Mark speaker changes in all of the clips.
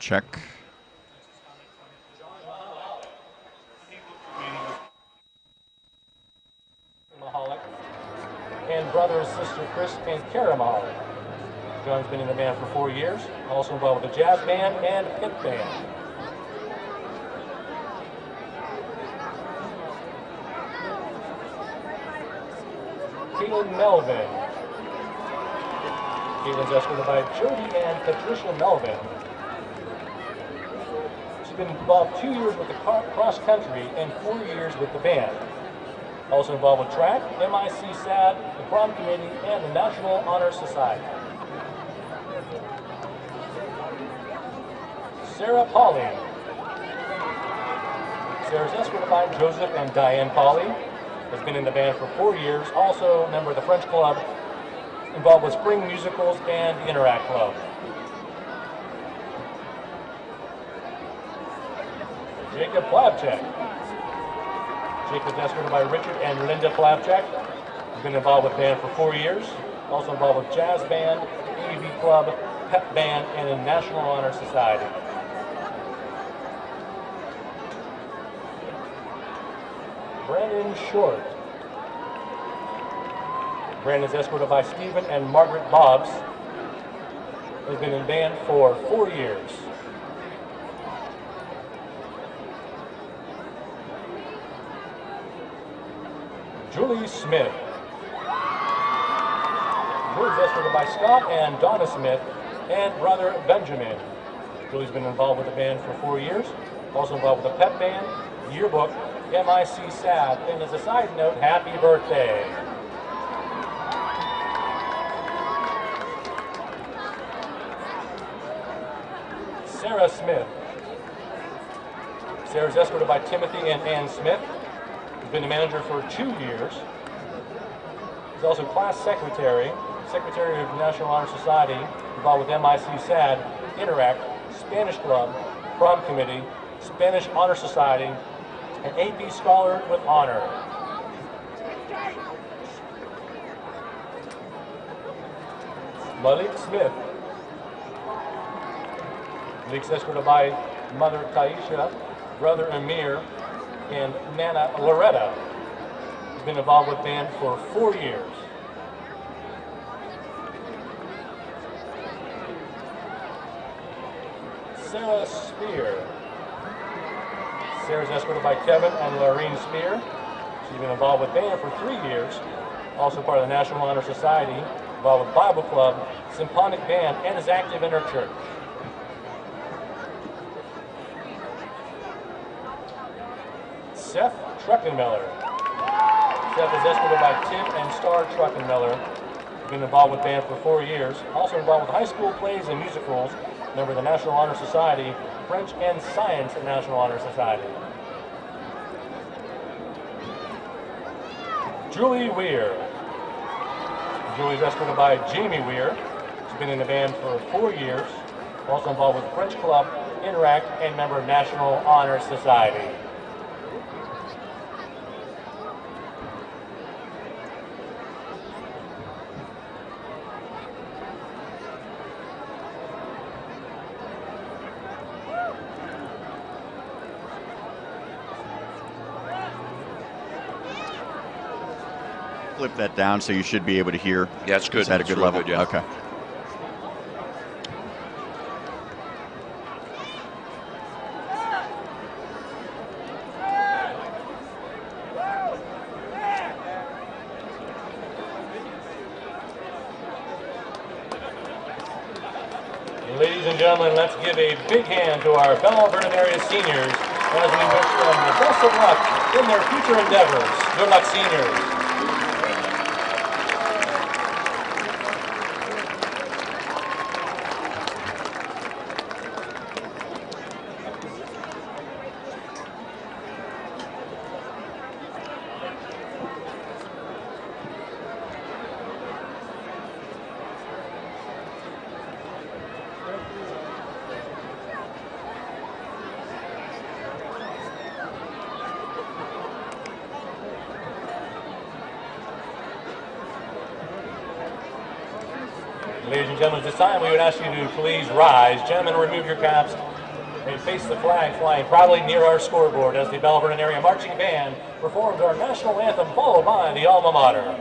Speaker 1: check.
Speaker 2: And brother and sister Chris and Kara Mahalik. John's been in the band for 4 years, also involved with the jazz band and pit band. Caitlin Melvin. Caitlin's escorted by Jody and Patricia Melvin. She's been involved 2 years with the cross country and 4 years with the band. Also involved with track, MIC SAD, the prom committee, and the National Honor Society. Sarah Pauly. Sarah's escorted by Joseph and Diane Pauly. Has been in the band for 4 years, also a member of the French Club, involved with spring musicals and the Interact Club. Jacob Plavchek. Jacob's escorted by Richard and Linda Plavchek. Has been involved with band for 4 years, also involved with jazz band, AV Club, pep band, and the National Honor Society. Brandon Short. Brandon's escorted by Stephen and Margaret Bobbs. Has been in band for 4 years. Julie Smith. Julie's escorted by Scott and Donna Smith and brother Benjamin. Julie's been involved with the band for 4 years, also involved with the pep band, yearbook, MIC SAD, and as a side note, happy birthday. Sarah Smith. Sarah's escorted by Timothy and Ann Smith. Has been the manager for 2 years. He's also class secretary, secretary of the National Honor Society, involved with MIC SAD, Interact, Spanish Club, Prom Committee, Spanish Honor Society, an AP Scholar with Honor. Malik Smith. Malik's escorted by Mother Taisha, Brother Amir, and Nana Loretta. He's been involved with band for 4 years. Sarah Spear. Sarah's escorted by Kevin and Laureen Spear. She's been involved with band for 3 years, also part of the National Honor Society, involved with Bible Club, Symphonic Band, and is active in her church. Seth Truckenmiller. Seth is escorted by Tim and Star Truckenmiller. He's been involved with band for 4 years, also involved with high school plays and musicals, member of the National Honor Society, French and Science at National Honor Society. Julie Weir. Julie's escorted by Jamie Weir. She's been in the band for 4 years, also involved with French Club, Interact, and member of National Honor Society.
Speaker 1: Flip that down so you should be able to hear.
Speaker 3: Yeah, it's good.
Speaker 1: Is that a good level?
Speaker 3: Good, yeah.
Speaker 1: Okay.
Speaker 2: Ladies and gentlemen, let's give a big hand to our Belle Vernon area seniors as we wish them the best of luck in their future endeavors. Good luck, seniors. Ladies and gentlemen, at this time we would ask you to please rise. Gentlemen, remove your caps and face the flag flying proudly near our scoreboard as the Belle Vernon Area Marching Band performs our national anthem, followed by the alma mater.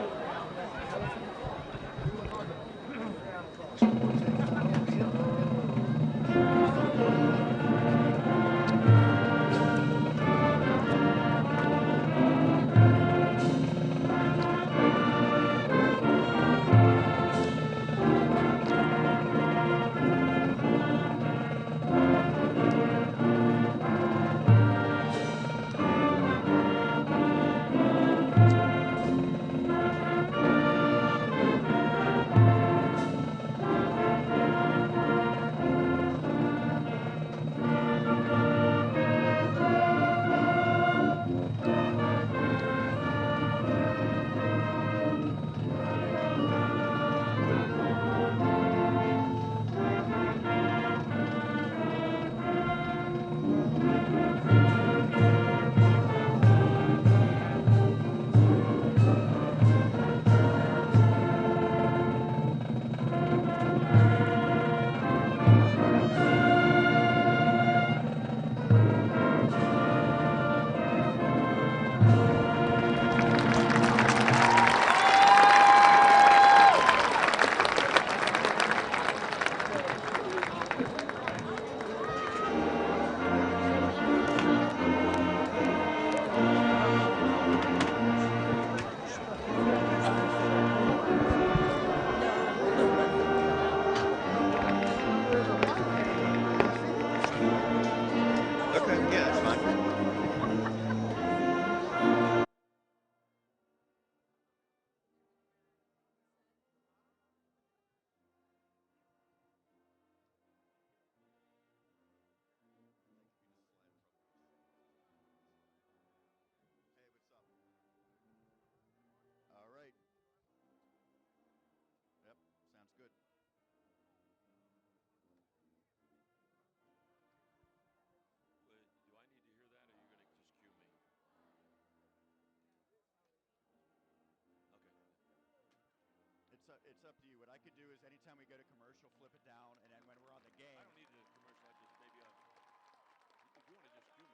Speaker 1: It's up to you. What I could do is anytime we go to commercial, flip it down, and then when we're on the game.
Speaker 3: I don't need a commercial. I just maybe if you want to just cue me, that's fine.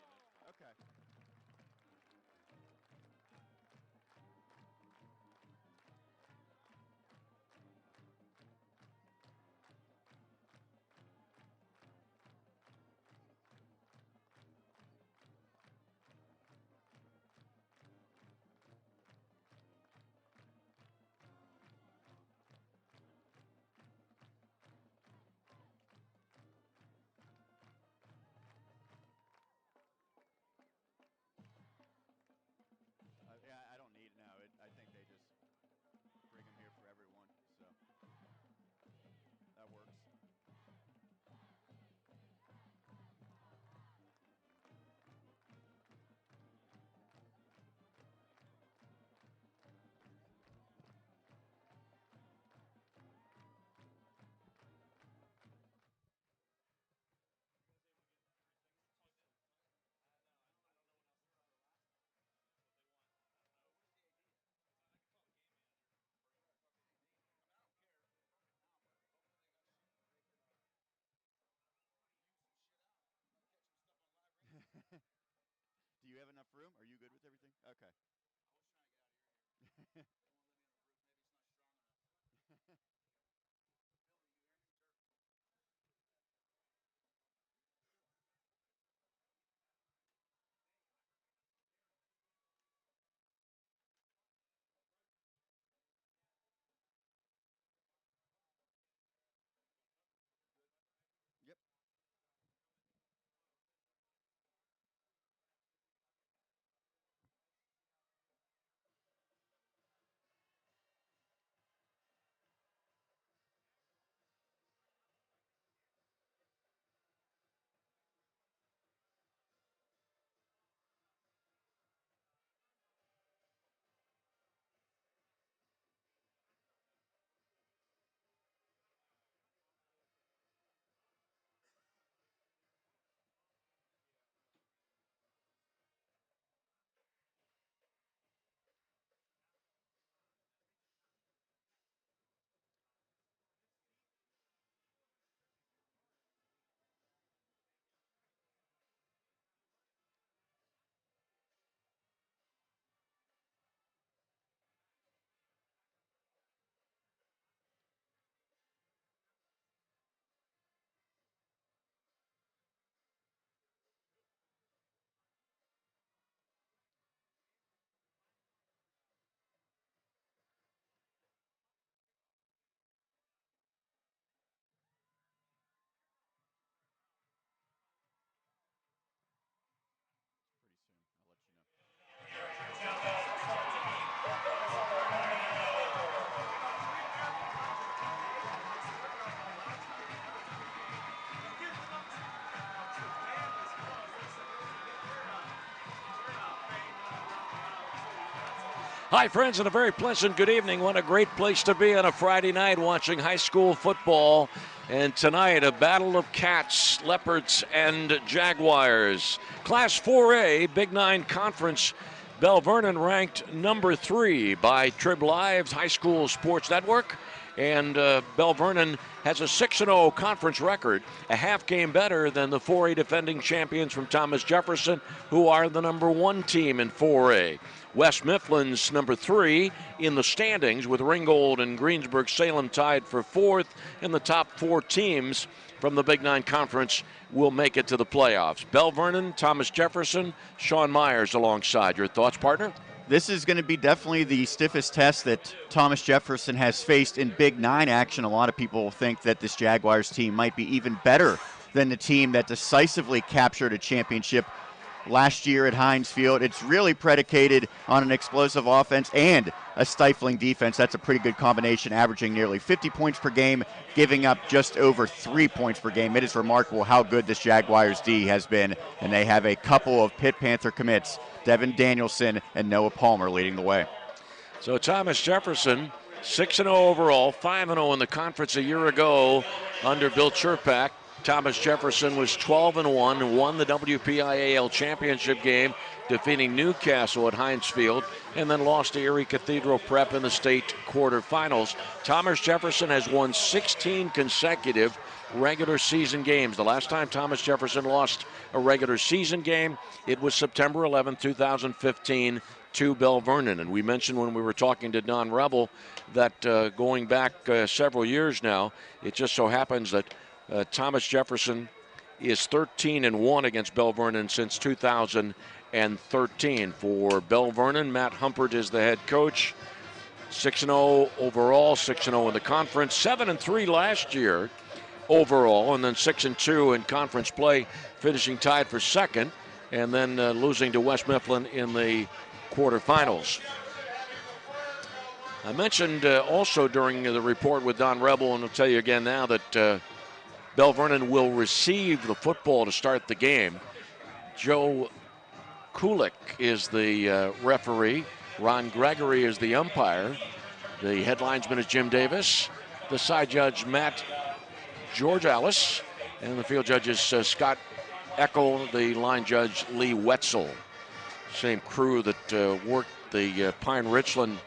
Speaker 1: Okay. Yeah, I don't need now. I think they just bring them here for everyone, so that works. Do you have enough room? Are you good with everything? Okay. Yep.
Speaker 4: Hi, friends, and a very pleasant good evening. What a great place to be on a Friday night watching high school football. And tonight, a battle of cats, leopards, and jaguars. Class 4A, Big 9 Conference. Belle Vernon ranked number 3 by TribLive's High School Sports Network. And Belle Vernon has a 6-0 conference record, a half game better than the 4A defending champions from Thomas Jefferson, who are the number 1 team in 4A. West Mifflin's number 3 in the standings, with Ringgold and Greensburg-Salem tied for 4th, and the top 4 teams from the Big 9 Conference will make it to the playoffs. Belle Vernon, Thomas Jefferson, Sean Meyers alongside. Your thoughts, partner?
Speaker 1: This is going to be definitely the stiffest test that Thomas Jefferson has faced in Big 9 action. A lot of people think that this Jaguars team might be even better than the team that decisively captured a championship last year at Heinz Field. It's really predicated on an explosive offense and a stifling defense. That's a pretty good combination, averaging nearly 50 points per game, giving up just over 3 points per game. It is remarkable how good this Jaguars D has been, and they have a couple of Pitt Panther commits, Devin Danielson and Noah Palmer, leading the way.
Speaker 4: So Thomas Jefferson, 6-0 overall, 5-0 in the conference a year ago under Bill Chirpak. Thomas Jefferson was 12-1 and won the WPIAL championship game, defeating Newcastle at Heinz Field, and then lost to Erie Cathedral Prep in the state quarterfinals. Thomas Jefferson has won 16 consecutive regular season games. The last time Thomas Jefferson lost a regular season game, it was September 11, 2015 to Belle Vernon. And we mentioned when we were talking to Don Rebel that going back several years now, it just so happens that Thomas Jefferson is 13-1 against Belle Vernon since 2013. For Belle Vernon, Matt Humpert is the head coach. 6-0 overall, 6-0 in the conference, 7-3 last year overall, and then 6-2 in conference play, finishing tied for second, and then losing to West Mifflin in the quarterfinals. I mentioned also during the report with Don Rebel, and I'll tell you again now, that Belle Vernon will receive the football to start the game. Joe Kulik is the referee. Ron Gregory is the umpire. The head linesman is Jim Davis. The side judge, Matt George Alice. And the field judge is Scott Eckel, the line judge, Lee Wetzel. Same crew that worked the Pine Richland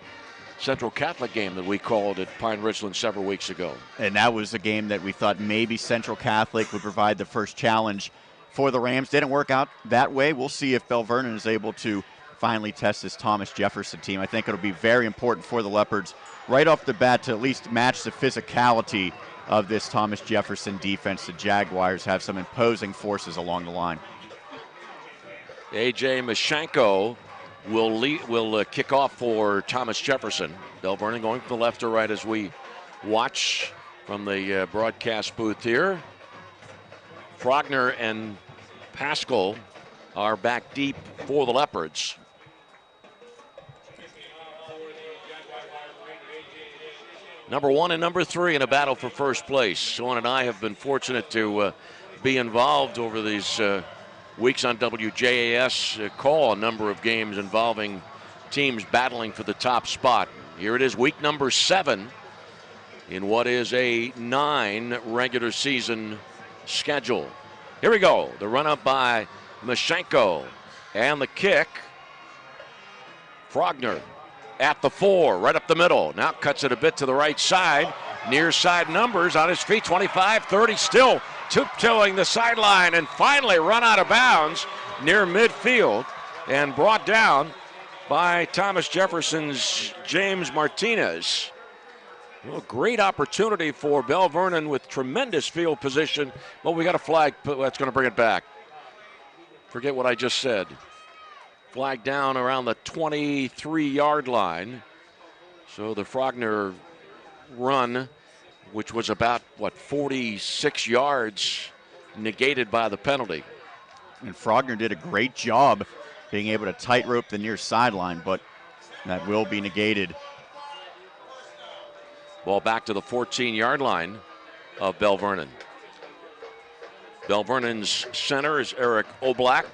Speaker 4: Central Catholic game that we called at Pine Richland several weeks ago.
Speaker 1: And that was a game that we thought maybe Central Catholic would provide the first challenge for the Rams. Didn't work out that way. We'll see if Belle Vernon is able to finally test this Thomas Jefferson team. I think it'll be very important for the Leopards right off the bat to at least match the physicality of this Thomas Jefferson defense. The Jaguars have some imposing forces along the line.
Speaker 4: A.J. Mashenko will kick off for Thomas Jefferson. Belle Vernon going from the left to right as we watch from the broadcast booth here. Frogner and Pascal are back deep for the Leopards. Number 1 and number 3 in a battle for first place. Sean and I have been fortunate to be involved over these weeks on WJAS, call a number of games involving teams battling for the top spot. Here it is, week number 7 in what is a 9 regular season schedule. Here we go. The run up by Mashenko and the kick. Frogner at the 4, right up the middle. Now cuts it a bit to the right side. Near side numbers on his feet, 25, 30, still tiptoeing the sideline, and finally run out of bounds near midfield and brought down by Thomas Jefferson's James Martinez. Well, great opportunity for Belle Vernon with tremendous field position, but we got a flag that's going to bring it back. Forget what I just said. Flag down around the 23-yard line. So the Frogner run, which was about, 46 yards, negated by the penalty.
Speaker 1: And Frogner did a great job being able to tightrope the near sideline, but that will be negated.
Speaker 4: Ball back to the 14-yard line of Belle Vernon. Belle Vernon's center is Eric Oblak,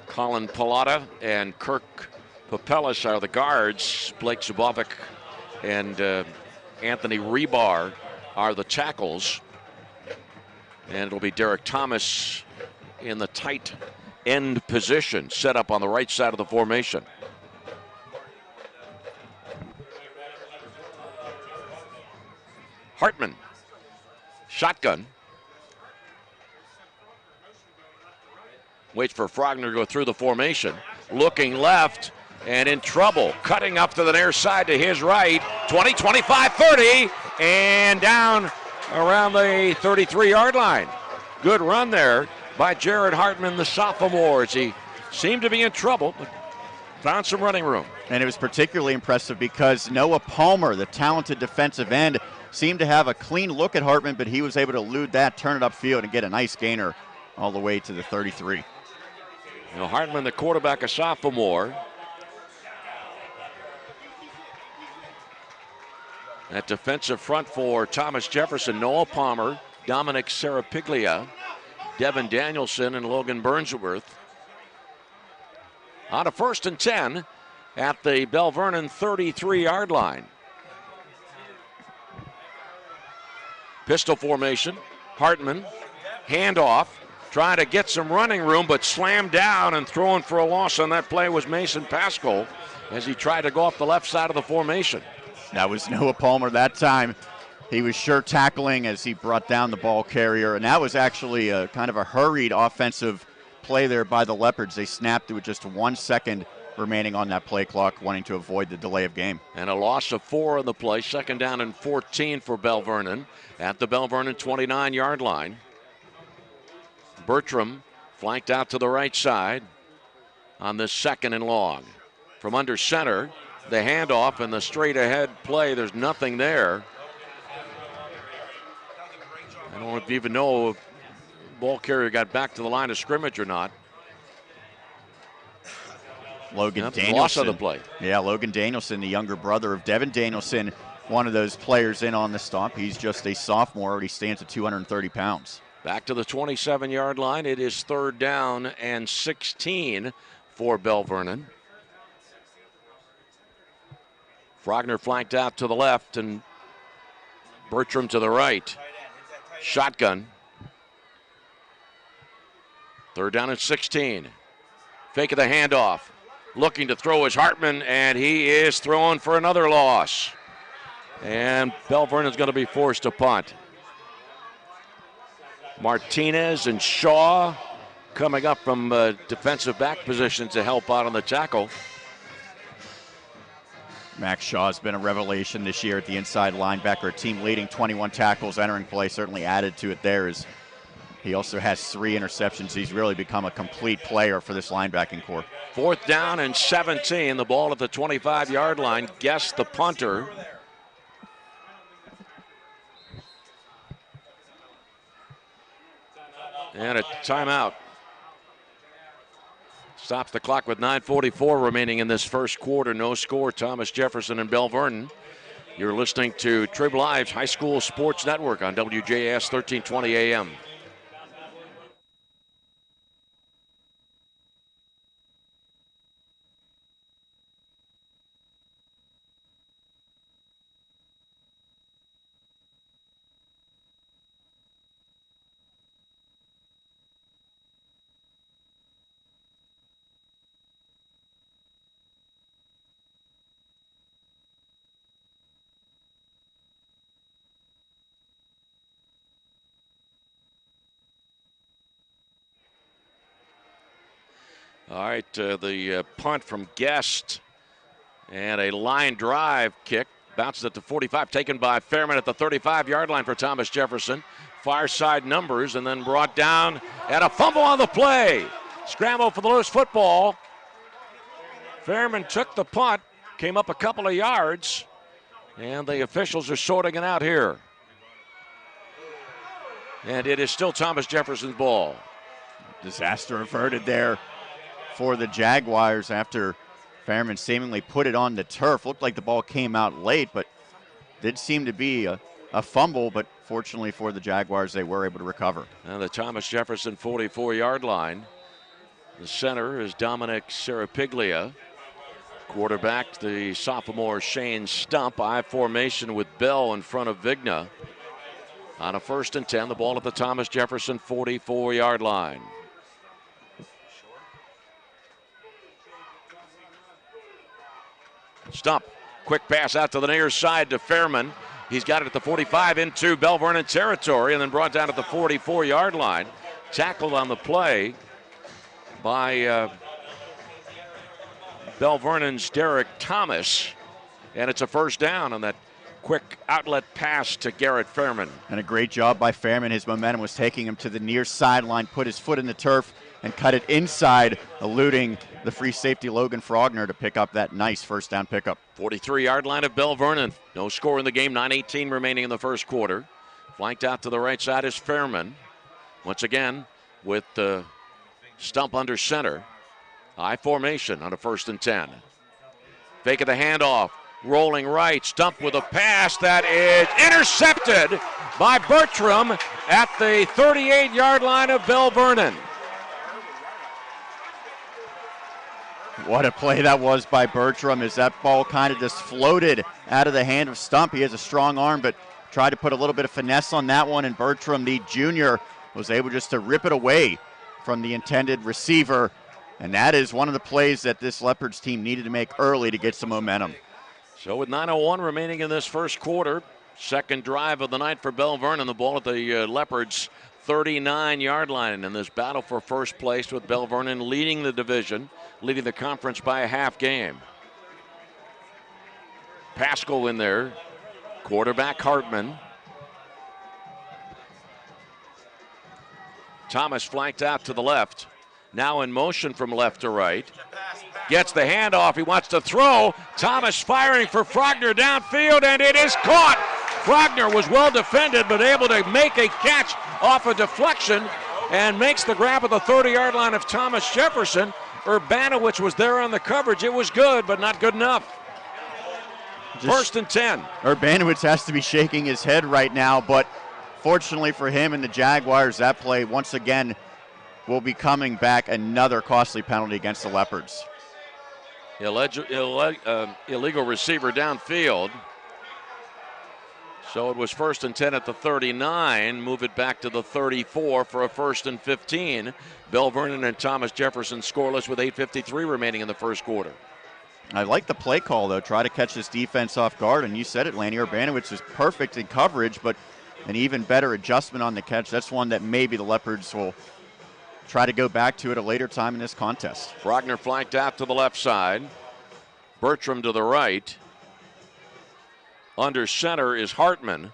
Speaker 4: Colin Pallotta, and Kirk Papelis are the guards. Blake Zubovic and Anthony Rebar are the tackles. And it'll be Derek Thomas in the tight end position, set up on the right side of the formation. Hartman, shotgun. Waits for Frogner to go through the formation. Looking left and in trouble. Cutting up to the near side to his right. 20, 25, 30. And down around the 33-yard line. Good run there by Jared Hartman, the sophomore, as he seemed to be in trouble, but found some running room.
Speaker 1: And it was particularly impressive because Noah Palmer, the talented defensive end, seemed to have a clean look at Hartman, but he was able to elude that, turn it upfield, and get a nice gainer all the way to the 33.
Speaker 4: You know, Hartman, the quarterback, a sophomore. That defensive front for Thomas Jefferson, Noah Palmer, Dominic Serapiglia, Devin Danielson, and Logan Burnsworth. On a 1st and 10 at the Belle Vernon 33-yard line. Pistol formation. Hartman, handoff, trying to get some running room, but slammed down and thrown for a loss on that play was Mason Pascal as he tried to go off the left side of the formation.
Speaker 1: That was Noah Palmer that time. He was sure tackling as he brought down the ball carrier, and that was actually a kind of a hurried offensive play there by the Leopards. They snapped it with just 1 second remaining on that play clock, wanting to avoid the delay of game.
Speaker 4: And a loss of 4 on the play, 2nd down and 14 for Belle Vernon at the Belle Vernon 29-yard line. Bertram flanked out to the right side on this 2nd and long. From under center, the handoff and the straight ahead play, there's nothing there. I don't even know if ball carrier got back to the line of scrimmage or not.
Speaker 1: Logan Danielson.
Speaker 4: Loss of the play.
Speaker 1: Yeah, Logan Danielson, the younger brother of Devin Danielson, one of those players in on the stop. He's just a sophomore, already stands at 230 pounds.
Speaker 4: Back to the 27-yard line. It is 3rd down and 16 for Belle Vernon. Frogner flanked out to the left and Bertram to the right. Shotgun. 3rd down and 16. Fake of the handoff. Looking to throw is Hartman, and he is throwing for another loss. And Belle Vernon's going to be forced to punt. Martinez and Shaw coming up from defensive back position to help out on the tackle.
Speaker 1: Max Shaw's been a revelation this year at the inside linebacker, team leading 21 tackles entering play, certainly added to it there. As he also has 3 interceptions. He's really become a complete player for this linebacking corps.
Speaker 4: 4th down and 17, the ball at the 25-yard line. Guess the punter. And a timeout. Stops the clock with 9:44 remaining in this first quarter. No score, Thomas Jefferson and Belle Vernon. You're listening to TribLive's High School Sports Network on WJAS 1320 AM. All right, the punt from Guest and a line drive kick. Bounces at the 45, taken by Fairman at the 35-yard line for Thomas Jefferson. Far side numbers, and then brought down, and a fumble on the play. Scramble for the loose football. Fairman took the punt, came up a couple of yards, and the officials are sorting it out here. And it is still Thomas Jefferson's ball.
Speaker 1: Disaster averted there for the Jaguars after Fairman seemingly put it on the turf. Looked like the ball came out late, but did seem to be a fumble, but fortunately for the Jaguars, they were able to recover.
Speaker 4: Now the Thomas Jefferson 44-yard line. The center is Dominic Serapiglia. Quarterback, the sophomore Shane Stump. I formation with Bell in front of Vigna. On a 1st and 10, the ball at the Thomas Jefferson 44-yard line. Stump, quick pass out to the near side to Fairman. He's got it at the 45 into Belle Vernon territory and then brought down at the 44-yard line. Tackled on the play by Belle Vernon's Derek Thomas. And it's a 1st down on that quick outlet pass to Garrett Fairman.
Speaker 1: And a great job by Fairman. His momentum was taking him to the near sideline, put his foot in the turf, and cut it inside, eluding the free safety Logan Frogner to pick up that nice 1st down pickup.
Speaker 4: 43-yard line of Belle Vernon. No score in the game, 9:18 remaining in the 1st quarter. Flanked out to the right side is Fairman. Once again, with the Stump under center. I formation on a 1st and 10. Fake of the handoff. Rolling right. Stump with a pass that is intercepted by Bertram at the 38-yard line of Belle Vernon.
Speaker 1: What a play that was by Bertram, as that ball kind of just floated out of the hand of Stump. He has a strong arm, but tried to put a little bit of finesse on that one, and Bertram, the junior, was able just to rip it away from the intended receiver. And that is one of the plays that this Leopards team needed to make early to get some momentum.
Speaker 4: So with 9:01 remaining in this 1st quarter, 2nd drive of the night for Belle Vernon, the ball at the Leopards' 39-yard line in this battle for 1st place, with Belle Vernon leading the division, leading the conference by a half game. Pascal in there, quarterback Hartman. Thomas flanked out to the left, now in motion from left to right. Gets the handoff, he wants to throw. Thomas firing for Frogner downfield, and it is caught. Frogner was well defended, but able to make a catch off a deflection and makes the grab at the 30-yard line of Thomas Jefferson. Urbanowicz was there on the coverage. It was good, but not good enough. 1st and 10.
Speaker 1: Urbanowicz has to be shaking his head right now, but fortunately for him and the Jaguars, that play once again will be coming back, another costly penalty against the Leopards.
Speaker 4: Illegal receiver downfield. So it was 1st and 10 at the 39. Move it back to the 34 for a 1st and 15. Belle Vernon and Thomas Jefferson scoreless with 8:53 remaining in the 1st quarter.
Speaker 1: I like the play call, though. Try to catch this defense off guard, and you said it, Lanny. Urbanowicz is perfect in coverage, but an even better adjustment on the catch. That's one that maybe the Leopards will try to go back to at a later time in this contest.
Speaker 4: Frogner flanked out to the left side. Bertram to the right. Under center is Hartman.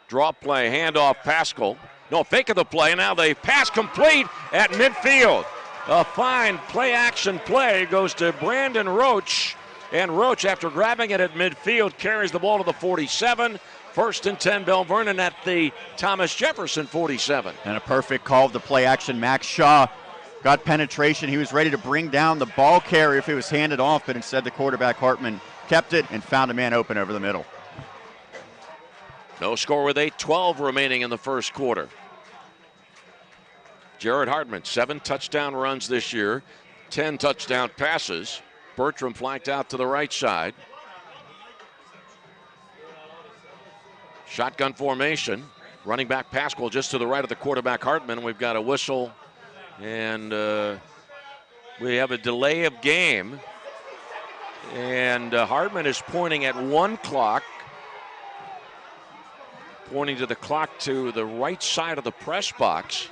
Speaker 4: Draw play, handoff Pascal. No, fake of the play. Now they pass complete at midfield. A fine play-action play goes to Brandon Roach. And Roach, after grabbing it at midfield, carries the ball to the 47. 1st and 10, Belle Vernon at the Thomas Jefferson 47.
Speaker 1: And a perfect call of the play-action. Max Shaw got penetration. He was ready to bring down the ball carrier if it was handed off, but instead the quarterback Hartman kept it and found a man open over the middle.
Speaker 4: No score with 8:12 remaining in the 1st quarter. Jared Hartman, 7 touchdown runs this year, 10 touchdown passes. Bertram flanked out to the right side. Shotgun formation. Running back Pascal just to the right of the quarterback Hartman. We've got a whistle, and we have a delay of game. And Hartman is pointing at 1 clock, pointing to the clock to the right side of the press box.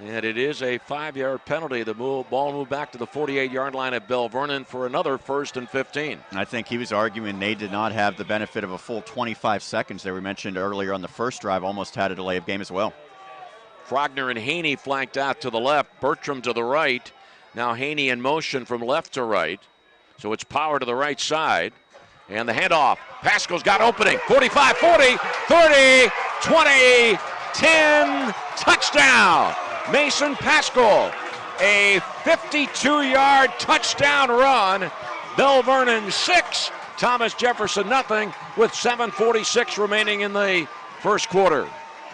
Speaker 4: And it is a 5-yard penalty. The ball moved back to the 48-yard line at Belle Vernon for another 1st and 15.
Speaker 1: I think he was arguing they did not have the benefit of a full 25 seconds. They were mentioned earlier on the first drive, almost had a delay of game as well.
Speaker 4: Frogner and Haney flanked out to the left. Bertram to the right. Now Haney in motion from left to right. So it's power to the right side. And the handoff. Pascal's got opening. 45, 40, 30, 20, 10. Touchdown. Mason Pascal. A 52-yard touchdown run. Belle Vernon 6. Thomas Jefferson nothing with 7:46 remaining in the 1st quarter.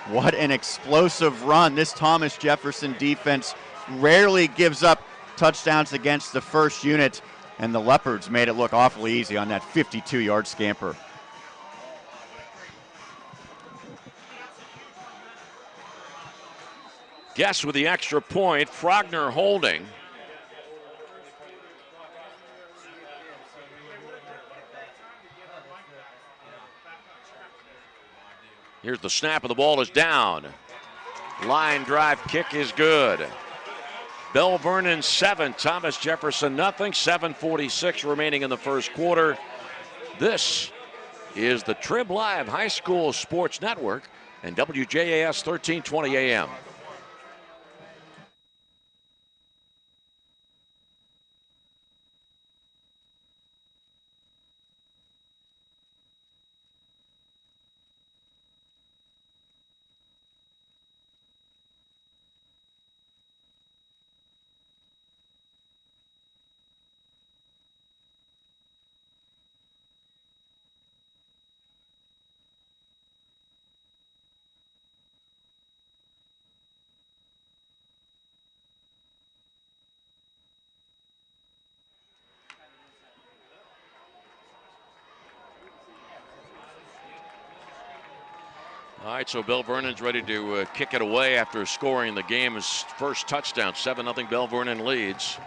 Speaker 1: What an explosive run. This Thomas Jefferson defense rarely gives up touchdowns against the first unit, and the Leopards made it look awfully easy on that 52-yard scamper.
Speaker 4: Guess with the extra point, Frogner holding. Here's the snap, and the ball is down. Line drive kick is good. Belle Vernon 7, Thomas Jefferson nothing. 7:46 remaining in the first quarter. This is the TribLive High School Sports Network and WJAS 1320 AM. All right, so Belle Vernon's ready to kick it away after scoring the game's first touchdown. 7-0 Belle Vernon leads.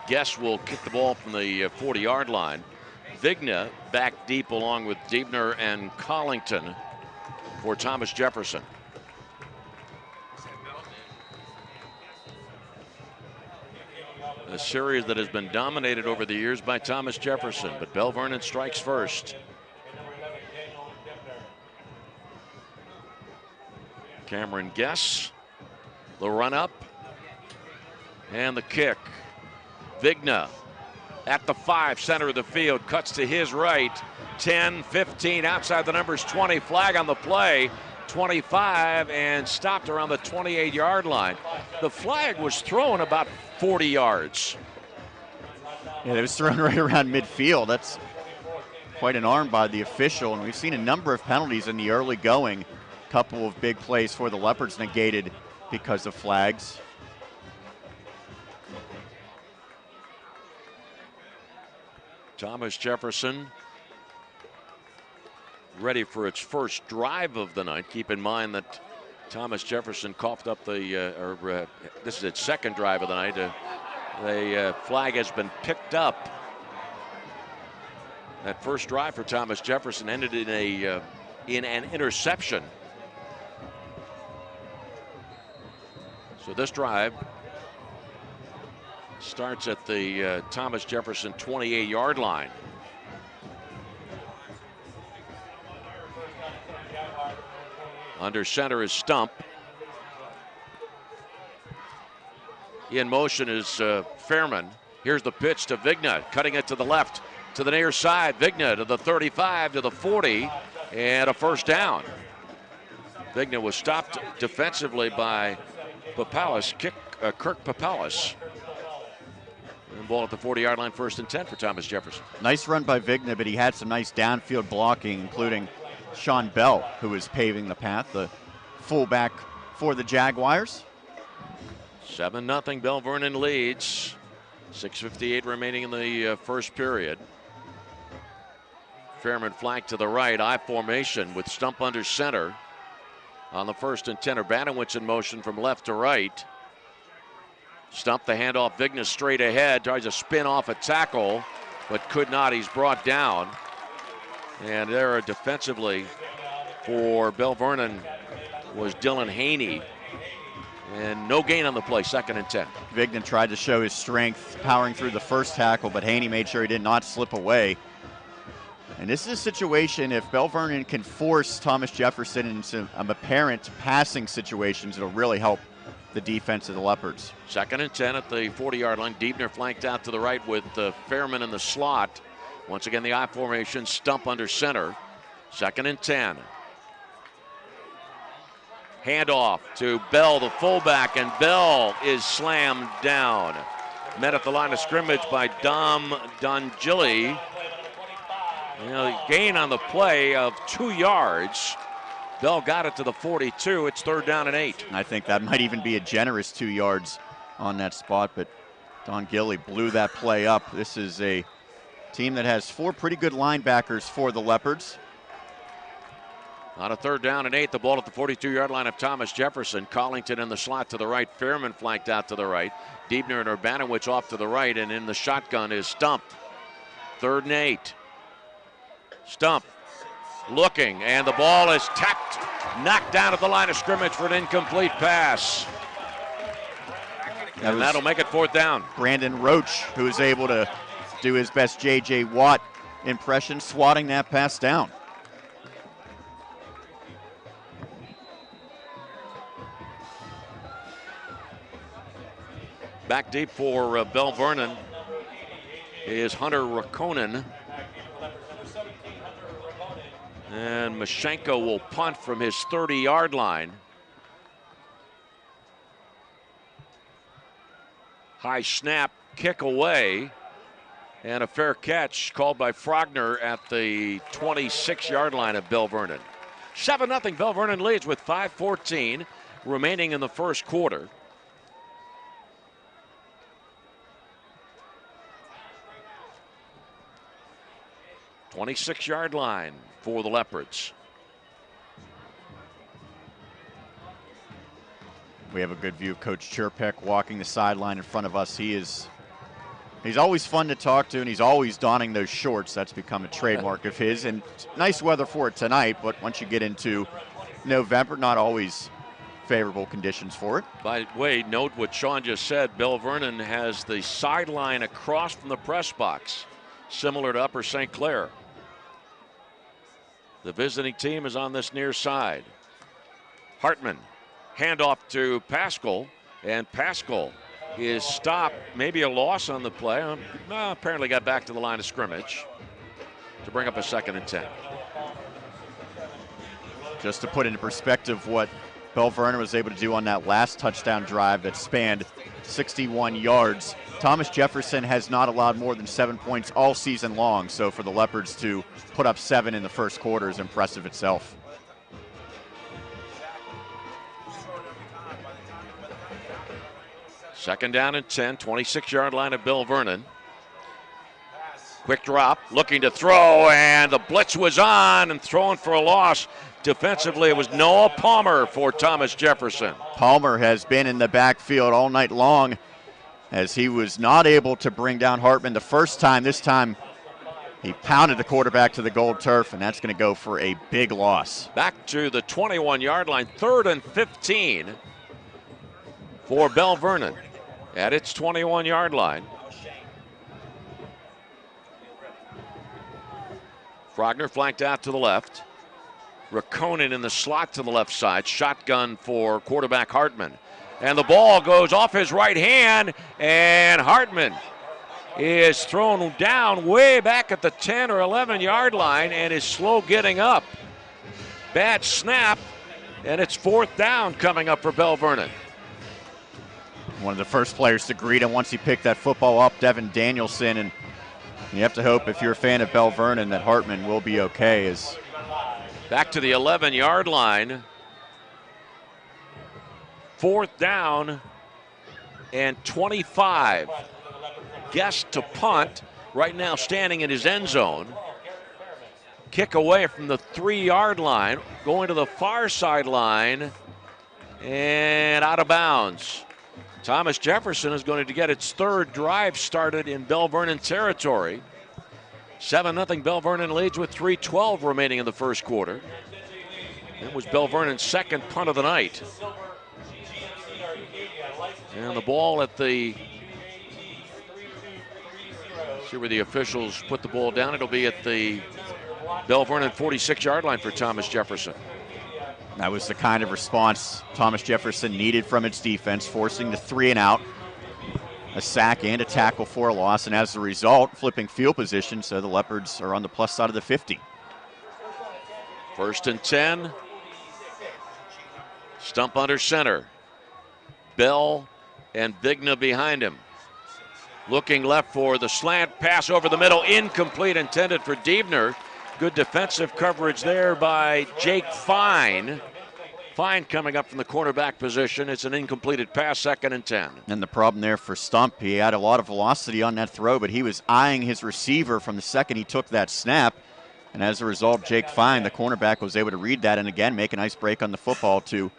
Speaker 4: Guess will kick the ball from the 40-yard line. Vigna back deep along with Diebner and Collington for Thomas Jefferson. A series that has been dominated over the years by Thomas Jefferson, but Belle Vernon strikes first. Cameron Guess, the run up, and the kick. Vigna at the 5, center of the field, cuts to his right. 10, 15, outside the numbers, 20, flag on the play. 25, and stopped around the 28-yard line. The flag was thrown about 40 yards.
Speaker 1: Yeah, it was thrown right around midfield. That's quite an arm by the official, and we've seen a number of penalties in the early going. Couple of big plays for the Leopards negated because of flags.
Speaker 4: Thomas Jefferson ready for its first drive of the night. Keep in mind that Thomas Jefferson coughed up the, this is its second drive of the night. The flag has been picked up. That first drive for Thomas Jefferson ended in an interception. So this drive starts at the Thomas Jefferson 28-yard line. Under center is Stump. In motion is Fairman. Here's the pitch to Vigna, cutting it to the left, to the near side. Vigna to the 35, to the 40, and a first down. Vigna was stopped defensively by Papalis, Kirk Papalis. And ball at the 40-yard line, 1st and 10 for Thomas Jefferson.
Speaker 1: Nice run by Vigna, but he had some nice downfield blocking, including Sean Bell, who was paving the path, the fullback for the Jaguars.
Speaker 4: 7-0 Belle Vernon leads. 6:58 remaining in the first period. Fairman flank to the right, I formation with Stump under center. On the 1st and 10, Urbanowitz in motion from left to right. Stump the handoff, Vigna straight ahead, tries to spin off a tackle, but could not. He's brought down. And there defensively for Belle Vernon was Dylan Haney. And no gain on the play, 2nd and 10.
Speaker 1: Vigna tried to show his strength, powering through the first tackle, but Haney made sure he did not slip away. And this is a situation, if Belle Vernon can force Thomas Jefferson into apparent passing situations, it'll really help the defense of the Leopards.
Speaker 4: 2nd and 10 at the 40-yard line. Diebner flanked out to the right with Fairman in the slot. Once again, the I formation, Stump under center. 2nd and 10. Handoff to Bell, the fullback, and Bell is slammed down. Met at the line of scrimmage by Dom Dongili. Gain on the play of 2 yards. Bell got it to the 42. It's 3rd down and 8.
Speaker 1: I think that might even be a generous 2 yards on that spot, but Don Gilly blew that play up. This is a team that has 4 pretty good linebackers for the Leopards.
Speaker 4: On a 3rd down and 8, the ball at the 42-yard line of Thomas Jefferson. Collington in the slot to the right. Fairman flanked out to the right. Diebner and Urbanowicz off to the right, and in the shotgun is Stump. 3rd and 8. Stump looking, and the ball is tapped, knocked down at the line of scrimmage for an incomplete pass. And that'll make it 4th down.
Speaker 1: Brandon Roach, who is able to do his best J.J. Watt impression, swatting that pass down.
Speaker 4: Back deep for Belle Vernon is Hunter Rakonen. And Mashenko will punt from his 30-yard line. High snap, kick away, and a fair catch called by Frogner at the 26-yard line of Belle Vernon. 7-0, Belle Vernon leads with 5:14 remaining in the first quarter. .26-yard line for the Leopards.
Speaker 1: We have a good view of Coach Chirpek walking the sideline in front of us. He's always fun to talk to, and he's always donning those shorts. That's become a trademark of his. And nice weather for it tonight, but once you get into November, not always favorable conditions for it.
Speaker 4: By the way, note what Sean just said. Belle Vernon has the sideline across from the press box, similar to Upper St. Clair. The visiting team is on this near side. Hartman, handoff to Pascal, and Pascal is stopped. Maybe a loss on the play. Apparently got back to the line of scrimmage to bring up a 2nd and 10.
Speaker 1: Just to put into perspective what Belle Vernon was able to do on that last touchdown drive that spanned 61 yards. Thomas Jefferson has not allowed more than 7 points all season long, so for the Leopards to put up 7 in the first quarter is impressive itself.
Speaker 4: Second down and 10, 26-yard line of Belle Vernon. Quick drop, looking to throw, and the blitz was on and throwing for a loss. Defensively, it was Noah Palmer for Thomas Jefferson.
Speaker 1: Palmer has been in the backfield all night long, as he was not able to bring down Hartman the first time. This time, he pounded the quarterback to the gold turf, and that's going to go for a big loss.
Speaker 4: Back to the 21-yard line, 3rd and 15 for Belle Vernon at its 21-yard line. Frogner flanked out to the left. Rakonen in the slot to the left side. Shotgun for quarterback Hartman. And the ball goes off his right hand, and Hartman is thrown down way back at the 10 or 11-yard line and is slow getting up. Bad snap, and it's 4th down coming up for Belle Vernon.
Speaker 1: One of the first players to greet him once he picked that football up, Devin Danielson, and you have to hope, if you're a fan of Belle Vernon, that Hartman will be okay.
Speaker 4: Back to the 11-yard line. 4th down and 25. Guest to punt, right now standing in his end zone. Kick away from the 3-yard line, going to the far sideline, and out of bounds. Thomas Jefferson is going to get its 3rd drive started in Belle Vernon territory. 7-0 Belle Vernon leads with 3:12 remaining in the first quarter. That was Belle Vernon's 2nd punt of the night. And the ball at the, see where the officials put the ball down. It'll be at the Belle Vernon 46-yard line for Thomas Jefferson.
Speaker 1: That was the kind of response Thomas Jefferson needed from its defense, forcing the 3 and out, a sack and a tackle for a loss, and as a result, flipping field position, so the Leopards are on the plus side of the 50.
Speaker 4: 1st and 10. Stump under center. Bell and Vigna behind him. Looking left for the slant pass over the middle, incomplete, intended for Diebner. Good defensive coverage there by Jake Fine. Fine coming up from the cornerback position. It's an incompleted pass, 2nd and 10.
Speaker 1: And the problem there for Stump, he had a lot of velocity on that throw, but he was eyeing his receiver from the second he took that snap. And as a result, Jake Fine, the cornerback, was able to read that and again make a nice break on the football to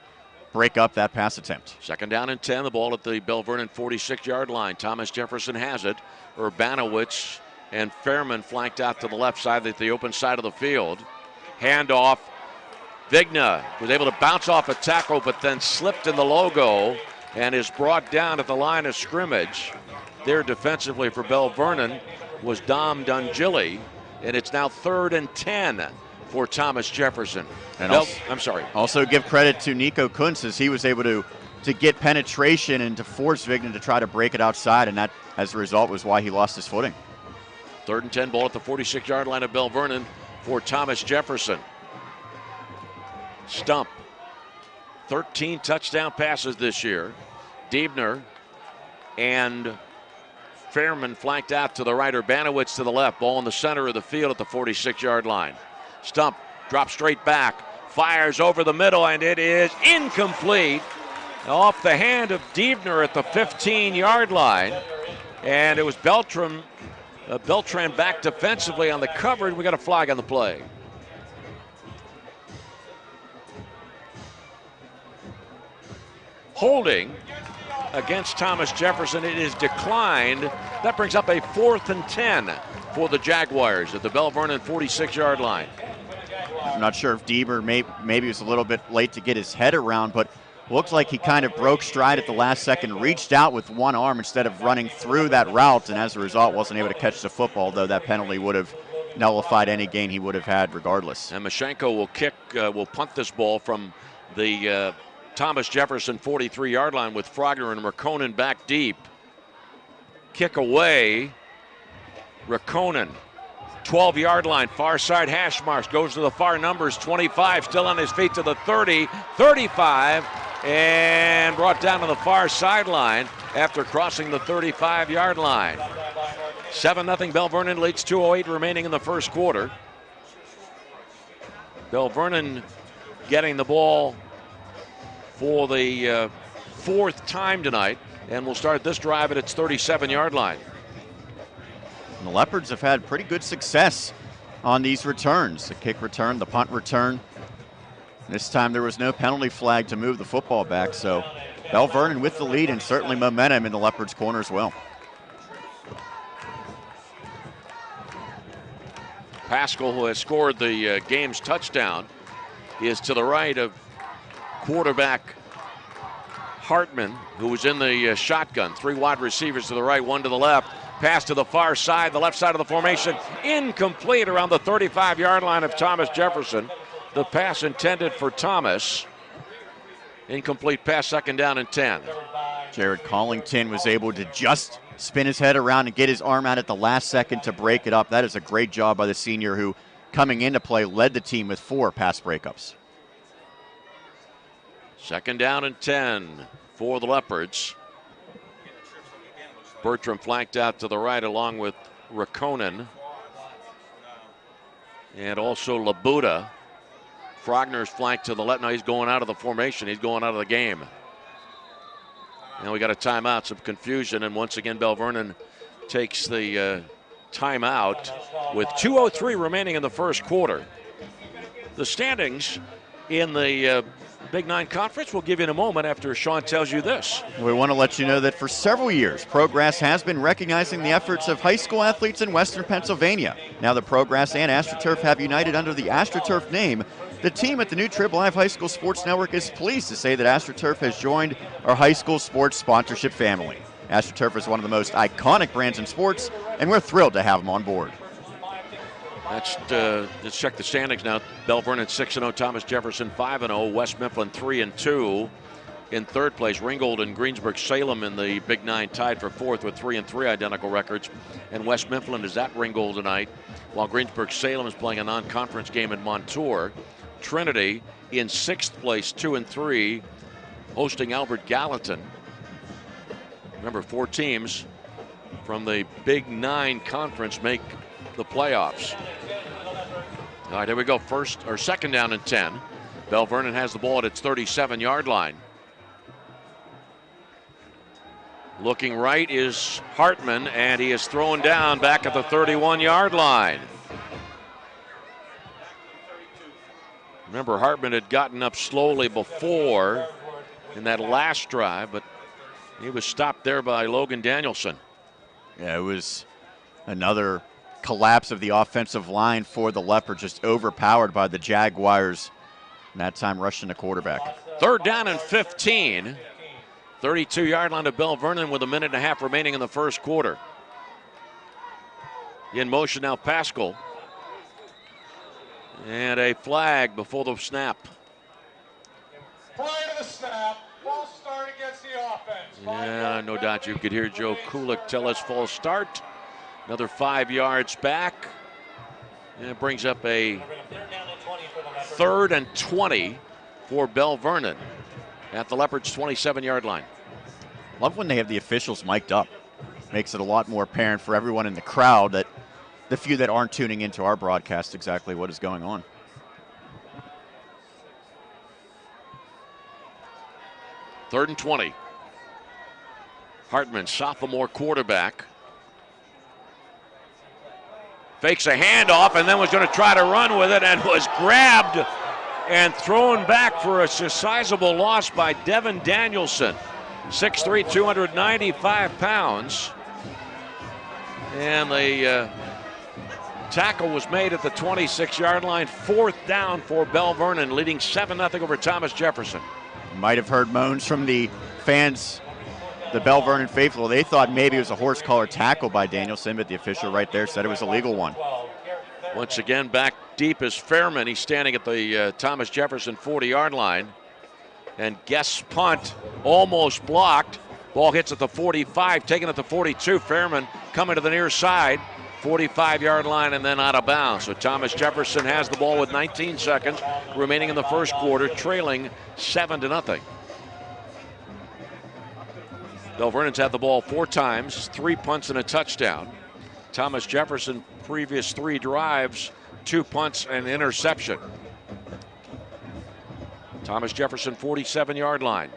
Speaker 1: break up that pass attempt.
Speaker 4: 2nd down and 10. The ball at the Belle Vernon 46-yard line. Thomas Jefferson has it. Urbanowicz and Fairman flanked out to the left side at the open side of the field. Handoff. Vigna was able to bounce off a tackle, but then slipped in the logo and is brought down at the line of scrimmage. There defensively for Belle Vernon was Dom Dungili, and it's now 3rd and 10 for Thomas Jefferson.
Speaker 1: And
Speaker 4: I'm sorry.
Speaker 1: Also give credit to Nico Kuntz as he was able to get penetration and to force Vigna to try to break it outside, and that, as a result, was why he lost his footing.
Speaker 4: 3rd and 10, ball at the 46-yard line of Belle Vernon for Thomas Jefferson. Stump, 13 touchdown passes this year. Diebner and Fairman flanked out to the right, Urbanowicz to the left. Ball in the center of the field at the 46-yard line. Stump drops straight back, fires over the middle, and it is incomplete. Off the hand of Diebner at the 15-yard line. And it was Beltran back defensively on the cover, and we got a flag on the play. Holding against Thomas Jefferson. It is declined. That brings up a 4th and 10 for the Jaguars at the Belle Vernon 46-yard line.
Speaker 1: I'm not sure if Diebner maybe was a little bit late to get his head around, but looked like he kind of broke stride at the last second, reached out with one arm instead of running through that route, and as a result wasn't able to catch the football, though that penalty would have nullified any gain he would have had regardless.
Speaker 4: And Mashenko will punt this ball from the Thomas Jefferson 43-yard line with Frogner and Rakonen back deep. Kick away. Rakonen, 12-yard line, far side hash marks, goes to the far numbers, 25, still on his feet to the 30, 35, and brought down to the far sideline after crossing the 35-yard line. 7-0 Belle Vernon leads, 2:08 remaining in the first quarter. Belle Vernon getting the ball for the 4th time tonight, and will start this drive at its 37-yard line.
Speaker 1: And the Leopards have had pretty good success on these returns. The kick return, the punt return. This time there was no penalty flag to move the football back, so Belle Vernon with the lead and certainly momentum in the Leopards' corner as well.
Speaker 4: Pascal, who has scored the game's touchdown, is to the right of quarterback Hartman, who was in the shotgun. 3 wide receivers to the right, 1 to the left. Pass to the far side, the left side of the formation. Incomplete around the 35-yard line of Thomas Jefferson. The pass intended for Thomas. Incomplete pass, 2nd down and 10.
Speaker 1: Jared Collington was able to just spin his head around and get his arm out at the last second to break it up. That is a great job by the senior who, coming into play, led the team with 4 pass breakups.
Speaker 4: 2nd down and 10 for the Leopards. Bertram flanked out to the right along with Rakonen and also Labuda. Frogner's flanked to the left. Now he's going out of the formation. He's going out of the game. Now we got a timeout, some confusion, and once again Belle Vernon takes the timeout with 2:03 remaining in the first quarter. The standings in the Big 9 Conference we'll give you in a moment after Sean tells you this.
Speaker 1: We want to let you know that for several years, Progress has been recognizing the efforts of high school athletes in Western Pennsylvania. Now the Progress and AstroTurf have united under the AstroTurf name. The team at the new TribLive High School Sports Network is pleased to say that AstroTurf has joined our high school sports sponsorship family. AstroTurf is one of the most iconic brands in sports, and we're thrilled to have them on board.
Speaker 4: Let's check the standings now. Belle Vernon 6-0, Thomas Jefferson 5-0, West Mifflin 3-2. In 3rd place, Ringgold and Greensburg-Salem in the Big 9 tied for 4th with 3-3 identical records. And West Mifflin is at Ringgold tonight, while Greensburg-Salem is playing a non-conference game in Montour. Trinity in 6th place, 2-3, hosting Albert Gallatin. Remember, 4 teams from the Big 9 Conference make the playoffs. All right, here we go. 2nd down and 10. Belle Vernon has the ball at its 37-yard line. Looking right is Hartman, and he is thrown down back at the 31-yard line. Remember, Hartman had gotten up slowly before in that last drive, but he was stopped there by Logan Danielson.
Speaker 1: Yeah, it was another collapse of the offensive line for the Leopards, just overpowered by the Jaguars, and that time rushing the quarterback.
Speaker 4: 3rd down and 15. 32-yard line to Belle Vernon with a minute and a half remaining in the first quarter. In motion now Pascal. And a flag before the snap.
Speaker 2: Prior to the snap, false start against the offense.
Speaker 4: Yeah, no doubt you could hear Joe Kulik tell us false start. Another 5 yards back. And it brings up a 3rd and 20 for Belle Vernon at the Leopards' 27-yard line.
Speaker 1: Love when they have the officials mic'd up. Makes it a lot more apparent for everyone in the crowd, that the few that aren't tuning into our broadcast, exactly what is going on.
Speaker 4: Third and 20. Hartman, sophomore quarterback. Fakes a handoff and then was going to try to run with it and was grabbed and thrown back for a sizable loss by Devin Danielson. 6'3", 295 pounds. And the tackle was made at the 26-yard line. 4th down for Belle Vernon, leading 7-0 over Thomas Jefferson.
Speaker 1: You might have heard moans from the fans, the Belle Vernon faithful. They thought maybe it was a horse collar tackle by Danielson, but the official right there said it was a legal one.
Speaker 4: Once again, back deep is Fairman. He's standing at the Thomas Jefferson 40-yard line. And Guest's punt almost blocked. Ball hits at the 45, taken at the 42. Fairman coming to the near side, 45-yard line, and then out of bounds. So Thomas Jefferson has the ball with 19 seconds remaining in the first quarter, trailing 7-0. Belle Vernon's had the ball 4 times, 3 punts and a touchdown. Thomas Jefferson, previous 3 drives, 2 punts and an interception. Thomas Jefferson, 47-yard line.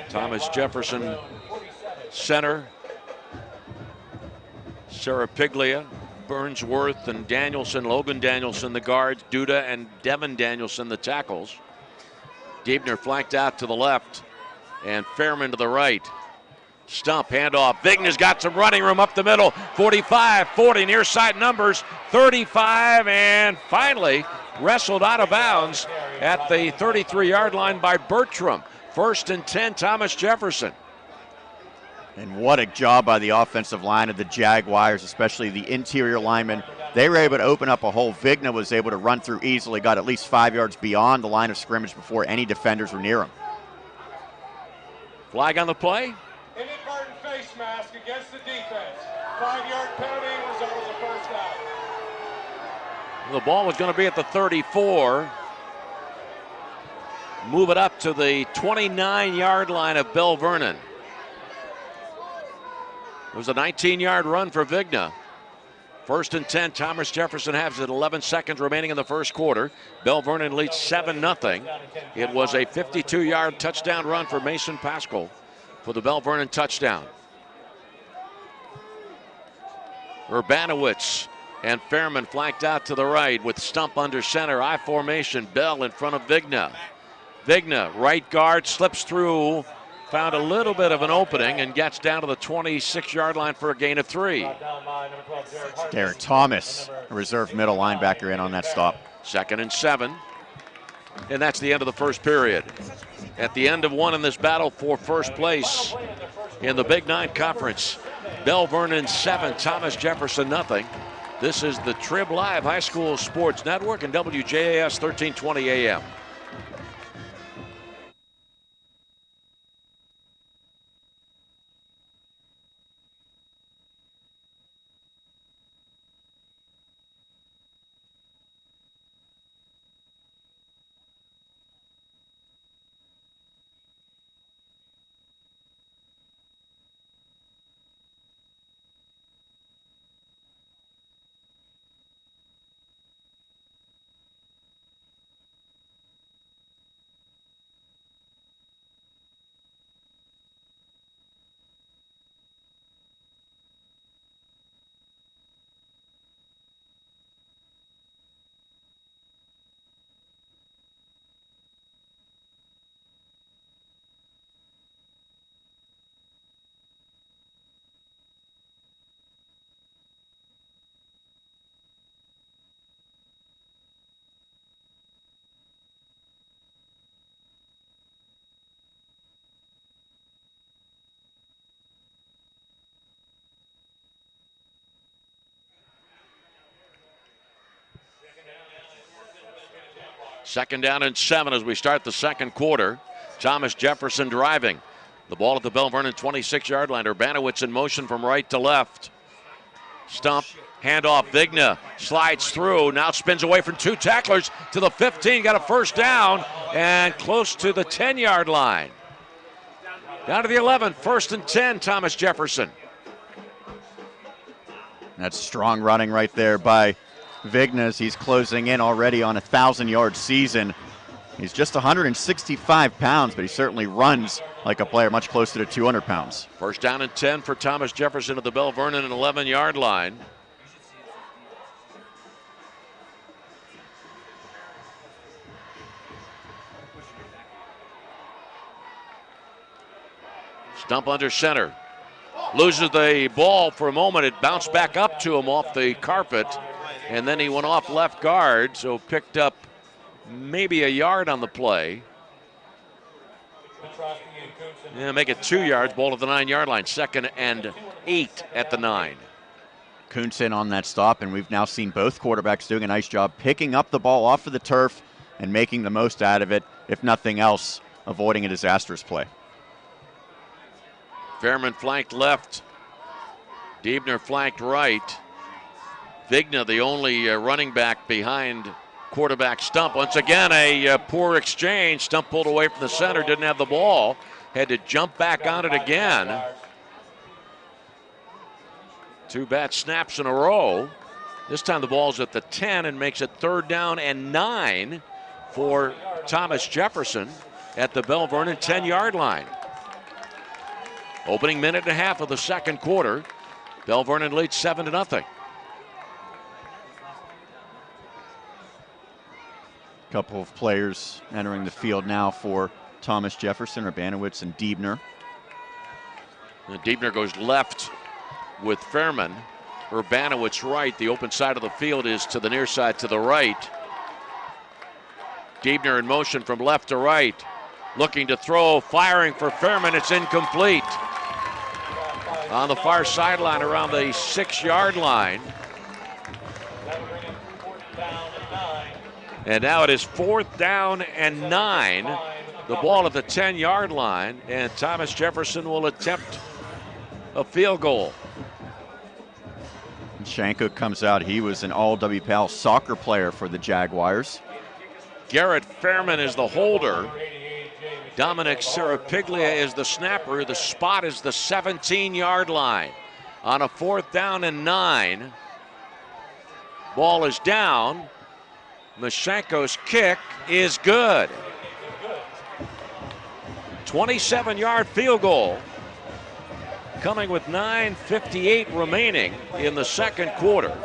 Speaker 4: Thomas Jefferson, center. Sarah Piglia, Burnsworth, and Danielson, Logan Danielson, the guards. Duda and Devin Danielson, the tackles. Diebner flanked out to the left, and Fairman to the right. Stump, handoff. Vigna's got some running room up the middle. 45, 40, near side numbers. 35, and finally wrestled out of bounds at the 33-yard line by Bertram. 1st and 10, Thomas Jefferson.
Speaker 1: And what a job by the offensive line of the Jaguars, especially the interior linemen. They were able to open up a hole. Vigna was able to run through easily, got at least 5 yards beyond the line of scrimmage before any defenders were near him.
Speaker 4: Flag on the play.
Speaker 2: Inadvertent face mask against the defense. 5-yard penalty, result is a first down.
Speaker 4: The ball was going to be at the 34. Move it up to the 29-yard line of Belle Vernon. It was a 19-yard run for Vigna. 1st and 10, Thomas Jefferson has it, 11 seconds remaining in the first quarter. Belle Vernon leads 7-0. It was a 52-yard touchdown run for Mason Pascal for the Belle Vernon touchdown. Urbanowitz and Fairman flanked out to the right with Stump under center. I formation, Bell in front of Vigna. Vigna, right guard, slips through, found a little bit of an opening and gets down to the 26-yard line for a gain of 3.
Speaker 1: Derek Thomas, a reserve middle linebacker, in on that stop.
Speaker 4: 2nd and 7. And that's the end of the first period. At the end of one in this battle for first place in the Big 9 Conference, Belle Vernon 7, Thomas Jefferson nothing. This is the TribLive High School Sports Network and WJAS 1320 AM. 2nd down and 7 as we start the second quarter. Thomas Jefferson driving. The ball at the Belle Vernon 26-yard line. Urbanowitz in motion from right to left. Stump, handoff, Vigna slides through, now spins away from 2 tacklers to the 15, got a first down, and close to the 10-yard line. Down to the 11, 1st and 10, Thomas Jefferson.
Speaker 1: That's strong running right there by Vigna. He's closing in already on a 1,000-yard season. He's just 165 pounds, but he certainly runs like a player much closer to 200 pounds.
Speaker 4: 1st down and 10 for Thomas Jefferson at the Belle Vernon 11-yard line. Stump under center. Loses the ball for a moment. It bounced back up to him off the carpet, and then he went off left guard, so picked up maybe a yard on the play. Yeah, make it 2 yards. Ball at the 9-yard line. 2nd and 8 at the 9.
Speaker 1: Kuntz in on that stop, and we've now seen both quarterbacks doing a nice job picking up the ball off of the turf and making the most out of it, if nothing else, avoiding a disastrous play.
Speaker 4: Fairman flanked left. Diebner flanked right. Vigna, the only running back behind quarterback Stump. Once again, a poor exchange. Stump pulled away from the center, didn't have the ball. Had to jump back on it again. 2 bad snaps in a row. This time the ball's at the 10 and makes it 3rd down and 9 for Thomas Jefferson at the Belle Vernon 10-yard line. Opening minute and a half of the second quarter. Belle Vernon leads 7-0.
Speaker 1: Couple of players entering the field now for Thomas Jefferson, Urbanowitz and Diebner.
Speaker 4: And Diebner goes left with Fairman. Urbanowitz right. The open side of the field is to the near side to the right. Diebner in motion from left to right. Looking to throw, firing for Fairman. It's incomplete. On the far sideline around the 6-yard line. And now it is 4th down and 9. The ball at the 10-yard line, and Thomas Jefferson will attempt a field goal.
Speaker 1: Shanko comes out. He was an all-WPIAL soccer player for the Jaguars.
Speaker 4: Garrett Fairman is the holder. Dominic Serapiglia is the snapper. The spot is the 17-yard line. On a 4th down and 9. Ball is down. Mashenko's kick is good. 27-yard field goal. Coming with 9:58 remaining in the second quarter.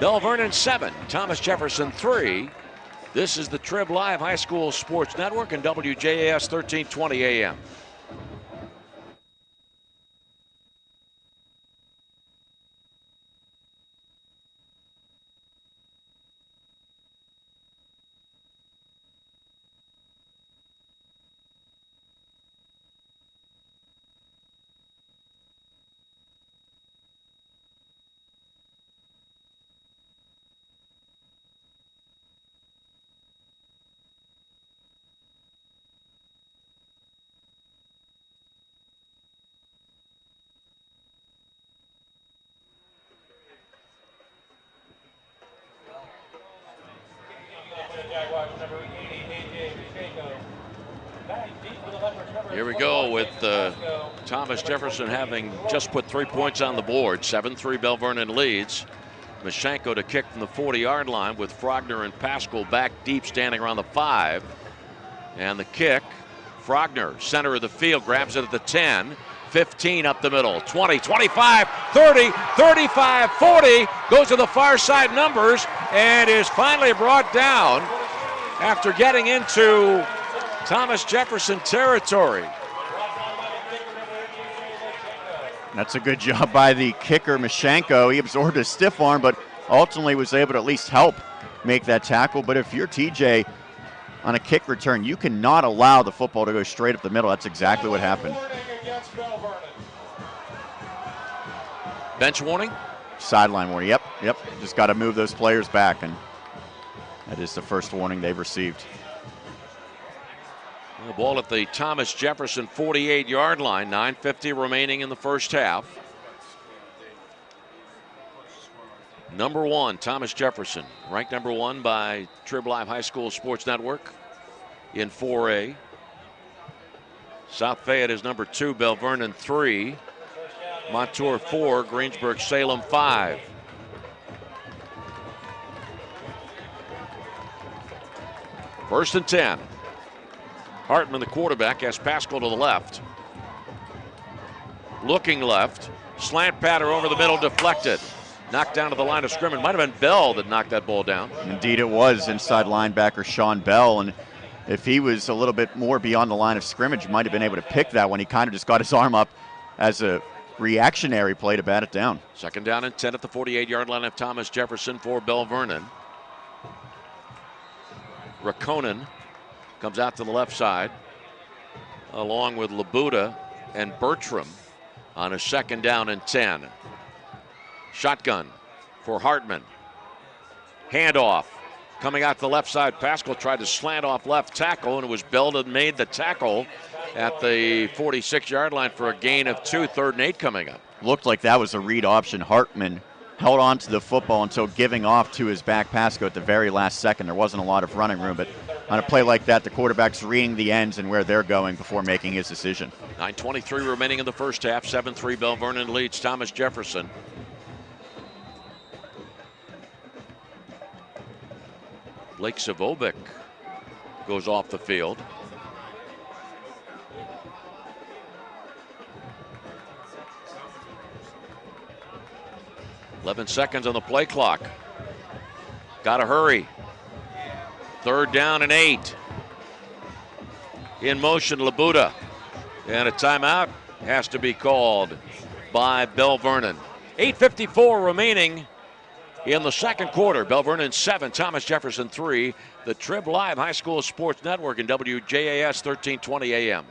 Speaker 4: Belle Vernon 7, Thomas Jefferson 3. This is the TribLive High School Sports Network and WJAS 1320 AM. Here we go with Thomas Jefferson having just put 3 points on the board. 7-3 Belle Vernon leads. Mashenko to kick from the 40-yard line with Frogner and Pascal back deep, standing around the 5. And the kick, Frogner, center of the field, grabs it at the 10. 15 up the middle, 20, 25, 30, 35, 40, goes to the far side numbers and is finally brought down after getting into Thomas Jefferson territory.
Speaker 1: That's a good job by the kicker, Mashenko. He absorbed a stiff arm, but ultimately was able to at least help make that tackle. But if you're TJ on a kick return, you cannot allow the football to go straight up the middle. That's exactly what happened.
Speaker 4: Bench warning?
Speaker 1: Sideline warning, yep. Just got to move those players back. And That is the first warning they've received.
Speaker 4: The ball at the Thomas Jefferson 48-yard line. 9:50 remaining in the first half. Number 1, Thomas Jefferson, ranked number 1 by TribLive High School Sports Network in 4A. South Fayette is number 2, Belle Vernon 3, Montour 4, Greensburg Salem 5. First and 10. Hartman, the quarterback, has Pascal to the left. Looking left. Slant pattern over the middle, deflected. Knocked down to the line of scrimmage. Might have been Bell that knocked that ball down.
Speaker 1: Indeed it was. Inside linebacker Sean Bell. And if he was a little bit more beyond the line of scrimmage, might have been able to pick that one. He kind of just got his arm up as a reactionary play to bat it down.
Speaker 4: Second down and 10 at the 48-yard line of Thomas Jefferson for Belle Vernon. Rakonen comes out to the left side, along with Labuda and Bertram on a second down and 10. Shotgun for Hartman. Handoff. Coming out to the left side, Pascal tried to slant off left tackle, and it was Bell that made the tackle at the 46-yard line for a gain of 2. 3rd and 8 coming up.
Speaker 1: Looked like that was a read option. Hartman held on to the football until giving off to his back Pascal at the very last second. There wasn't a lot of running room, but on a play like that, the quarterback's reading the ends and where they're going before making his decision.
Speaker 4: 9:23 remaining in the first half. 7-3 Belle Vernon leads Thomas Jefferson. Blake Savovic goes off the field. .11 seconds on the play clock. Got to hurry. 3rd down and 8. In motion, Labuda. And a timeout has to be called by Belle Vernon. 8:54 remaining in the second quarter. Belle Vernon 7, Thomas Jefferson 3. The TribLive High School Sports Network and WJAS 1320 AM.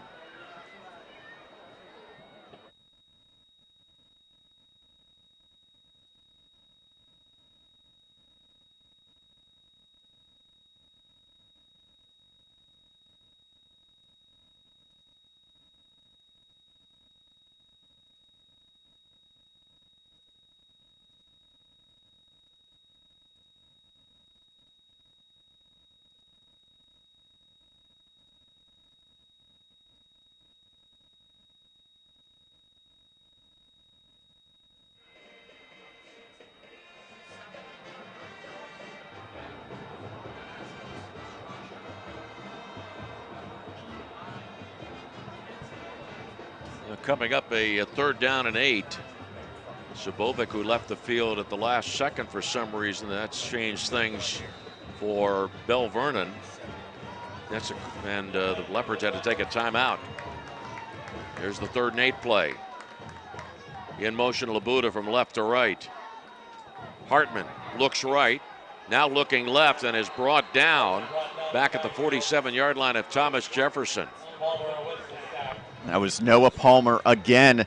Speaker 4: Coming up, a 3rd down and 8. Sabovic, who left the field at the last second for some reason, that's changed things for Belle Vernon. And the Leopards had to take a timeout. Here's the 3rd and 8 play. In motion, Labuda from left to right. Hartman looks right, now looking left, and is brought down back at the 47-yard line of Thomas Jefferson.
Speaker 1: That was Noah Palmer again.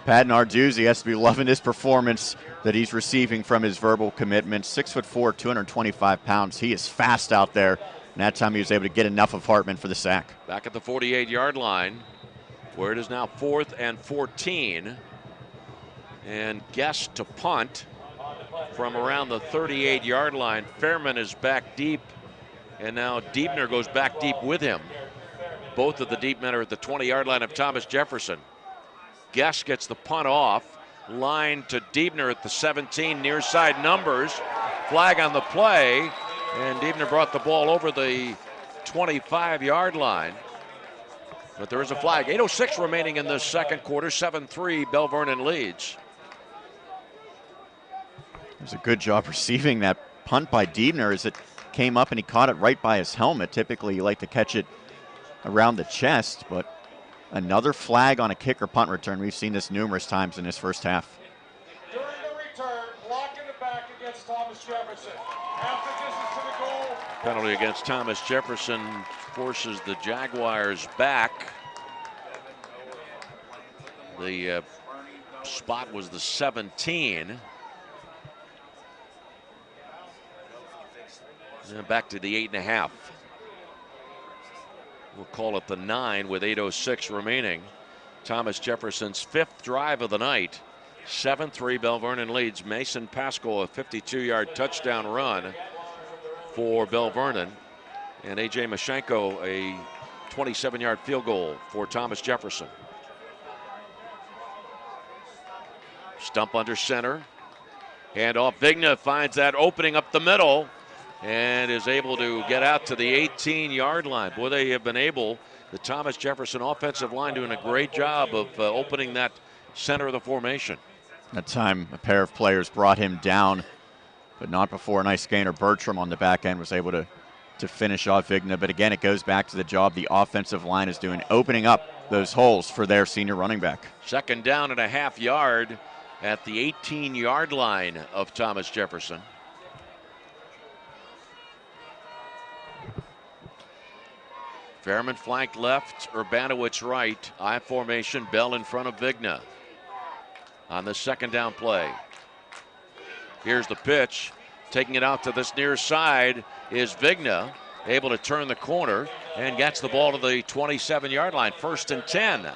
Speaker 1: Pat Narduzzi has to be loving his performance that he's receiving from his verbal commitment. 6'4", 225 pounds. He is fast out there. And that time he was able to get enough of Hartman for the sack.
Speaker 4: Back at the 48-yard line, where it is now 4th and 14. And Guest to punt from around the 38-yard line. Fairman is back deep, and now Diebner goes back deep with him. Both of the deep men are at the 20-yard line of Thomas Jefferson. Guest gets the punt off. Line to Diebner at the 17, near side numbers. Flag on the play, and Diebner brought the ball over the 25-yard line. But there is a flag. 8:06 remaining in the second quarter. 7-3, Belle Vernon leads.
Speaker 1: It was a good job receiving that punt by Diebner as it came up and he caught it right by his helmet. Typically you like to catch it around the chest, but another flag on a kick or punt return. We've seen this numerous times in this first half.
Speaker 5: During the return, block in the back against Thomas Jefferson. Half the distance to the goal.
Speaker 4: Penalty against Thomas Jefferson forces the Jaguars back. The spot was the 17. And back to the 8.5. We'll call it the 9 with 8:06 remaining. Thomas Jefferson's 5th drive of the night. 7-3 Belle Vernon leads. Mason Pascal, a 52-yard touchdown run for Belle Vernon. And A.J. Mashenko, a 27-yard field goal for Thomas Jefferson. Stump under center. Hand off. Vigna finds that opening up the middle and is able to get out to the 18-yard line. Boy, they have been able, the Thomas Jefferson offensive line doing a great job of opening that center of the formation.
Speaker 1: That time a pair of players brought him down, but not before a nice gainer. Bertram on the back end was able to finish off Vigna. But again, it goes back to the job the offensive line is doing, opening up those holes for their senior running back.
Speaker 4: 2nd down and a half yard at the 18-yard line of Thomas Jefferson. Fairman flank left, Urbanowicz right. I formation, Bell in front of Vigna on the 2nd down play. Here's the pitch. Taking it out to this near side is Vigna, able to turn the corner and gets the ball to the 27-yard line. 1st and 10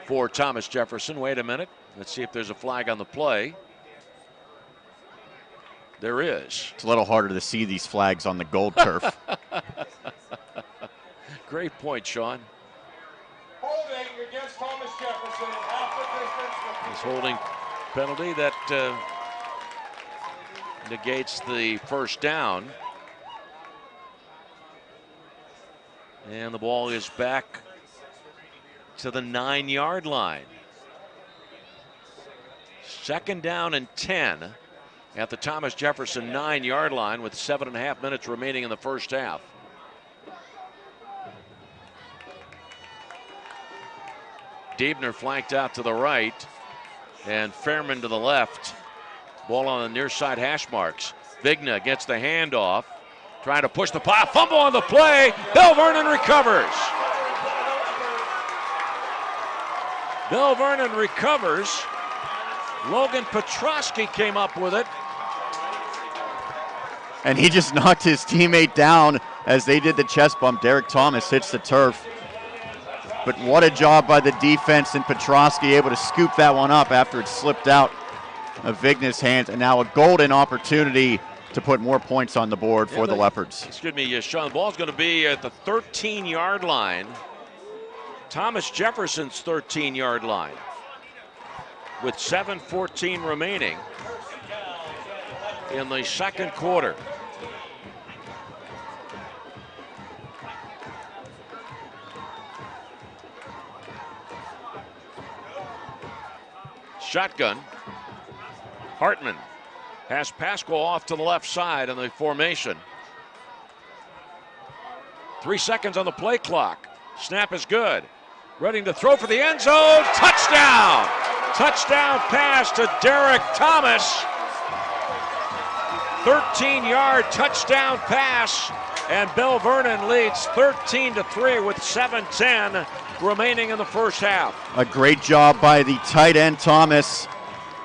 Speaker 4: for Thomas Jefferson. Wait a minute. Let's see if there's a flag on the play. There is.
Speaker 1: It's a little harder to see these flags on the gold turf.
Speaker 4: Great point, Sean.
Speaker 5: Holding against Thomas Jefferson, half the distance.
Speaker 4: This holding penalty that negates the 1st down. And the ball is back to the 9-yard line. 2nd down and 10 at the Thomas Jefferson 9-yard line with 7.5 minutes remaining in the 1st half. Diebner flanked out to the right and Fairman to the left. Ball on the near side hash marks. Vigna gets the handoff, trying to push the pile. Fumble on the play. Belle Vernon recovers. Belle Vernon recovers. Logan Petrosky came up with it.
Speaker 1: And he just knocked his teammate down as they did the chest bump. Derek Thomas hits the turf. But what a job by the defense, and Petrosky able to scoop that one up after it slipped out of Vigna's hands. And now a golden opportunity to put more points on the board for the Leopards.
Speaker 4: Excuse me, Sean, the ball's going to be at the 13-yard line. Thomas Jefferson's 13-yard line with 7:14 remaining in the 2nd quarter. Shotgun. Hartman has Pascal off to the left side in the formation. 3 seconds on the play clock. Snap is good. Ready to throw for the end zone. Touchdown! Touchdown pass to Derek Thomas. 13-yard touchdown pass, and Belle Vernon leads 13-3 with 7:10 remaining in the 1st half.
Speaker 1: A great job by the tight end Thomas.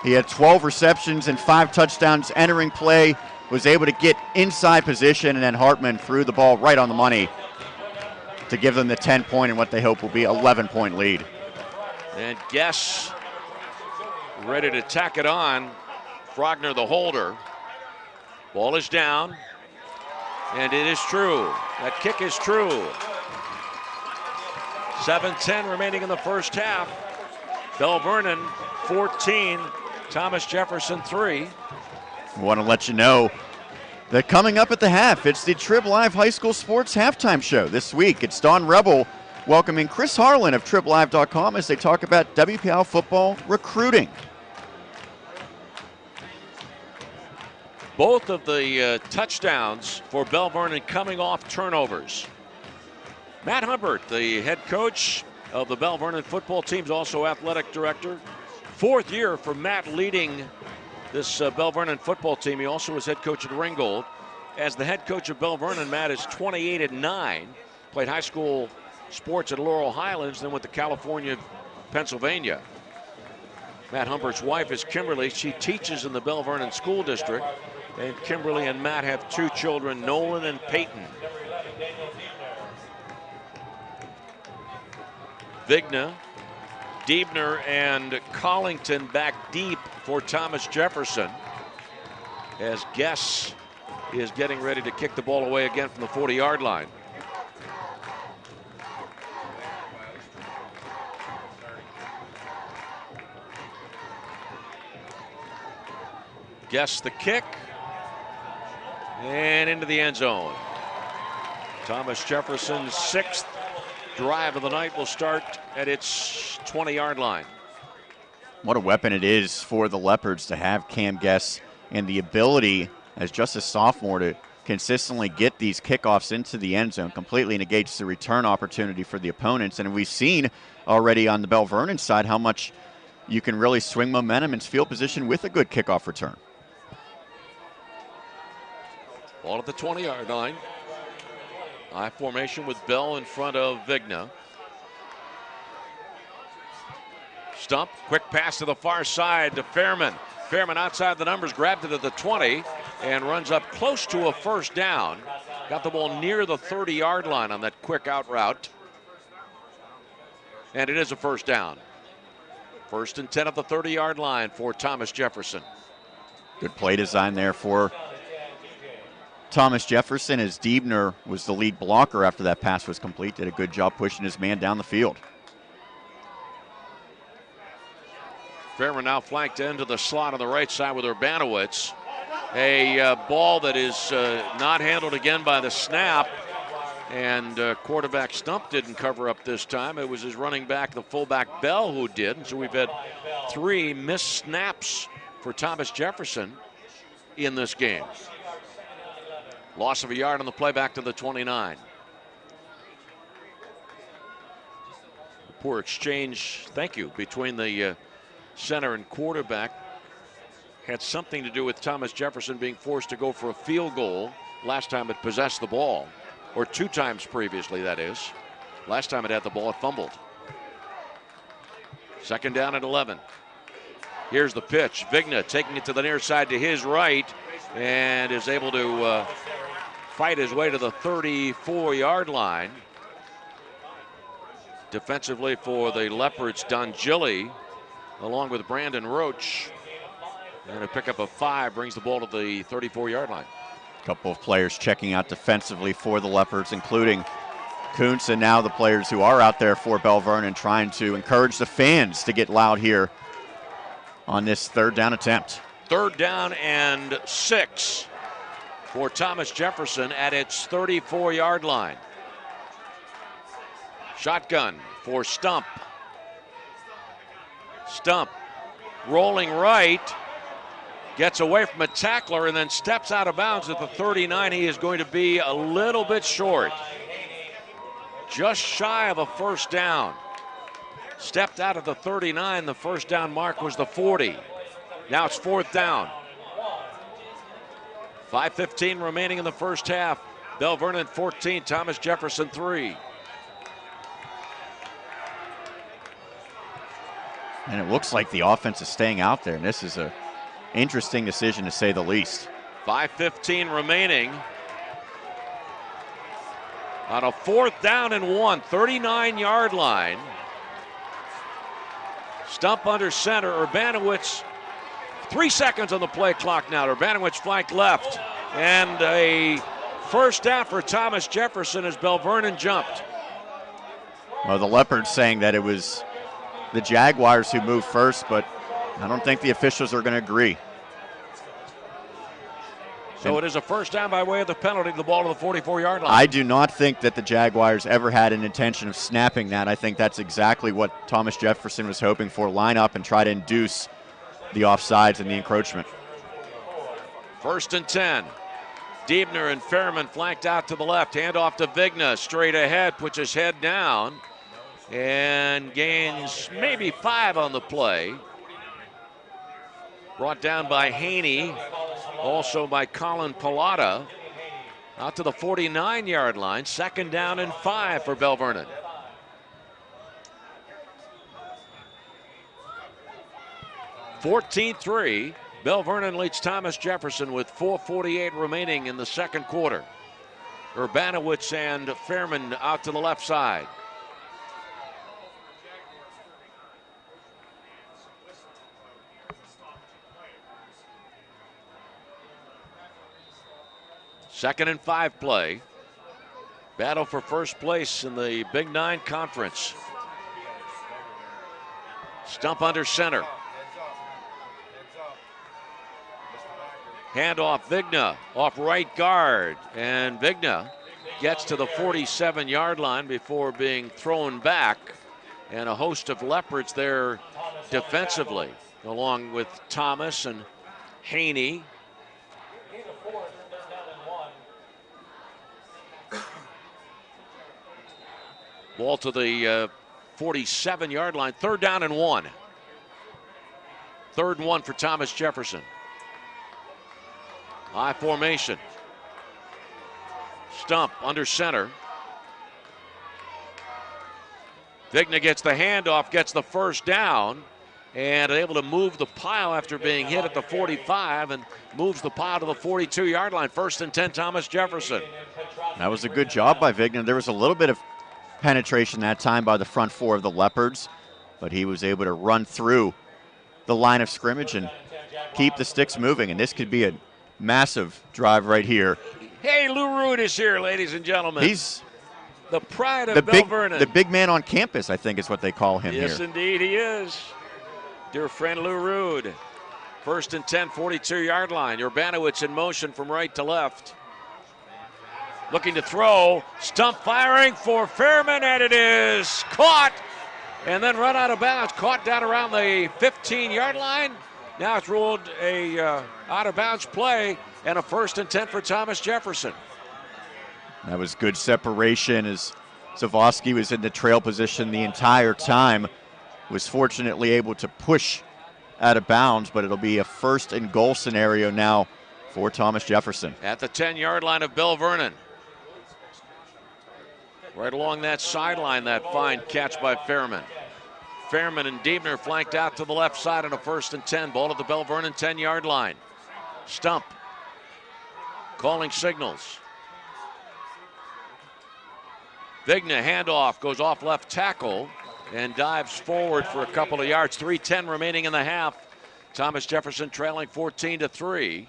Speaker 1: He had 12 receptions and 5 touchdowns entering play, was able to get inside position, and then Hartman threw the ball right on the money to give them the 10-point and what they hope will be 11-point lead.
Speaker 4: And Guess ready to tack it on. Frogner the holder. Ball is down, and it is true. That kick is true. 7:10 remaining in the 1st half. Belle Vernon 14, Thomas Jefferson 3.
Speaker 1: I want to let you know that coming up at the half, it's the TribLive High School Sports Halftime Show. This week, it's Don Rebel welcoming Chris Harlan of TribLive.com as they talk about WPIAL football recruiting.
Speaker 4: Both of the touchdowns for Belle Vernon coming off turnovers. Matt Hubbard, the head coach of the Belle Vernon football team, is also athletic director. 4th year for Matt leading this Belle Vernon football team. He also was head coach at Ringgold. As the head coach of Belle Vernon, Matt is 28-9. Played high school sports at Laurel Highlands, then went to California, Pennsylvania. Matt Hubbard's wife is Kimberly. She teaches in the Belle Vernon School District. And Kimberly and Matt have 2 children, Nolan and Peyton. Vigna, Diebner, and Collington back deep for Thomas Jefferson, as Guess is getting ready to kick the ball away again from the 40-yard line. Guess the kick, and into the end zone. Thomas Jefferson's 6th drive of the night will start at its 20-yard line.
Speaker 1: What a weapon it is for the Leopards to have Cam Guess and the ability, as just a sophomore, to consistently get these kickoffs into the end zone. Completely negates the return opportunity for the opponents. And we've seen already on the Belle Vernon side how much you can really swing momentum and field position with a good kickoff return.
Speaker 4: Ball at the 20-yard line. I formation with Bell in front of Vigna. Stump, quick pass to the far side to Fairman. Fairman outside the numbers, grabbed it at the 20 and runs up close to a first down. Got the ball near the 30-yard line on that quick out route. And it is a first down. 1st and 10 at the 30-yard line for Thomas Jefferson.
Speaker 1: Good play design there for Thomas Jefferson, as Diebner was the lead blocker after that pass was complete. Did a good job pushing his man down the field.
Speaker 4: Fairman now flanked into the slot on the right side with Urbanowitz. A ball that is not handled again by the snap, and quarterback Stump didn't cover up this time. It was his running back, the fullback Bell, who did. And so we've had 3 missed snaps for Thomas Jefferson in this game. Loss of a yard on the play back to the 29. Poor exchange, thank you, between the center and quarterback had something to do with Thomas Jefferson being forced to go for a field goal last time it possessed the ball, or 2 times previously, that is. Last time it had the ball, it fumbled. 2nd down at 11. Here's the pitch. Vigna taking it to the near side to his right, and is able to fight his way to the 34-yard line. Defensively for the Leopards, Dongili, along with Brandon Roach. And a pickup of 5 brings the ball to the 34-yard line.
Speaker 1: A couple of players checking out defensively for the Leopards, including Kuntz, and now the players who are out there for Belle Vernon trying to encourage the fans to get loud here on this 3rd down attempt.
Speaker 4: 3rd down and 6 for Thomas Jefferson at its 34-yard line. Shotgun for Stump. Stump rolling right, gets away from a tackler and then steps out of bounds at the 39. He is going to be a little bit short. Just shy of a first down. Stepped out of the 39. The first down mark was the 40. Now it's 4th down. 5:15 remaining in the first half. Belle Vernon 14, Thomas Jefferson 3.
Speaker 1: And it looks like the offense is staying out there, and this is a interesting decision to say the least.
Speaker 4: 5:15 remaining. On a 4th down and 1, 39-yard line. Stump under center. Urbanowitz, 3 seconds on the play clock now. Urbanowitz flanked left. And a first down for Thomas Jefferson as Belle Vernon jumped.
Speaker 1: Well, the Leopards saying that it was the Jaguars who moved first, but I don't think the officials are going to agree.
Speaker 4: So it is a first down by way of the penalty, the ball to the 44-yard line.
Speaker 1: I do not think that the Jaguars ever had an intention of snapping that. I think that's exactly what Thomas Jefferson was hoping for. Line up and try to induce the offsides and the encroachment.
Speaker 4: 1st and 10. Diebner and Fairman flanked out to the left. Handoff to Vigna. Straight ahead, puts his head down and gains maybe 5 on the play. Brought down by Haney, also by Colin Pallotta. Out to the 49-yard line. 2nd down and 5 for Belle Vernon. (14-3). Belle Vernon leads Thomas Jefferson with 4:48 remaining in the second quarter. Urbanowitz and Fairman out to the left side. Second and 5 play. Battle for first place in the Big Nine Conference. Stump under center. Handoff Vigna off right guard. And Vigna gets to the 47-yard line before being thrown back. And a host of Leopards there defensively, along with Thomas and Haney. Ball to the 47-yard line. 3rd down and 1. 3rd and 1 for Thomas Jefferson. High formation. Stump under center. Vigna gets the handoff, gets the first down, and able to move the pile after being hit at the 45 and moves the pile to the 42-yard line. 1st and 10, Thomas Jefferson.
Speaker 1: That was a good job by Vigna. There was a little bit of penetration that time by the front four of the Leopards, but he was able to run through the line of scrimmage and keep the sticks moving, and this could be a massive drive right here.
Speaker 4: Hey, Lou Root is here, ladies and gentlemen.
Speaker 1: He's
Speaker 4: the pride of Belle Vernon.
Speaker 1: The big man on campus, I think is what they call him here.
Speaker 4: Yes, indeed he is. Dear friend Lou Root. 1st and 10, 42-yard line. Urbanowitz in motion from right to left. Looking to throw. Stump firing for Fairman, and it is caught. And then run out of bounds. Caught down around the 15-yard line. Now it's ruled a out-of-bounds play and a 1st and 10 for Thomas Jefferson.
Speaker 1: That was good separation as Zawosky was in the trail position the entire time. Was fortunately able to push out of bounds, but it'll be a 1st and goal scenario now for Thomas Jefferson.
Speaker 4: At the 10-yard line of Belle Vernon. Right along that sideline, that fine catch by Fairman. Fairman and Diebner flanked out to the left side on a 1st and 10. Ball at the Belle Vernon 10-yard line. Stump calling signals. Vigna handoff, goes off left tackle and dives forward for a couple of yards. 3:10 remaining in the half. Thomas Jefferson trailing 14-3.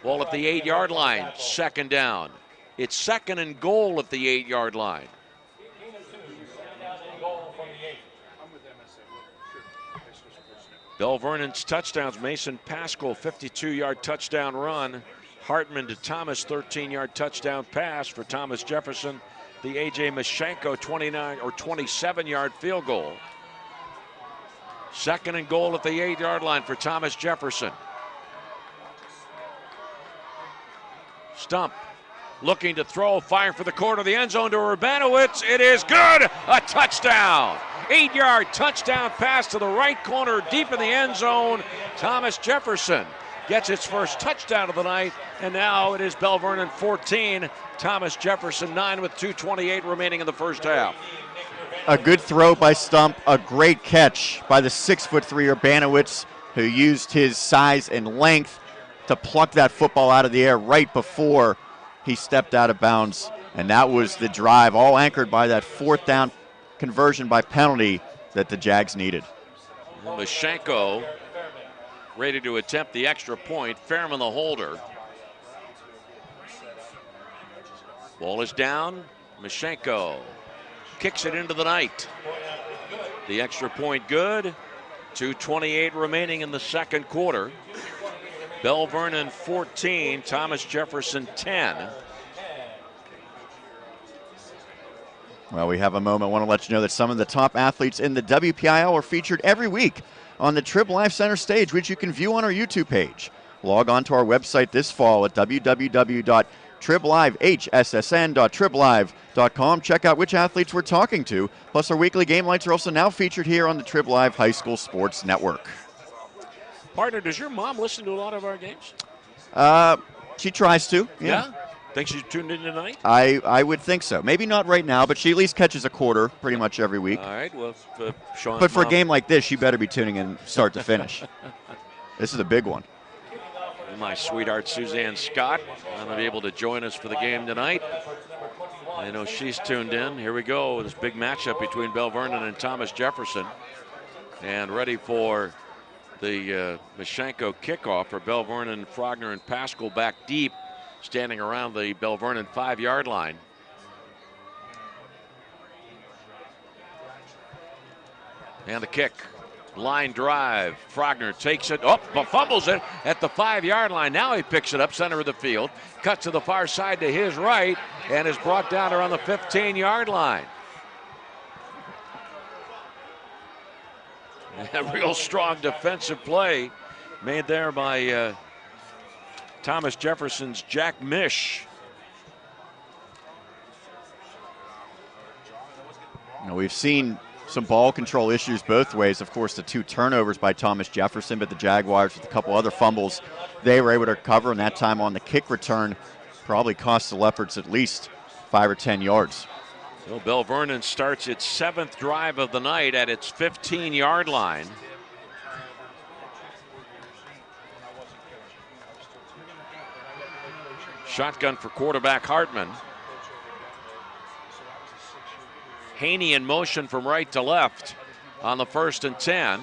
Speaker 4: Ball at the 8-yard line, 2nd down. It's 2nd and goal at the 8-yard line. Belle Vernon's touchdowns: Mason Pascal, 52-yard touchdown run. Hartman to Thomas, 13-yard touchdown pass for Thomas Jefferson. The A.J. Mashenko 27-yard field goal. 2nd and goal at the 8-yard line for Thomas Jefferson. Stump looking to throw, firing for the corner of the end zone to Urbanowitz. It is good, a touchdown. 8-yard touchdown pass to the right corner, deep in the end zone. Thomas Jefferson gets its first touchdown of the night, and now it is Belle Vernon 14, Thomas Jefferson 9 with 2:28 remaining in the first half.
Speaker 1: A good throw by Stump, a great catch by the 6'3" Urbanowitz, who used his size and length to pluck that football out of the air right before he stepped out of bounds. And that was the drive, all anchored by that 4th down conversion by penalty that the Jags needed.
Speaker 4: Mashenko ready to attempt the extra point. Fairman the holder. Ball is down. Mashenko kicks it into the night. The extra point good. 2:28 remaining in the second quarter. Belle Vernon 14, Thomas Jefferson 10.
Speaker 1: Well, we have a moment. I want to let you know that some of the top athletes in the WPIAL are featured every week on the TribLive Center stage, which you can view on our YouTube page. Log on to our website this fall at www.triblivehssn.triblive.com. Check out which athletes we're talking to. Plus, our weekly game lights are also now featured here on the TribLive High School Sports Network.
Speaker 4: Partner, does your mom listen to a lot of our games?
Speaker 1: She tries to.
Speaker 4: Yeah? Think she's tuned in tonight?
Speaker 1: I would think so. Maybe not right now, but she at least catches a quarter pretty much every week.
Speaker 4: All right. Well, Sean's
Speaker 1: but for
Speaker 4: mom,
Speaker 1: a game like this, she better be tuning in start to finish. This is a big one.
Speaker 4: My sweetheart Suzanne Scott not able to join us for the game tonight. I know she's tuned in. Here we go. This big matchup between Belle Vernon and Thomas Jefferson. And ready for the Mashenko kickoff for Belle Vernon, Frogner, and Pascal back deep, standing around the Belle Vernon 5-yard line. And the kick. Line drive. Frogner takes it. Oh, fumbles it at the 5-yard line. Now he picks it up, center of the field. Cuts to the far side to his right and is brought down around the 15-yard line. A real strong defensive play made there by Thomas Jefferson's Jack Mish.
Speaker 1: We've seen some ball control issues both ways. Of course, the 2 turnovers by Thomas Jefferson, but the Jaguars with a couple other fumbles they were able to recover, and that time on the kick return probably cost the Leopards at least 5 or 10 yards.
Speaker 4: So Belle Vernon starts its 7th drive of the night at its 15-yard line. Shotgun for quarterback Hartman. Haney in motion from right to left on the 1st and 10.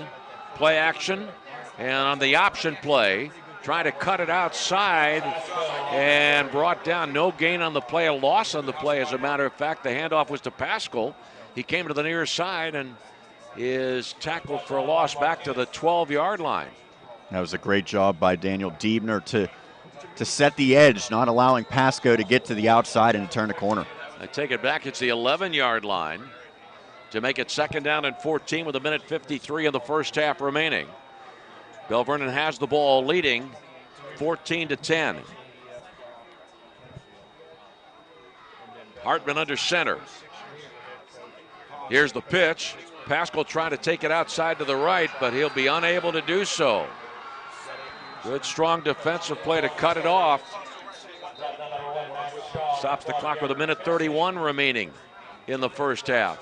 Speaker 4: Play action, and on the option play, trying to cut it outside and brought down. No gain on the play, a loss on the play. As a matter of fact, the handoff was to Pascal. He came to the near side and is tackled for a loss back to the 12-yard line.
Speaker 1: That was a great job by Daniel Diebner to set the edge, not allowing Pascal to get to the outside and to turn the corner.
Speaker 4: I take it back. It's the 11-yard line to make it 2nd down and 14 with 1:53 in the first half remaining. Belle Vernon has the ball, leading 14-10. Hartman under center. Here's the pitch. Pascal trying to take it outside to the right, but he'll be unable to do so. Good strong defensive play to cut it off. Stops the clock with 1:31 remaining in the first half.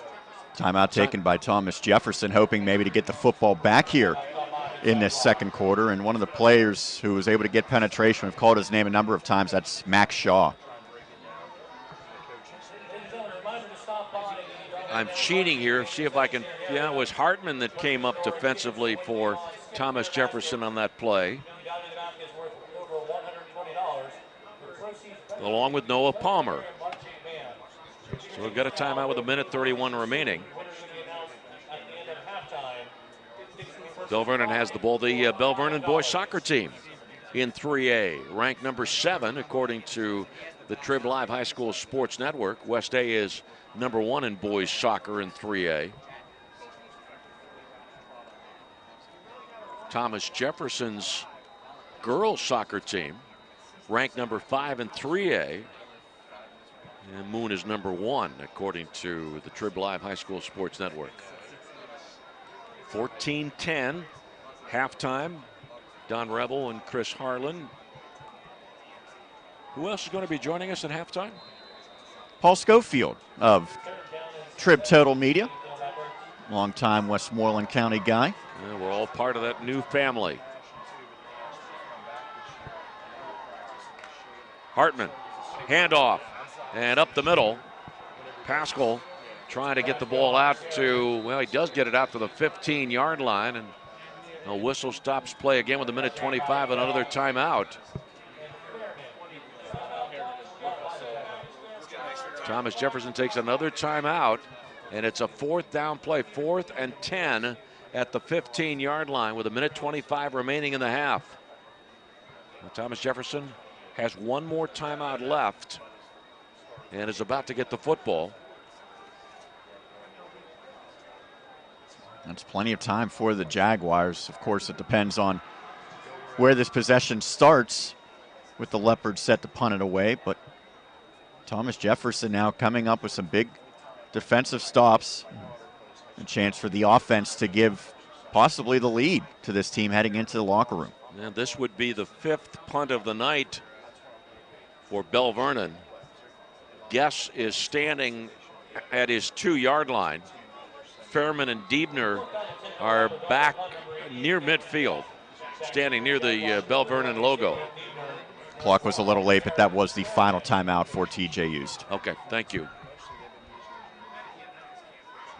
Speaker 1: Timeout taken by Thomas Jefferson, hoping maybe to get the football back here in this second quarter. And one of the players who was able to get penetration, we've called his name a number of times, that's Max Shaw.
Speaker 4: I'm cheating here, see if I can, yeah, it was Hartman that came up defensively for Thomas Jefferson on that play, along with Noah Palmer. So we've got a timeout with 1:31 remaining. Belle Vernon has the ball. The Belle Vernon boys soccer team in 3A, ranked number 7 according to the TribLive High School Sports Network. West A is number 1 in boys soccer in 3A. Thomas Jefferson's girls soccer team ranked number 5 in 3A. And Moon is number 1 according to the TribLive High School Sports Network. 14-10, halftime. Don Rebel and Chris Harlan. Who else is going to be joining us at halftime?
Speaker 1: Paul Schofield of Trib Total Media, longtime Westmoreland County guy.
Speaker 4: Yeah, we're all part of that new family. Hartman, handoff, and up the middle. Pascal trying to get the ball out to, well, he does get it out to the 15-yard line, and a whistle stops play again with 1:25 and another timeout. Thomas Jefferson takes another timeout, and it's a 4th down play, 4th and 10 at the 15-yard line with 1:25 remaining in the half. Well, Thomas Jefferson has one more timeout left and is about to get the football.
Speaker 1: That's plenty of time for the Jaguars. Of course, it depends on where this possession starts with the Leopards set to punt it away. But Thomas Jefferson now coming up with some big defensive stops. A chance for the offense to give possibly the lead to this team heading into the locker room.
Speaker 4: And this would be the 5th punt of the night for Belle Vernon. Guess is standing at his 2-yard line. Fairman and Diebner are back near midfield. standing near the Belle Vernon logo.
Speaker 1: Clock was a little late, but that was the final timeout for TJ used.
Speaker 4: Okay, thank you.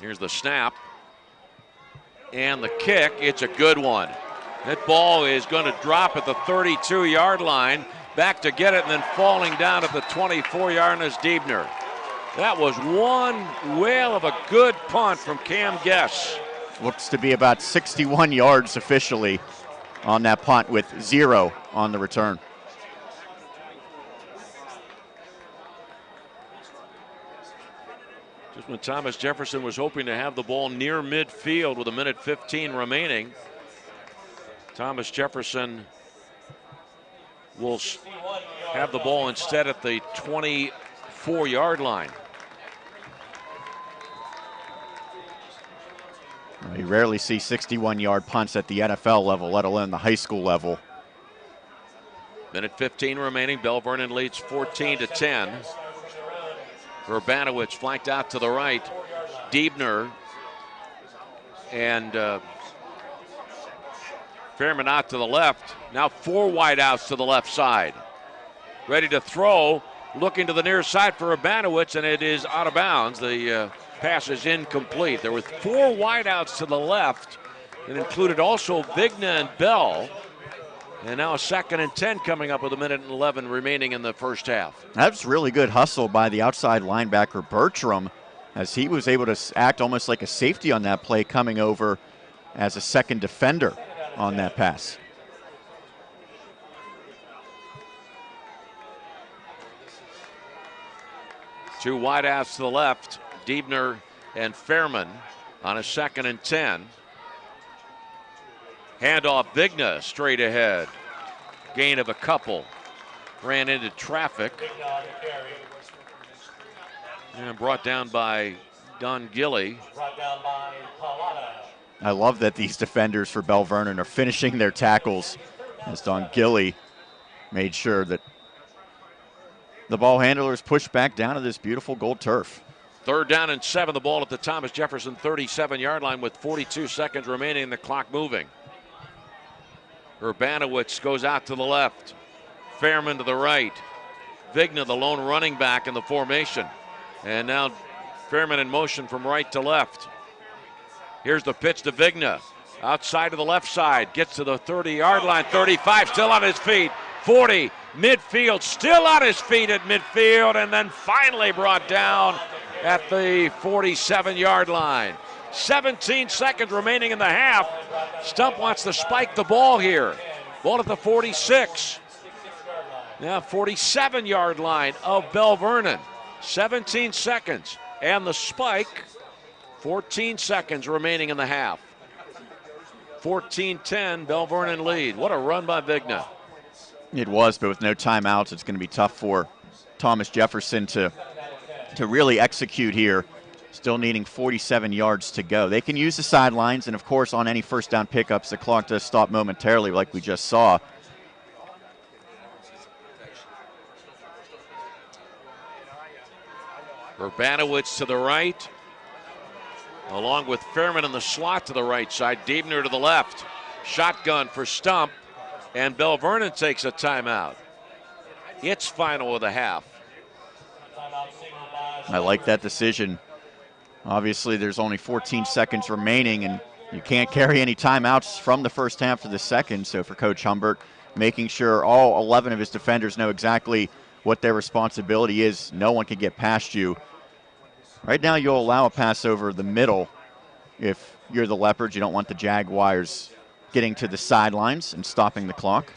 Speaker 4: Here's the snap. And the kick, it's a good one. That ball is going to drop at the 32-yard line. Back to get it, and then falling down at the 24-yard line is Diebner. That was one whale of a good punt from Cam Guess.
Speaker 1: Looks to be about 61 yards officially on that punt with 0 on the return.
Speaker 4: Just when Thomas Jefferson was hoping to have the ball near midfield with 1:15 remaining, Thomas Jefferson will have the ball instead at the 24-yard line.
Speaker 1: You rarely see 61-yard punts at the NFL level, let alone the high school level.
Speaker 4: 1:15 remaining. Belle Vernon leads 14-10. Urbanowicz flanked out to the right. Diebner and Fairman out to the left. Now 4 wideouts to the left side. Ready to throw. Looking to the near side for Urbanowicz, and it is out of bounds. The pass is incomplete. There were 4 wideouts to the left. It included also Vigna and Bell. And now a 2nd and 10 coming up with 1:11 remaining in the first half.
Speaker 1: That's really good hustle by the outside linebacker Bertram, as he was able to act almost like a safety on that play, coming over as a second defender on that pass.
Speaker 4: Two wideouts to the left, Diebner and Fairman on a 2nd and 10. Handoff, Vigna straight ahead. Gain of a couple. Ran into traffic. And brought down by Don Gilly.
Speaker 1: I love that these defenders for Belle Vernon are finishing their tackles, as Don Gilly made sure that the ball handlers pushed back down to this beautiful gold turf.
Speaker 4: 3rd down and 7. The ball at the Thomas Jefferson 37-yard line with 42 seconds remaining and the clock moving. Urbanowicz goes out to the left. Fairman to the right. Vigna, the lone running back in the formation. And now Fairman in motion from right to left. Here's the pitch to Vigna. Outside to the left side. Gets to the 30-yard line. 35, still on his feet. 40, midfield, still on his feet at midfield. And then finally brought down at the 47-yard line. 17 seconds remaining in the half. Stump wants to spike the ball here. Ball at the 46. Now 47-yard line of Belle Vernon. 17 seconds. And the spike. 14 seconds remaining in the half. 14-10, Belle Vernon lead. What a run by Vigna.
Speaker 1: It was, but with no timeouts, it's going to be tough for Thomas Jefferson to really execute here. Still needing 47 yards to go. They can use the sidelines, and of course on any first down pickups, the clock does stop momentarily like we just saw.
Speaker 4: Urbanowicz to the right, along with Fairman in the slot to the right side. Diebner to the left. Shotgun for Stump, and Belle Vernon takes a timeout. It's final of the half.
Speaker 1: I like that decision. Obviously, there's only 14 seconds remaining, and you can't carry any timeouts from the first half to the second. So for Coach Humbert, making sure all 11 of his defenders know exactly what their responsibility is. No one can get past you. Right now, you'll allow a pass over the middle if you're the Leopards. You don't want the Jaguars getting to the sidelines and stopping the clock.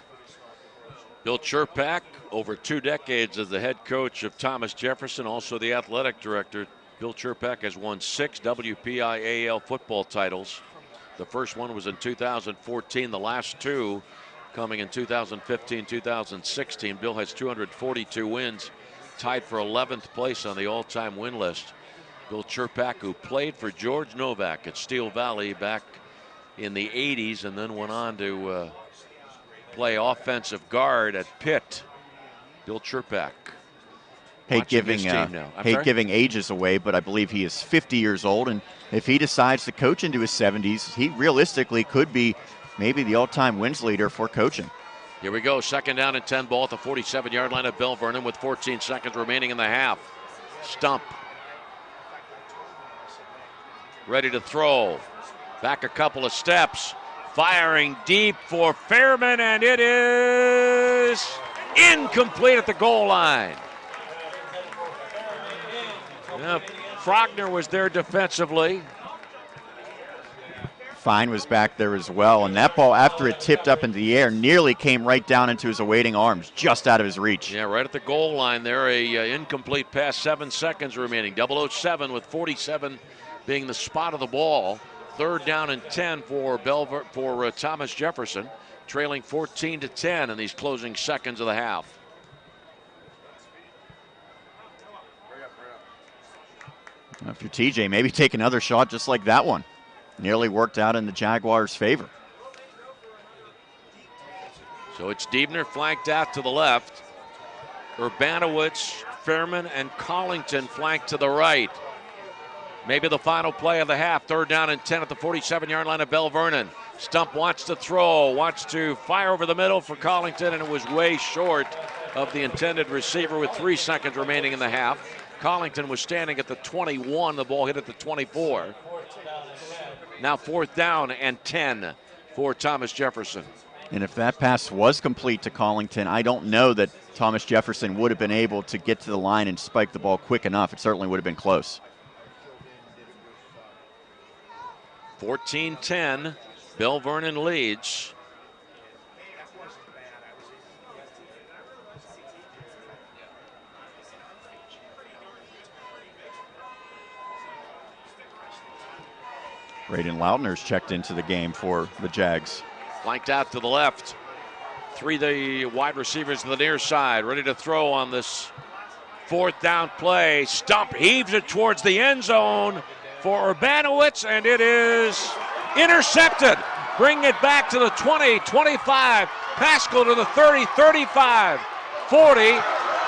Speaker 4: Bill Chirpak, over 2 decades as the head coach of Thomas Jefferson, also the athletic director. Bill Chirpak has won 6 WPIAL football titles. The first one was in 2014, the last 2 coming in 2015, 2016. Bill has 242 wins, tied for 11th place on the all-time win list. Bill Chirpak, who played for George Novak at Steel Valley back in the 80s and then went on to play offensive guard at Pitt. Bill Chirpak.
Speaker 1: Hate giving ages away, but I believe he is 50 years old, and if he decides to coach into his 70s, he realistically could be maybe the all-time wins leader for coaching.
Speaker 4: Here we go, 2nd down and 10 ball at the 47-yard line of Belle Vernon with 14 seconds remaining in the half. Stump. Ready to throw. Back a couple of steps. Firing deep for Fairman, and it is incomplete at the goal line. Frogner was there defensively.
Speaker 1: Fine was back there as well, and that ball, after it tipped up into the air, nearly came right down into his awaiting arms, just out of his reach.
Speaker 4: Yeah, right at the goal line there, a incomplete pass, 7 seconds remaining. 007 with 47 being the spot of the ball. 3rd down and 10 for Thomas Jefferson, trailing 14-10 in these closing seconds of the half.
Speaker 1: If you're TJ, maybe take another shot just like that one. Nearly worked out in the Jaguars' favor.
Speaker 4: So it's Diebner flanked out to the left. Urbanowitz, Fairman, and Collington flanked to the right. Maybe the final play of the half. 3rd down and 10 at the 47-yard line of Belle Vernon. Stump wants to throw, wants to fire over the middle for Collington, and it was way short of the intended receiver with 3 seconds remaining in the half. Collington was standing at the 21. The ball hit at the 24. Now 4th down and 10 for Thomas Jefferson.
Speaker 1: And if that pass was complete to Collington, I don't know that Thomas Jefferson would have been able to get to the line and spike the ball quick enough. It certainly would have been close.
Speaker 4: 14-10, Belle Vernon leads.
Speaker 1: Braden Lautner's checked into the game for the Jags.
Speaker 4: Flanked out to the left. 3 the wide receivers to the near side, ready to throw on this 4th down play. Stump heaves it towards the end zone for Urbanowitz, and it is intercepted. Bring it back to the 20, 25. Pascal to the 30, 35, 40.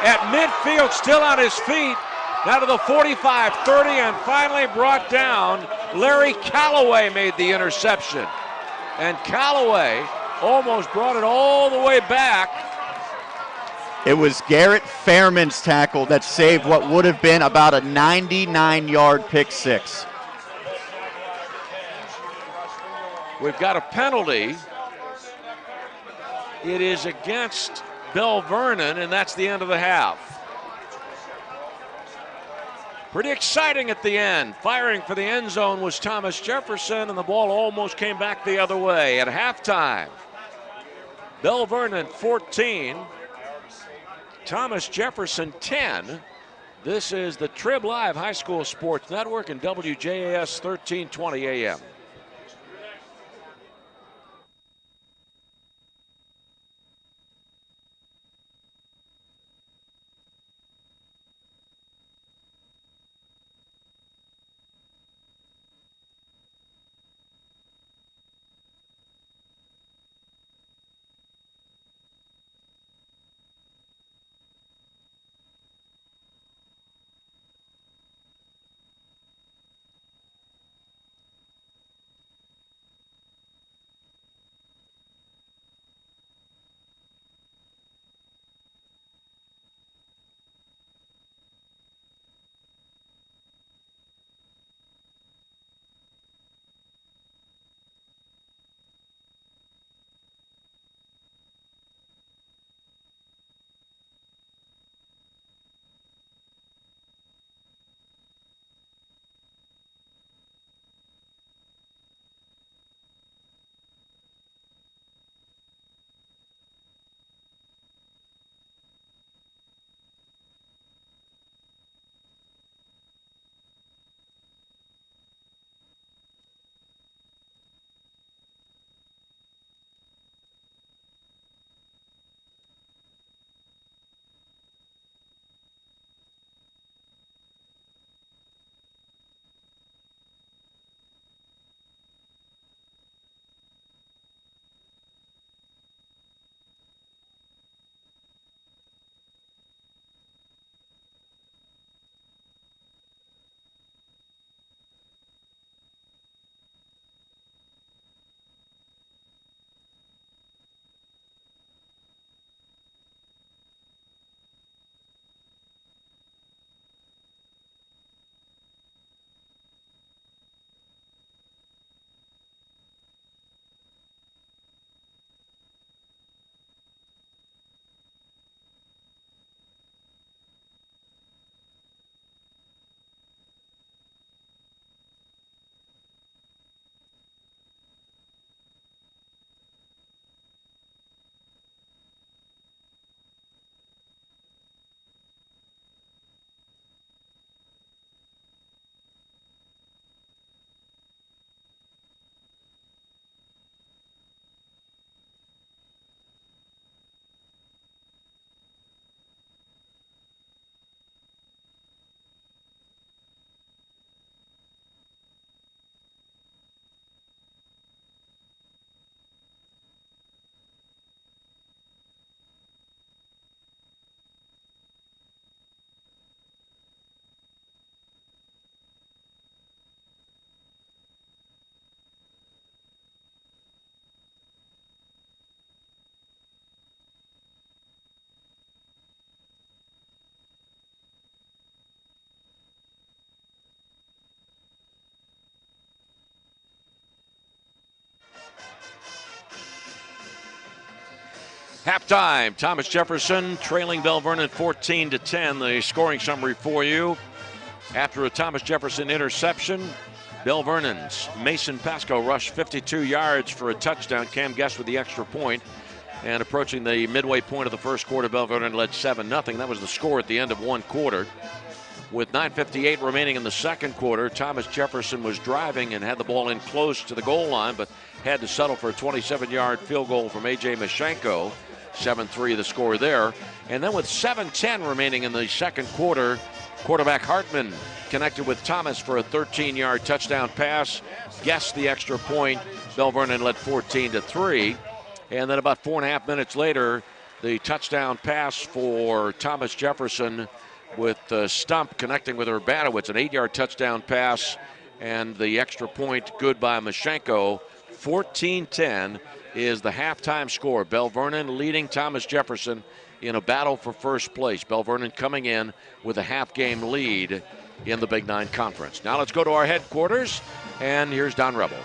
Speaker 4: At midfield, still on his feet. Now to the 45, 30, and finally brought down. Larry Calloway made the interception. And Calloway almost brought it all the way back.
Speaker 1: It was Garrett Fairman's tackle that saved what would have been about a 99-yard pick six.
Speaker 4: We've got a penalty. It is against Belle Vernon, and that's the end of the half. Pretty exciting at the end. Firing for the end zone was Thomas Jefferson, and the ball almost came back the other way at halftime. Belle Vernon 14, Thomas Jefferson 10. This is the TribLive High School Sports Network and WJAS 1320 AM. Halftime, Thomas Jefferson trailing Belle Vernon 14-10. The scoring summary for you. After a Thomas Jefferson interception, Belle Vernon's Mason Pasco rushed 52 yards for a touchdown. Cam Guest with the extra point. And approaching the midway point of the first quarter, Belle Vernon led 7-0. That was the score at the end of one quarter. With 9:58 remaining in the second quarter, Thomas Jefferson was driving and had the ball in close to the goal line, but had to settle for a 27-yard field goal from A.J. Mashenko. 7-3 the score there. And then with 7:10 remaining in the second quarter, quarterback Hartman connected with Thomas for a 13-yard touchdown pass. Guessed the extra point. Belle Vernon led 14-3. And then about 4.5 minutes later, the touchdown pass for Thomas Jefferson with Stump connecting with Urbanowitz, an 8-yard touchdown pass, and the extra point good by Mashenko. 14-10 is the halftime score. Belle Vernon leading Thomas Jefferson in a battle for first place. Belle Vernon coming in with a half-game lead in the Big Nine Conference. Now let's go to our headquarters, and here's Don Rebel.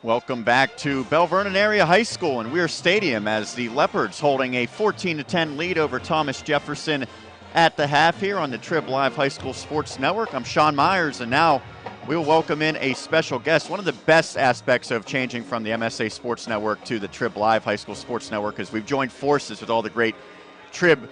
Speaker 1: Welcome back to Belle Vernon Area High School and Weir Stadium as the Leopards holding a 14-10 lead over Thomas Jefferson at the half here on the TribLive High School Sports Network. I'm Sean Meyers, and now we'll welcome in a special guest. One of the best aspects of changing from the MSA Sports Network to the TribLive High School Sports Network is we've joined forces with all the great Trib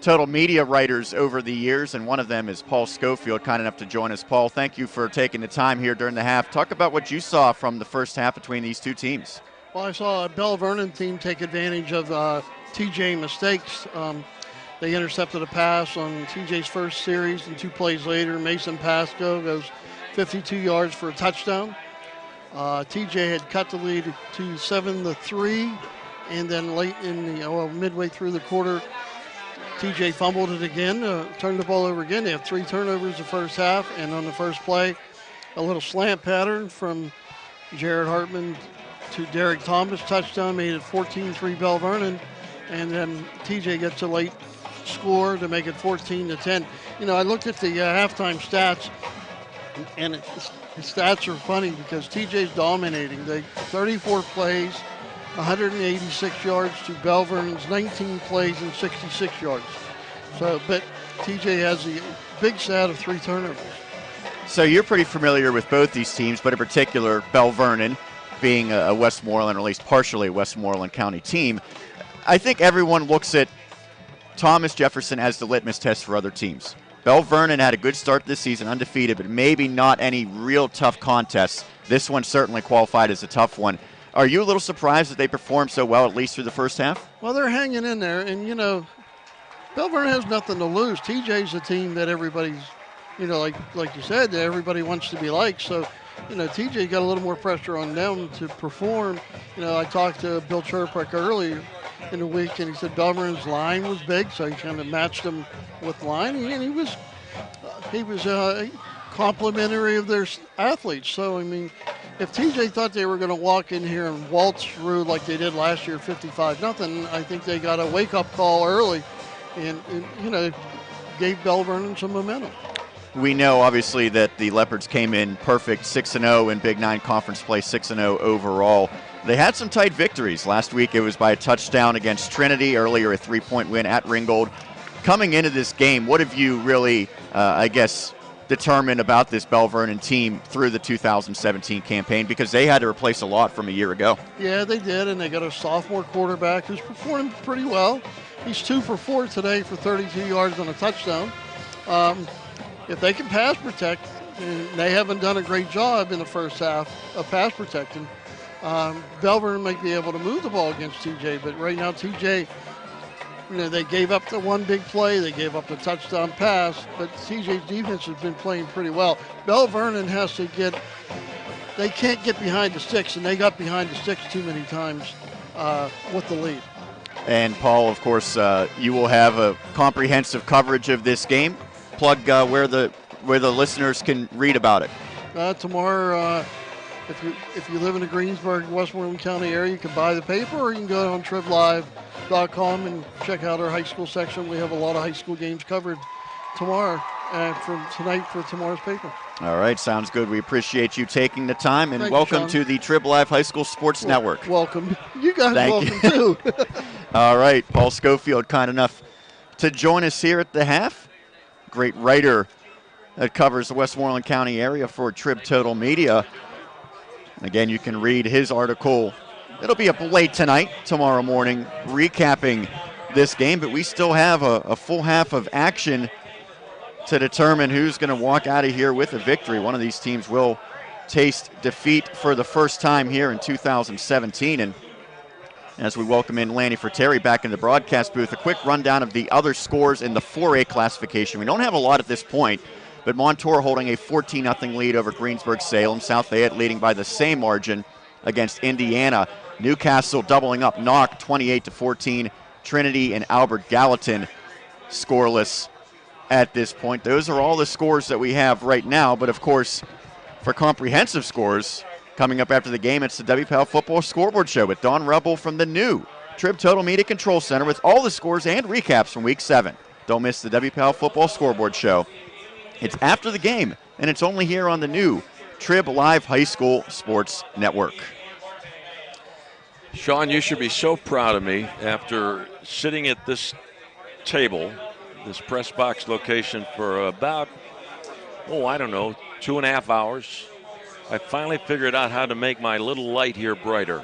Speaker 1: Total Media writers over the years, and one of them is Paul Schofield, kind enough to join us. Paul, thank you for taking the time here during the half. Talk about what you saw from the first half between these two teams.
Speaker 6: Well, I saw a Belle Vernon team take advantage of TJ mistakes. They intercepted a pass on TJ's first series, and 2 plays later, Mason Pasco goes 52 yards for a touchdown. TJ had cut the lead to 7-3, and then late in the midway through the quarter, TJ fumbled it again, turned the ball over again. They have 3 turnovers the first half, and on the first play, a little slant pattern from Jared Hartman to Derek Thomas. Touchdown, made it 14-3 Belle Vernon, and then TJ gets a late score to make it 14-10. You know, I looked at the halftime stats, and the stats are funny because TJ's dominating. They 34 plays, 186 yards to Belle Vernon's 19 plays and 66 yards. So, but TJ has the big stat of 3 turnovers.
Speaker 1: So you're pretty familiar with both these teams, but in particular Belle Vernon being a Westmoreland, or at least partially a Westmoreland County team. I think everyone looks at Thomas Jefferson as the litmus test for other teams. Belle Vernon had a good start this season, undefeated, but maybe not any real tough contests. This one certainly qualified as a tough one. Are you a little surprised that they performed so well, at least through the first half?
Speaker 6: Well, they're hanging in there, and, you know, Belle Vernon has nothing to lose. TJ's a team that everybody's, you know, like you said, that everybody wants to be like. So, you know, TJ got a little more pressure on them to perform. You know, I talked to Bill Churpek earlier in the week, and he said Belle Vernon's line was big, so he kind of matched them with line, and he was complimentary of their athletes. So, I mean, if TJ thought they were going to walk in here and waltz through like they did last year, 55-0, I think they got a wake-up call early and, you know, gave Belle Vernon some momentum.
Speaker 1: We know, obviously, that the Leopards came in perfect 6-0 in Big 9 conference play, 6-0 overall. They had some tight victories. Last week it was by a touchdown against Trinity, earlier a 3-point win at Ringgold. Coming into this game, what have you really, determined about this Belle Vernon team through the 2017 campaign? Because they had to replace a lot from a year ago.
Speaker 6: Yeah, they did, and they got a sophomore quarterback who's performing pretty well. He's 2 for 4 today for 32 yards on a touchdown. If they can pass protect, and they haven't done a great job in the first half of pass protecting, Belle Vernon might be able to move the ball against TJ, but right now TJ, you know, they gave up the one big play, they gave up the touchdown pass, but TJ's defense has been playing pretty well. Belle Vernon they can't get behind the sticks, and they got behind the sticks too many times with the lead.
Speaker 1: And Paul, of course, you will have a comprehensive coverage of this game. Plug where the listeners can read about it.
Speaker 6: Tomorrow, if you live in the Greensburg, Westmoreland County area, you can buy the paper, or you can go on TribLive.com and check out our high school section. We have a lot of high school games covered tomorrow from tonight for tomorrow's paper.
Speaker 1: All right, sounds good. We appreciate you taking the time, and
Speaker 6: Thank
Speaker 1: welcome
Speaker 6: you,
Speaker 1: to the TribLive High School Sports Network.
Speaker 6: Welcome. You guys
Speaker 1: Thank
Speaker 6: welcome too.
Speaker 1: All right, Paul Schofield, kind enough to join us here at the half. Great writer that covers the Westmoreland County area for Trib Total Media. Again, you can read his article. It'll be up late tonight, tomorrow morning, recapping this game, but we still have a full half of action to determine who's going to walk out of here with a victory. One of these teams will taste defeat for the first time here in 2017. And as we welcome in Lanny Frattare back in the broadcast booth, a quick rundown of the other scores in the 4A classification. We don't have a lot at this point, but Montour holding a 14-0 lead over Greensburg-Salem. South Fayette leading by the same margin against Indiana. Newcastle doubling up, Knock 28-14. Trinity and Albert Gallatin scoreless at this point. Those are all the scores that we have right now, but of course, for comprehensive scores, coming up after the game, it's the WPIAL Football Scoreboard Show with Dawn Rebel from the new Trib Total Media Control Center with all the scores and recaps from Week 7. Don't miss the WPIAL Football Scoreboard Show. It's after the game, and it's only here on the new TribLive High School Sports Network.
Speaker 4: Sean, you should be so proud of me after sitting at this table, this press box location, for about, I don't know, 2.5 hours. I finally figured out how to make my little light here brighter.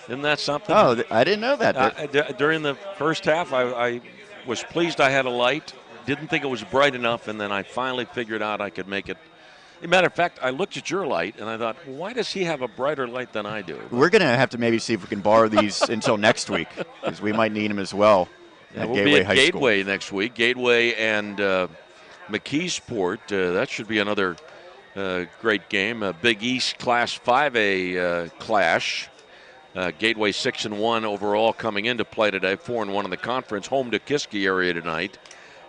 Speaker 4: Isn't that something?
Speaker 1: Oh, I didn't know that.
Speaker 4: During the first half, I was pleased I had a light. Didn't think it was bright enough, and then I finally figured out I could make it. As a matter of fact, I looked at your light, and I thought, why does he have a brighter light than I do?
Speaker 1: We're going to have to maybe see if we can borrow these until next week, because we might need them as well at
Speaker 4: we'll
Speaker 1: Gateway
Speaker 4: be at
Speaker 1: High
Speaker 4: Gateway
Speaker 1: School.
Speaker 4: next week. Gateway and McKeesport. That should be another great game. A Big East Class 5A clash. Gateway 6-1 overall coming into play today, 4-1 in the conference, home to Kiski area tonight.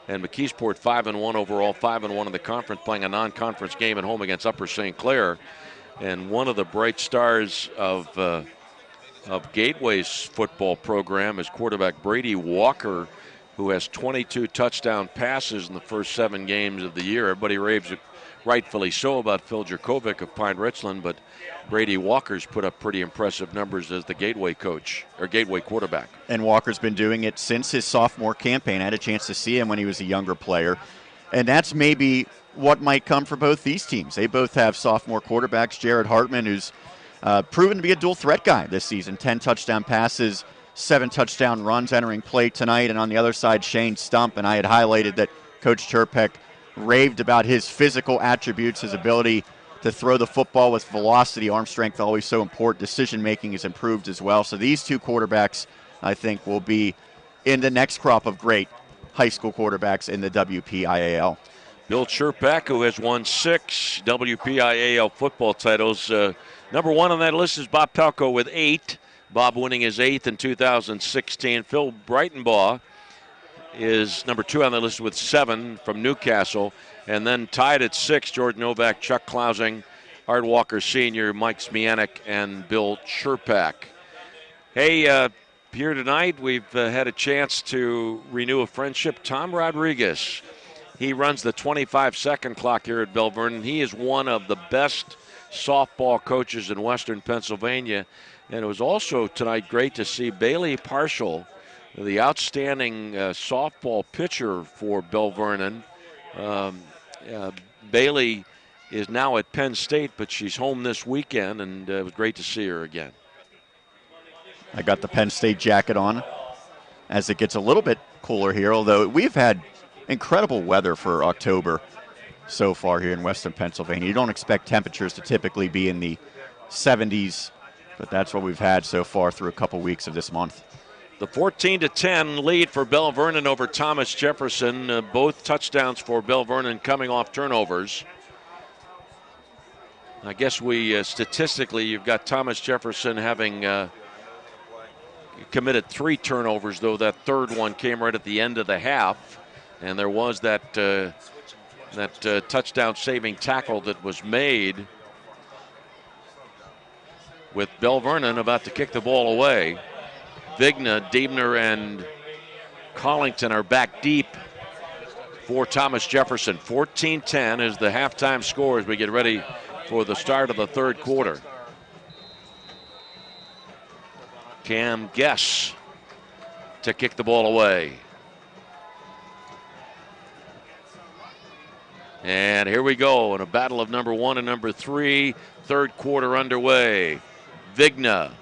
Speaker 4: And McKeesport 5-1 overall, 5-1 in the conference, playing a non-conference game at home against Upper St. Clair. And one of the bright stars of Gateway's football program is quarterback Brady Walker, who has 22 touchdown passes in the first 7 games of the year. Everybody raves, rightfully so, about Phil Jerkovic of Pine Richland, but Brady Walker's put up pretty impressive numbers as the Gateway coach, or Gateway quarterback.
Speaker 1: And Walker's been doing it since his sophomore campaign. I had a chance to see him when he was a younger player. And that's maybe what might come for both these teams. They both have sophomore quarterbacks. Jared Hartman, who's proven to be a dual threat guy this season. 10 touchdown passes, 7 touchdown runs entering play tonight. And on the other side, Shane Stump. And I had highlighted that Coach Turpek raved about his physical attributes, his ability to throw the football with velocity, arm strength, always so important. Decision-making is improved as well. So these two quarterbacks, I think, will be in the next crop of great high school quarterbacks in the WPIAL.
Speaker 4: Bill Chirpak, who has won 6 WPIAL football titles. Number 1 on that list is Bob Pelko with 8. Bob winning his 8th in 2016. Phil Breitenbaugh is number 2 on the list with 7 from Newcastle. And then tied at 6, Jordan Novak, Chuck Klausing, Art Walker Sr., Mike Smianik, and Bill Chirpak. Hey, here tonight we've had a chance to renew a friendship. Tom Rodriguez, he runs the 25-second clock here at Belle Vernon. He is one of the best softball coaches in Western Pennsylvania. And it was also tonight great to see Bailey Parshall, the outstanding softball pitcher for Belle Vernon. Bailey is now at Penn State, but she's home this weekend, and it was great to see her again.
Speaker 1: I got the Penn State jacket on as it gets a little bit cooler here, although we've had incredible weather for October so far here in Western Pennsylvania. You don't expect temperatures to typically be in the 70s, but that's what we've had so far through a couple weeks of this month.
Speaker 4: The 14-10 lead for Belle Vernon over Thomas Jefferson. Both touchdowns for Belle Vernon coming off turnovers. I guess we statistically, you've got Thomas Jefferson having committed 3 turnovers, though that third one came right at the end of the half. And there was that touchdown-saving tackle that was made with Belle Vernon about to kick the ball away. Vigna, Diebner, and Collington are back deep for Thomas Jefferson. 14-10 is the halftime score as we get ready for the start of the third quarter. Cam Guess to kick the ball away. And here we go in a battle of number 1 and number 3. Third quarter underway. Vigna,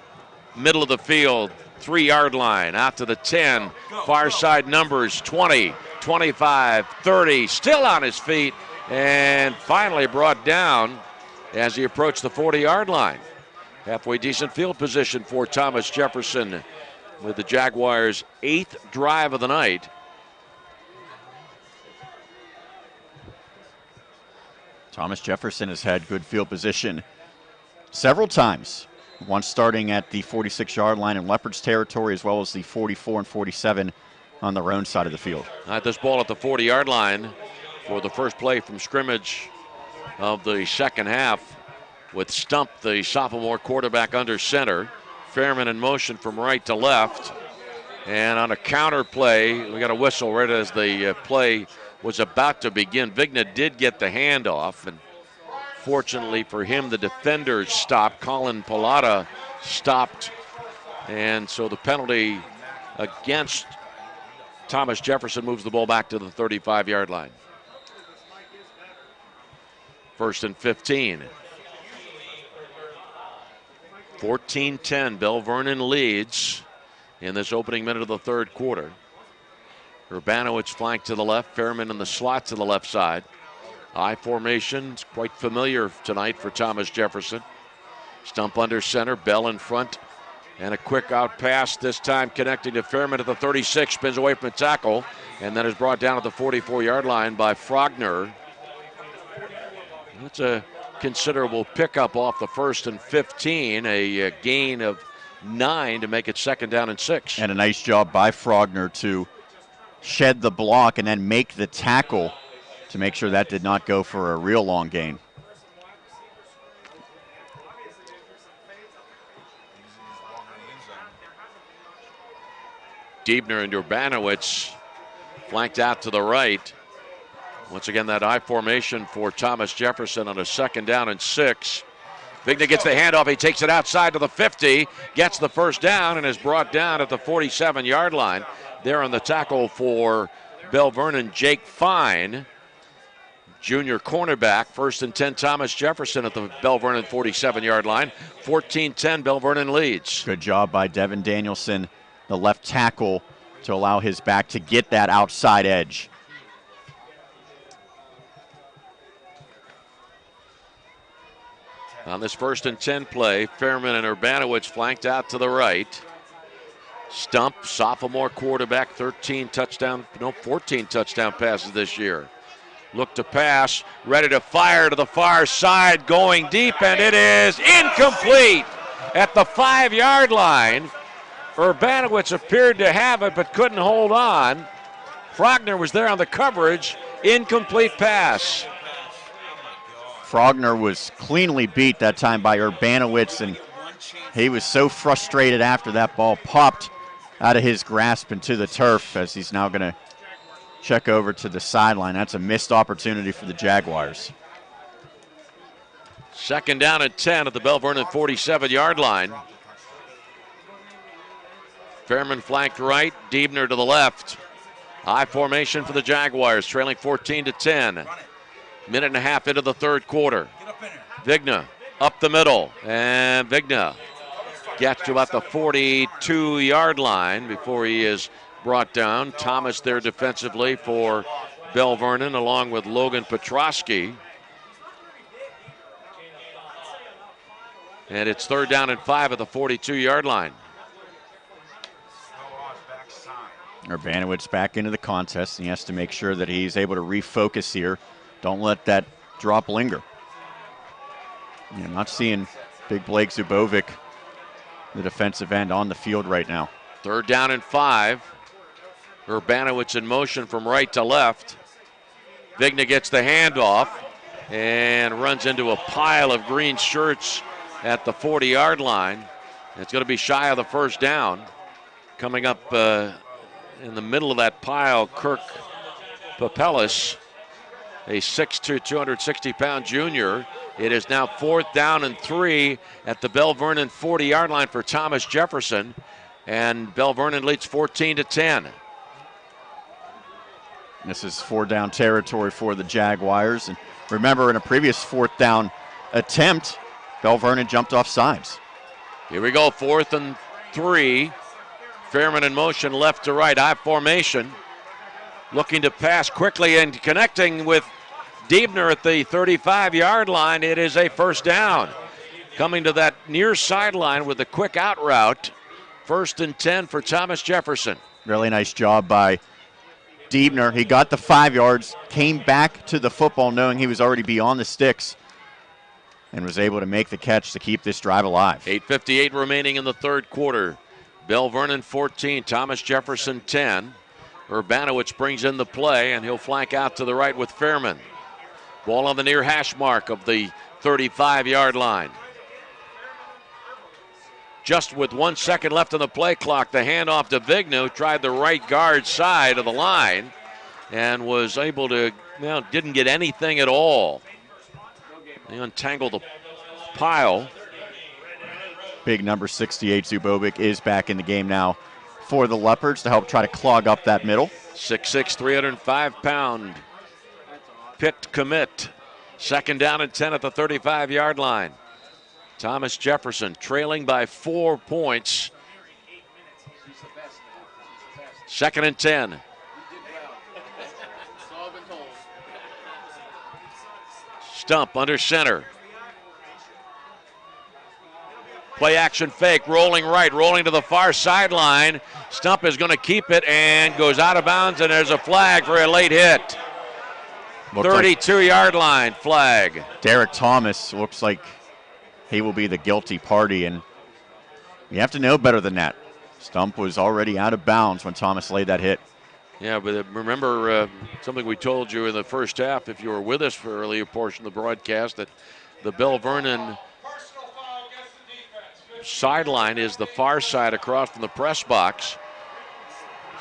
Speaker 4: middle of the field, 3-yard line, out to the 10. Far side numbers, 20, 25, 30. Still on his feet and finally brought down as he approached the 40-yard line. Halfway decent field position for Thomas Jefferson with the Jaguars' 8th drive of the night.
Speaker 1: Thomas Jefferson has had good field position several times. Once starting at the 46-yard line in Leopards territory, as well as the 44 and 47 on their own side of the field.
Speaker 4: This ball at the 40-yard line for the first play from scrimmage of the second half, with Stump, the sophomore quarterback, under center. Fairman in motion from right to left. And on a counter play, we got a whistle right as the play was about to begin. Vigna did get the handoff, and fortunately for him, the defenders stopped. Colin Pallotta stopped And so the penalty against Thomas Jefferson moves the ball back to the 35-yard line. 1st and 15. 14-10, Belle Vernon leads in this opening minute of the third quarter. Urbanowicz flanked to the left, Fairman in the slot to the left side. I formation, it's quite familiar tonight for Thomas Jefferson. Stump under center, Bell in front, and a quick out pass, this time connecting to Fairman at the 36, spins away from the tackle, and then is brought down at the 44-yard line by Frogner. That's a considerable pickup off the 1st and 15, a gain of 9 to make it 2nd down and 6.
Speaker 1: And a nice job by Frogner to shed the block and then make the tackle to make sure that did not go for a real long gain.
Speaker 4: Diebner and Urbanowicz flanked out to the right. Once again, that I formation for Thomas Jefferson on a 2nd down and 6. Vigna gets the handoff. He takes it outside to the 50, gets the 1st down, and is brought down at the 47-yard line. There on the tackle for Belle Vernon, Jake Fine, junior cornerback. 1st and 10, Thomas Jefferson at the Belle Vernon 47-yard line. 14-10, Belle Vernon leads.
Speaker 1: Good job by Devin Danielson, the left tackle, to allow his back to get that outside edge.
Speaker 4: On this 1st and 10 play, Fairman and Urbanowicz flanked out to the right. Stump, sophomore quarterback, 14 touchdown passes this year. Look to pass, ready to fire to the far side, going deep, and it is incomplete at the 5-yard line. Urbanowicz appeared to have it but couldn't hold on. Frogner was there on the coverage. Incomplete pass.
Speaker 1: Frogner was cleanly beat that time by Urbanowicz, and he was so frustrated after that ball popped out of his grasp into the turf as he's now going to check over to the sideline. That's a missed opportunity for the Jaguars.
Speaker 4: 2nd down and 10 at the Belle Vernon 47-yard line. Fairman flanked right, Diebner to the left. High formation for the Jaguars, trailing 14-10. Minute and a half into the third quarter. Vigna up the middle, and Vigna gets to about the 42-yard line before he is brought down. Thomas there defensively for Belle Vernon, along with Logan Petrosky. And it's 3rd down and 5 at the 42-yard line.
Speaker 1: Urbanowicz back into the contest, and he has to make sure that he's able to refocus here. Don't let that drop linger. You're not seeing big Blake Zubovic, the defensive end, on the field right now.
Speaker 4: 3rd down and 5. Urbanowicz in motion from right to left. Vigna gets the handoff and runs into a pile of green shirts at the 40-yard line. It's going to be shy of the 1st down. Coming up in the middle of that pile, Kirk Papelis, a 6'2", 260-pound junior. It is now 4th down and 3 at the Belle Vernon 40-yard line for Thomas Jefferson, and Belle Vernon leads 14-10.
Speaker 1: This is 4-down territory for the Jaguars. And remember, in a previous 4th down attempt, Belle Vernon jumped off sides.
Speaker 4: Here we go, 4th and 3. Fairman in motion left to right, I formation. Looking to pass quickly and connecting with Diebner at the 35-yard line. It is a 1st down. Coming to that near sideline with a quick out route. 1st and 10 for Thomas Jefferson.
Speaker 1: Really nice job by Diebner. He got the 5 yards, came back to the football knowing he was already beyond the sticks, and was able to make the catch to keep this drive alive.
Speaker 4: 8:58 remaining in the third quarter. Belle Vernon 14, Thomas Jefferson 10. Urbanowicz brings in the play, and he'll flank out to the right with Fairman. Ball on the near hash mark of the 35-yard line. Just with 1 second left on the play clock, the handoff to Vigna, who tried the right guard side of the line and was able to, didn't get anything at all. They untangled the pile.
Speaker 1: Big number 68, Zubovic, is back in the game now for the Leopards to help try to clog up that middle.
Speaker 4: 6'6", 305-pound Pitt commit. Second down and 10 at the 35-yard line. Thomas Jefferson trailing by 4 points. Second and 10. Stump under center. Play action fake, rolling right, rolling to the far sideline. Stump is going to keep it and goes out of bounds, and there's a flag for a late hit. 32-yard line flag.
Speaker 1: Derek Thomas looks like he will be the guilty party, and you have to know better than that. Stump was already out of bounds when Thomas laid that hit.
Speaker 4: Yeah, but remember something we told you in the first half, if you were with us for the earlier portion of the broadcast, that the Belle Vernon sideline is the far side across from the press box.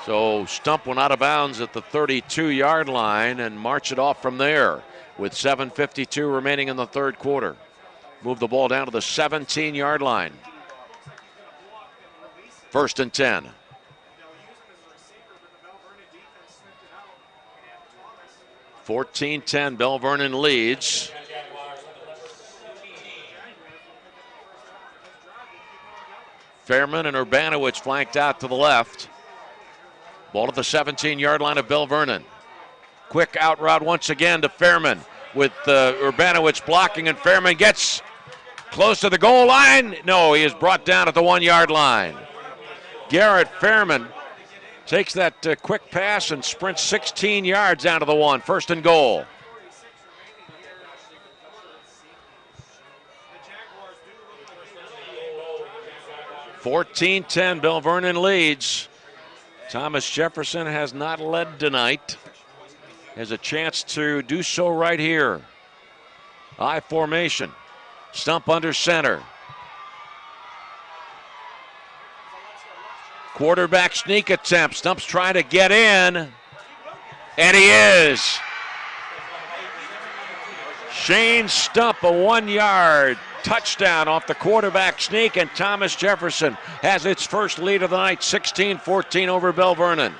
Speaker 4: So Stump went out of bounds at the 32-yard line and marched it off from there with 7:52 remaining in the third quarter. Move the ball down to the 17-yard line. First and 10. (14-10) Belle Vernon leads. Fairman and Urbanowicz flanked out to the left. Ball at the 17-yard line of Belle Vernon. Quick out route once again to Fairman with Urbanowicz blocking, and Fairman gets close to the goal line. No, he is brought down at the 1-yard line. Garrett Fairman takes that quick pass and sprints 16 yards down to the 1. First and goal. (14-10) Belle Vernon leads. Thomas Jefferson has not led tonight. Has a chance to do so right here. I formation. Stump under center. Quarterback sneak attempt. Stump's trying to get in. And he is. Shane Stump, a 1-yard touchdown off the quarterback sneak, and Thomas Jefferson has its first lead of the night, 16-14 over Belle Vernon.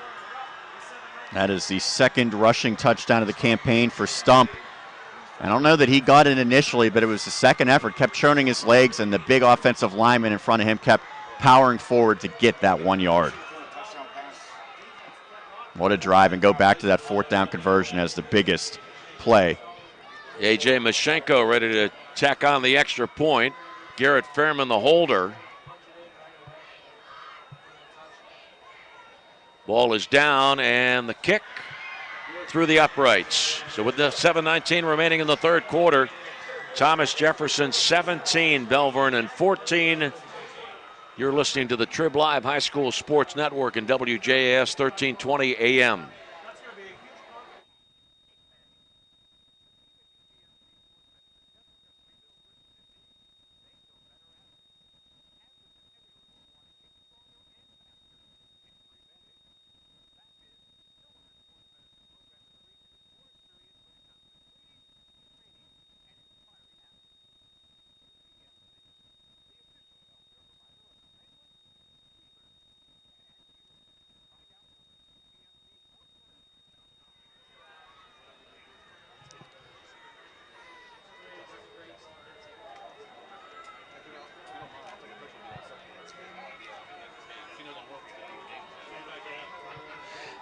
Speaker 1: That is the second rushing touchdown of the campaign for Stump. I don't know that he got it initially, but it was the second effort, kept churning his legs, and the big offensive lineman in front of him kept powering forward to get that 1 yard. What a drive, and go back to that fourth down conversion as the biggest play.
Speaker 4: A.J. Mashenko ready to tack on the extra point. Garrett Fairman, the holder. Ball is down, and the kick through the uprights. So with the 7:19 remaining in the third quarter, Thomas Jefferson 17, Belle Vernon 14. You're listening to the TribLive High School Sports Network and WJAS 1320 AM.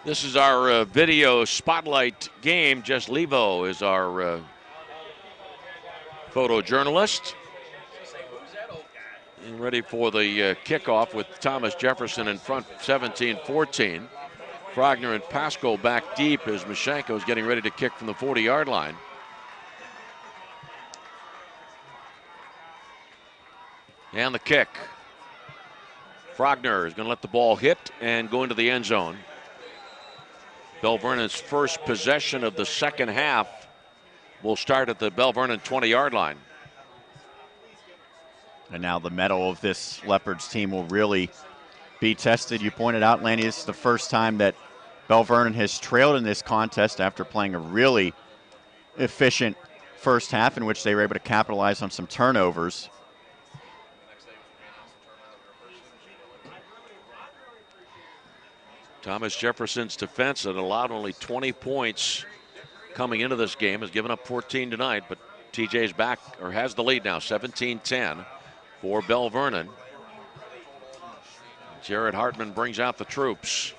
Speaker 4: This is our video spotlight game. Jess Levo is our photojournalist. And ready for the kickoff with Thomas Jefferson in front, 17-14. Frogner and Pasco back deep as Mashenko is getting ready to kick from the 40-yard line. And the kick. Frogner is going to let the ball hit and go into the end zone. Belle Vernon's first possession of the second half will start at the Belle Vernon 20-yard line.
Speaker 1: And now the mettle of this Leopards team will really be tested. You pointed out, Lanny, this is the first time that Belle Vernon has trailed in this contest after playing a really efficient first half in which they were able to capitalize on some turnovers.
Speaker 4: Thomas Jefferson's defense that allowed only 20 points coming into this game has given up 14 tonight, but TJ's back, or has the lead now, 17-10 for Belle Vernon. Jared Hartman brings out the troops.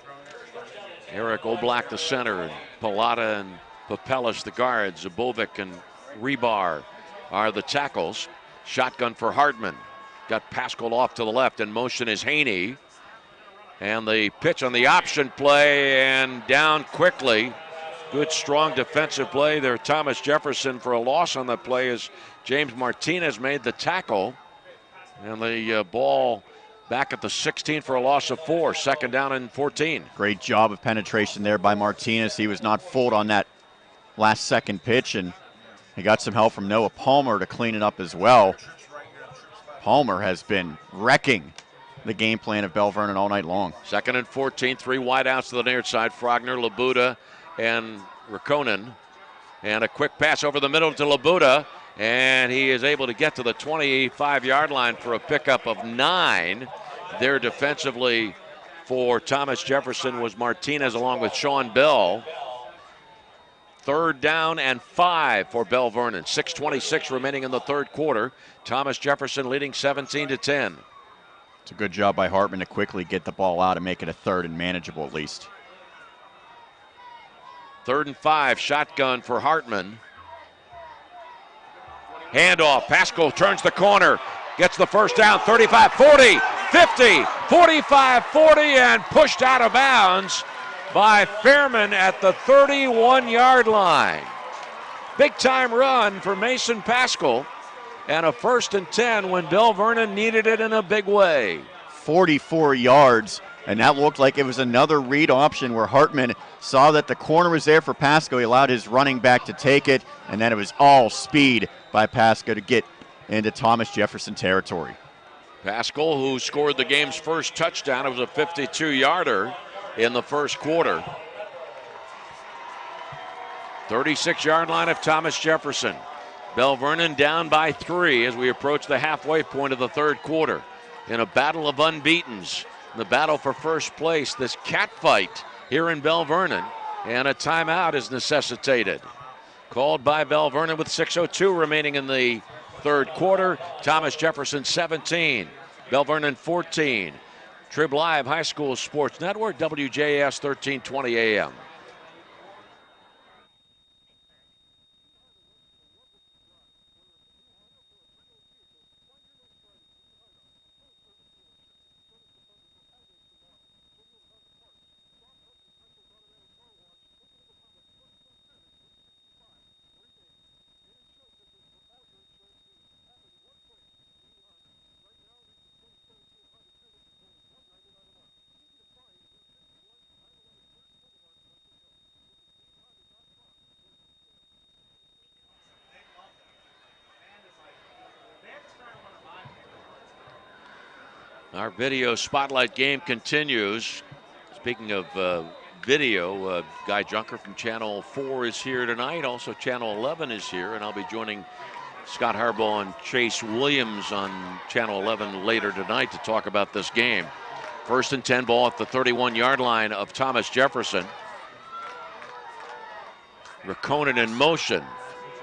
Speaker 4: Eric Oblak, the center, and Pilata and Papelis, the guards. Zubovic and Rebar are the tackles. Shotgun for Hartman. Got Pascal off to the left. In motion is Haney. And the pitch on the option play and down quickly. Good, strong defensive play there. Thomas Jefferson for a loss on that play as James Martinez made the tackle. And the ball back at the 16 for a loss of 4. Second down and 14.
Speaker 1: Great job of penetration there by Martinez. He was not fooled on that last second pitch, and he got some help from Noah Palmer to clean it up as well. Palmer has been wrecking the game plan of Belle Vernon all night long.
Speaker 4: Second and 14, 3 wideouts to the near side. Frogner, Labuda, and Rakonen. And a quick pass over the middle to Labuda, and he is able to get to the 25-yard line for a pickup of 9. There defensively for Thomas Jefferson was Martinez along with Sean Bell. Third down and 5 for Belle Vernon. 6:26 remaining in the third quarter. Thomas Jefferson leading 17-10.
Speaker 1: It's a good job by Hartman to quickly get the ball out and make it a third and manageable at least.
Speaker 4: 3rd and 5, shotgun for Hartman. Handoff, Pascal turns the corner, gets the first down, 35, 40, 50, 45, 40, and pushed out of bounds by Fairman at the 31-yard line. Big time run for Mason Pascal, and a 1st and 10 when Belle Vernon needed it in a big way.
Speaker 1: 44 yards, and that looked like it was another read option where Hartman saw that the corner was there for Pascal. He allowed his running back to take it, and then it was all speed by Pascal to get into Thomas Jefferson territory.
Speaker 4: Pascal, who scored the game's first touchdown, it was a 52-yarder in the first quarter. 36-yard line of Thomas Jefferson. Belle Vernon down by 3 as we approach the halfway point of the third quarter. In a battle of unbeatens, the battle for first place, this cat fight here in Belle Vernon, and a timeout is necessitated. Called by Belle Vernon with 6:02 remaining in the third quarter. Thomas Jefferson 17, Belle Vernon 14. TribLive High School Sports Network, WJAS 1320 AM. Our video spotlight game continues. Speaking of video, Guy Junker from Channel 4 is here tonight. Also Channel 11 is here, and I'll be joining Scott Harbaugh and Chase Williams on Channel 11 later tonight to talk about this game. 1st and 10, ball at the 31-yard line of Thomas Jefferson. Rakonen in motion.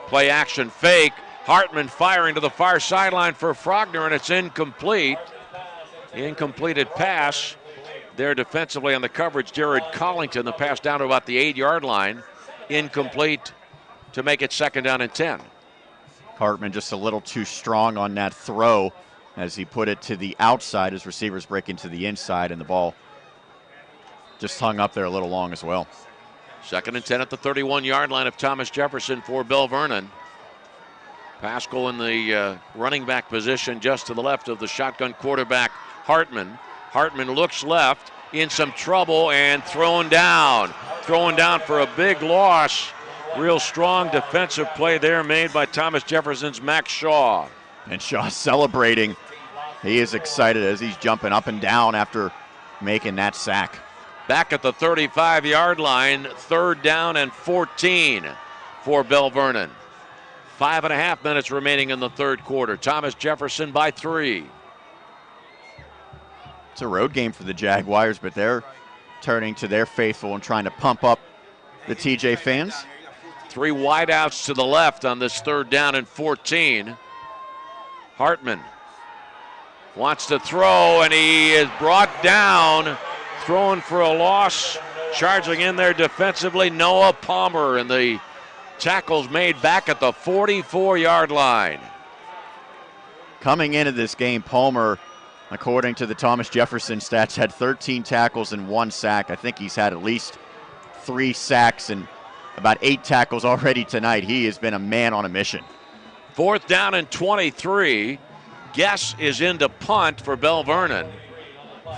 Speaker 4: Play action fake. Hartman firing to the far sideline for Frogner, and it's incomplete. Incompleted pass there defensively on the coverage. Jared Collington, the pass down to about the 8-yard line. Incomplete to make it 2nd down and 10.
Speaker 1: Hartman just a little too strong on that throw as he put it to the outside. His receivers break into the inside, and the ball just hung up there a little long as well.
Speaker 4: 2nd and 10 at the 31-yard line of Thomas Jefferson for Belle Vernon. Pascal in the running back position just to the left of the shotgun quarterback, Hartman. Hartman looks left, in some trouble, and thrown down. Thrown down for a big loss. Real strong defensive play there made by Thomas Jefferson's Max Shaw.
Speaker 1: And Shaw celebrating. He is excited as he's jumping up and down after making that sack.
Speaker 4: Back at the 35-yard line, 3rd down and 14 for Belle Vernon. 5.5 minutes remaining in the third quarter. Thomas Jefferson by 3.
Speaker 1: It's a road game for the Jaguars, but they're turning to their faithful and trying to pump up the TJ fans.
Speaker 4: 3 wideouts to the left on this 3rd down and 14. Hartman wants to throw, and he is brought down, throwing for a loss. Charging in there defensively, Noah Palmer, and the tackle's made back at the 44-yard line.
Speaker 1: Coming into this game, Palmer, according to the Thomas Jefferson stats, had 13 tackles and 1 sack. I think he's had at least 3 sacks and about 8 tackles already tonight. He has been a man on a mission.
Speaker 4: 4th down and 23. Guess is into punt for Belle Vernon.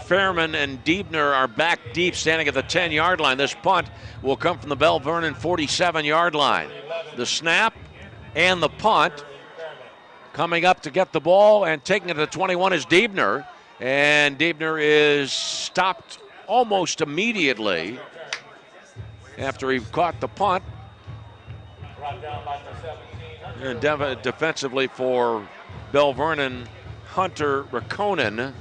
Speaker 4: Fairman and Diebner are back deep, standing at the 10-yard line. This punt will come from the Belle Vernon 47-yard line. The snap and the punt. Coming up to get the ball and taking it to the 21 is Diebner. And Diebner is stopped almost immediately after he caught the punt. And defensively for Belle Vernon, Hunter Rakonen.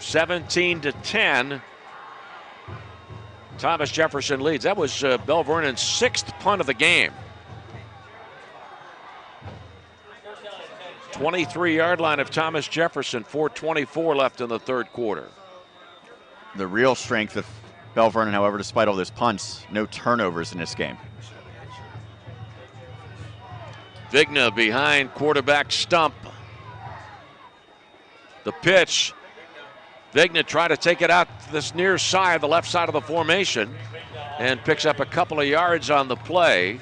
Speaker 4: 17-10. Thomas Jefferson leads. That was Belle Vernon's 6th punt of the game. 23-yard line of Thomas Jefferson. 4:24 left in the 3rd quarter.
Speaker 1: The real strength of Belle Vernon, however, despite all those punts, no turnovers in this game.
Speaker 4: Vigna behind quarterback Stump. The pitch. Vigna tried to take it out this near side, the left side of the formation, and picks up a couple of yards on the play.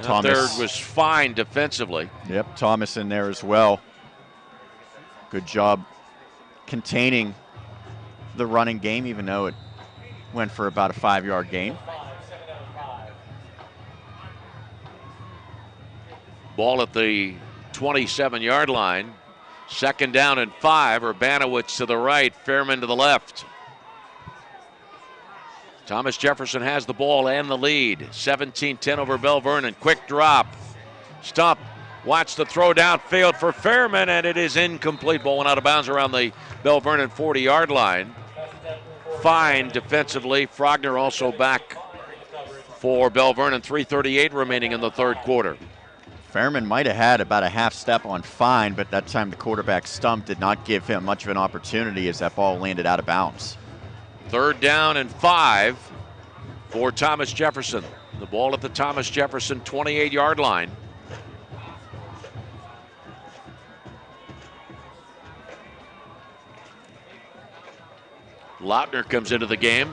Speaker 1: Thomas
Speaker 4: 3rd was fine defensively.
Speaker 1: Yep, Thomas in there as well. Good job containing the running game, even though it went for about a 5-yard gain.
Speaker 4: Ball at the 27-yard line. 2nd down and 5. Urbanowitz to the right, Fairman to the left. Thomas Jefferson has the ball and the lead. 17-10 over Belle Vernon. Quick drop. Stump. Watch the throw downfield for Fairman, and it is incomplete. Ball went out of bounds around the Belle Vernon 40-yard line. Fine defensively. Frogner also back for Belle Vernon. 3:38 remaining in the 3rd quarter.
Speaker 1: Fairman might have had about a half step on Fine, but that time the quarterback Stump did not give him much of an opportunity as that ball landed out of bounds.
Speaker 4: 3rd down and 5 for Thomas Jefferson. The ball at the Thomas Jefferson 28-yard line. Lautner comes into the game,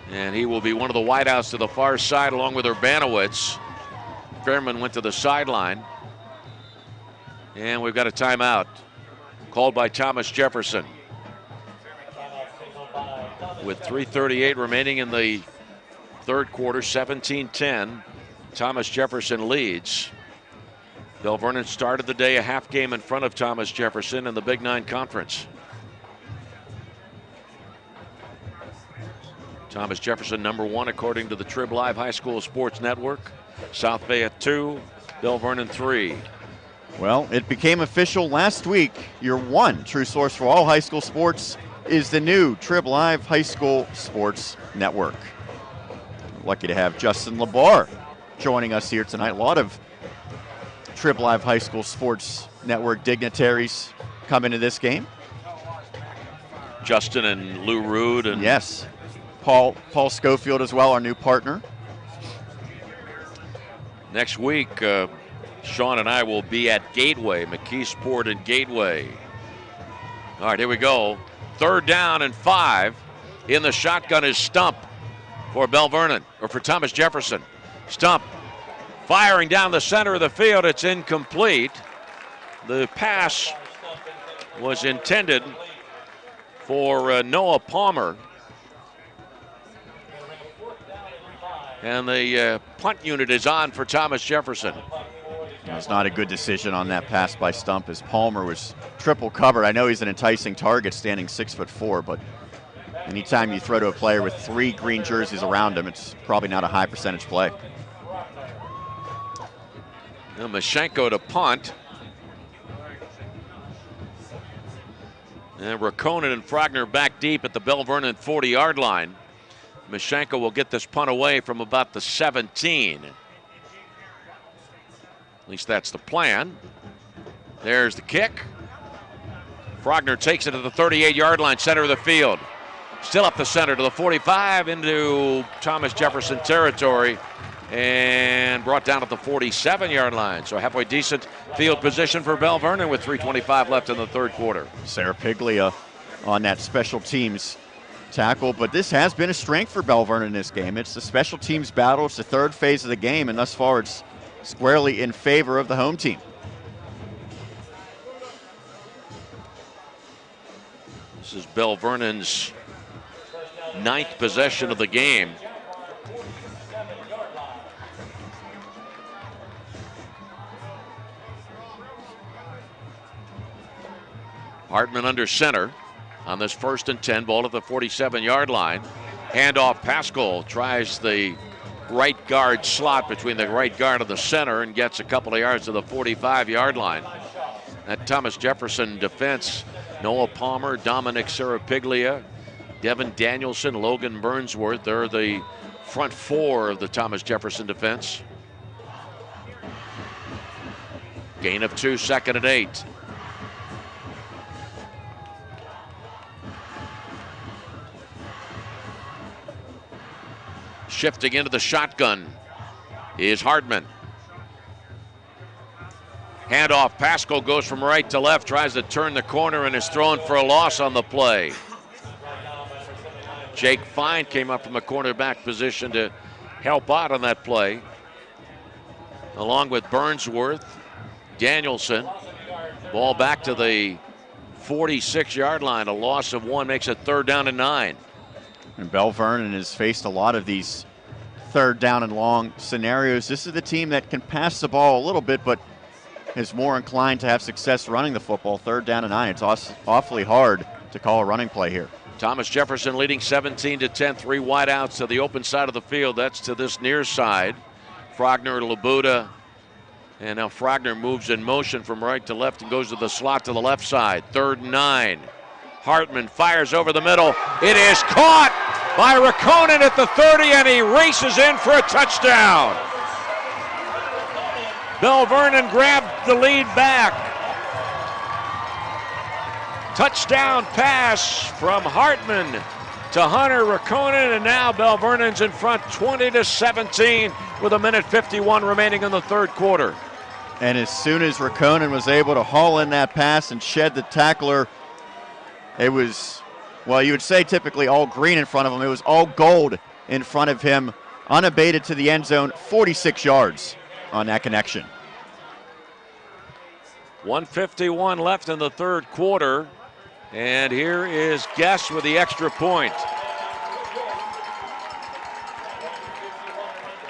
Speaker 4: and he will be one of the wideouts to the far side along with Urbanowitz. Fairman went to the sideline, and we've got a timeout called by Thomas Jefferson. With 3:38 remaining in the 3rd quarter, 17-10, Thomas Jefferson leads. Belle Vernon started the day a half game in front of Thomas Jefferson in the Big 9 Conference. Thomas Jefferson #1 according to the TribLive High School Sports Network. South Bay at 2, Belle Vernon 3.
Speaker 1: Well, it became official last week. Your one true source for all high school sports is the new TribLive High School Sports Network. Lucky to have Justin LeBar joining us here tonight. A lot of TribLive High School Sports Network dignitaries come into this game.
Speaker 4: Justin and Lou Rude. And
Speaker 1: yes, Paul Schofield as well, our new partner.
Speaker 4: Next week, Sean and I will be at Gateway, McKeesport and Gateway. All right, here we go. 3rd down and 5. In the shotgun is Stump for Belle Vernon, or for Thomas Jefferson. Stump firing down the center of the field. It's incomplete. The pass was intended for Noah Palmer. And the punt unit is on for Thomas Jefferson.
Speaker 1: It was not a good decision on that pass by Stump as Palmer was triple covered. I know he's an enticing target standing 6'4", but anytime you throw to a player with 3 green jerseys around him, it's probably not a high percentage play.
Speaker 4: Now Mashenko to punt. And Rakonen and Frogner back deep at the Belle Vernon 40-yard line. Mashenko will get this punt away from about the 17. At least that's the plan. There's the kick. Frogner takes it to the 38-yard line, center of the field. Still up the center to the 45 into Thomas Jefferson territory and brought down at the 47-yard line. So halfway decent field position for Belle Vernon with 3:25 left in the third quarter.
Speaker 1: Sarah Piglia on that special teams tackle, but this has been a strength for Belle Vernon in this game. It's the special teams battle. It's the third phase of the game, and thus far it's squarely in favor of the home team.
Speaker 4: This is Belle Vernon's 9th possession of the game. Hartman under center on this 1st and 10, ball at the 47-yard line. Handoff, Pascal tries the right guard slot between the right guard and the center and gets a couple of yards to the 45-yard line. That Thomas Jefferson defense, Noah Palmer, Dominic Serapiglia, Devin Danielson, Logan Burnsworth, they're the front four of the Thomas Jefferson defense. Gain of 2, 2nd and 8. Shifting into the shotgun is Hardman. Handoff, Pascal goes from right to left, tries to turn the corner and is thrown for a loss on the play. Jake Fine came up from the cornerback position to help out on that play, along with Burnsworth, Danielson. Ball back to the 46-yard line. A loss of 1 makes it 3rd down and 9.
Speaker 1: And Belle Vernon has faced a lot of these 3rd down and long scenarios. This is the team that can pass the ball a little bit, but is more inclined to have success running the football. 3rd down and 9. It's awfully hard to call a running play here.
Speaker 4: Thomas Jefferson leading 17-10, 3 wideouts to the open side of the field. That's to this near side. Frogner, Labuda, and now Frogner moves in motion from right to left and goes to the slot to the left side. 3rd and 9. Hartman fires over the middle. It is caught by Rakonen at the 30, and he races in for a touchdown. Belle Vernon grabbed the lead back. Touchdown pass from Hartman to Hunter Rakonen, and now Belle Vernon's in front 20-17 with 1:51 remaining in the third quarter.
Speaker 1: And as soon as Rakonen was able to haul in that pass and shed the tackler, it was, well, you would say typically all green in front of him. It was all gold in front of him, unabated to the end zone, 46 yards on that connection.
Speaker 4: 1:51 left in the third quarter. And here is Guess with the extra point.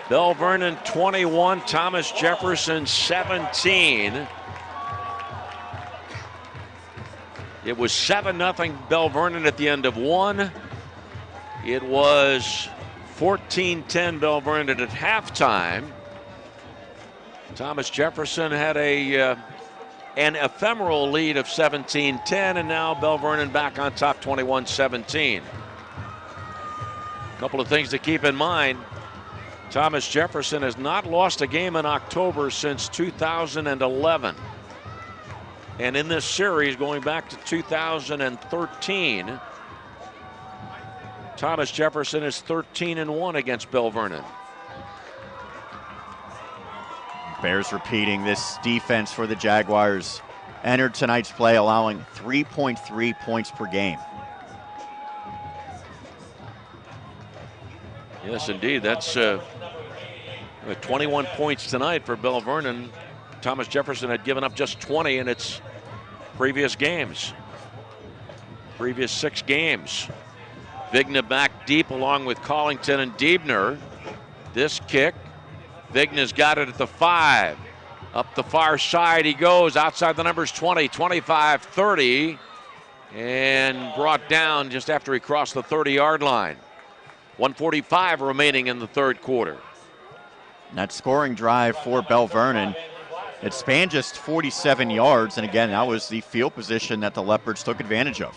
Speaker 4: Belle Vernon 21, Thomas Jefferson 17. It was 7-0 Belle Vernon at the end of 1. It was 14-10 Belle Vernon at halftime. Thomas Jefferson had an ephemeral lead of 17-10, and now Belle Vernon back on top 21-17. A couple of things to keep in mind. Thomas Jefferson has not lost a game in October since 2011. And in this series, going back to 2013, Thomas Jefferson is 13-1 against Belle Vernon.
Speaker 1: Bears repeating this defense for the Jaguars. Entered tonight's play allowing 3.3 points per game.
Speaker 4: Yes, indeed. That's 21 points tonight for Belle Vernon. Thomas Jefferson had given up just 20 in its previous games. Previous 6 games. Vigna back deep along with Collington and Diebner. This kick. Vigna's got it at the 5. Up the far side he goes, outside the numbers 20, 25, 30, and brought down just after he crossed the 30-yard line. 1:45 remaining in the third quarter.
Speaker 1: That scoring drive for Belle Vernon It spanned just 47 yards, and again, that was the field position that the Leopards took advantage of.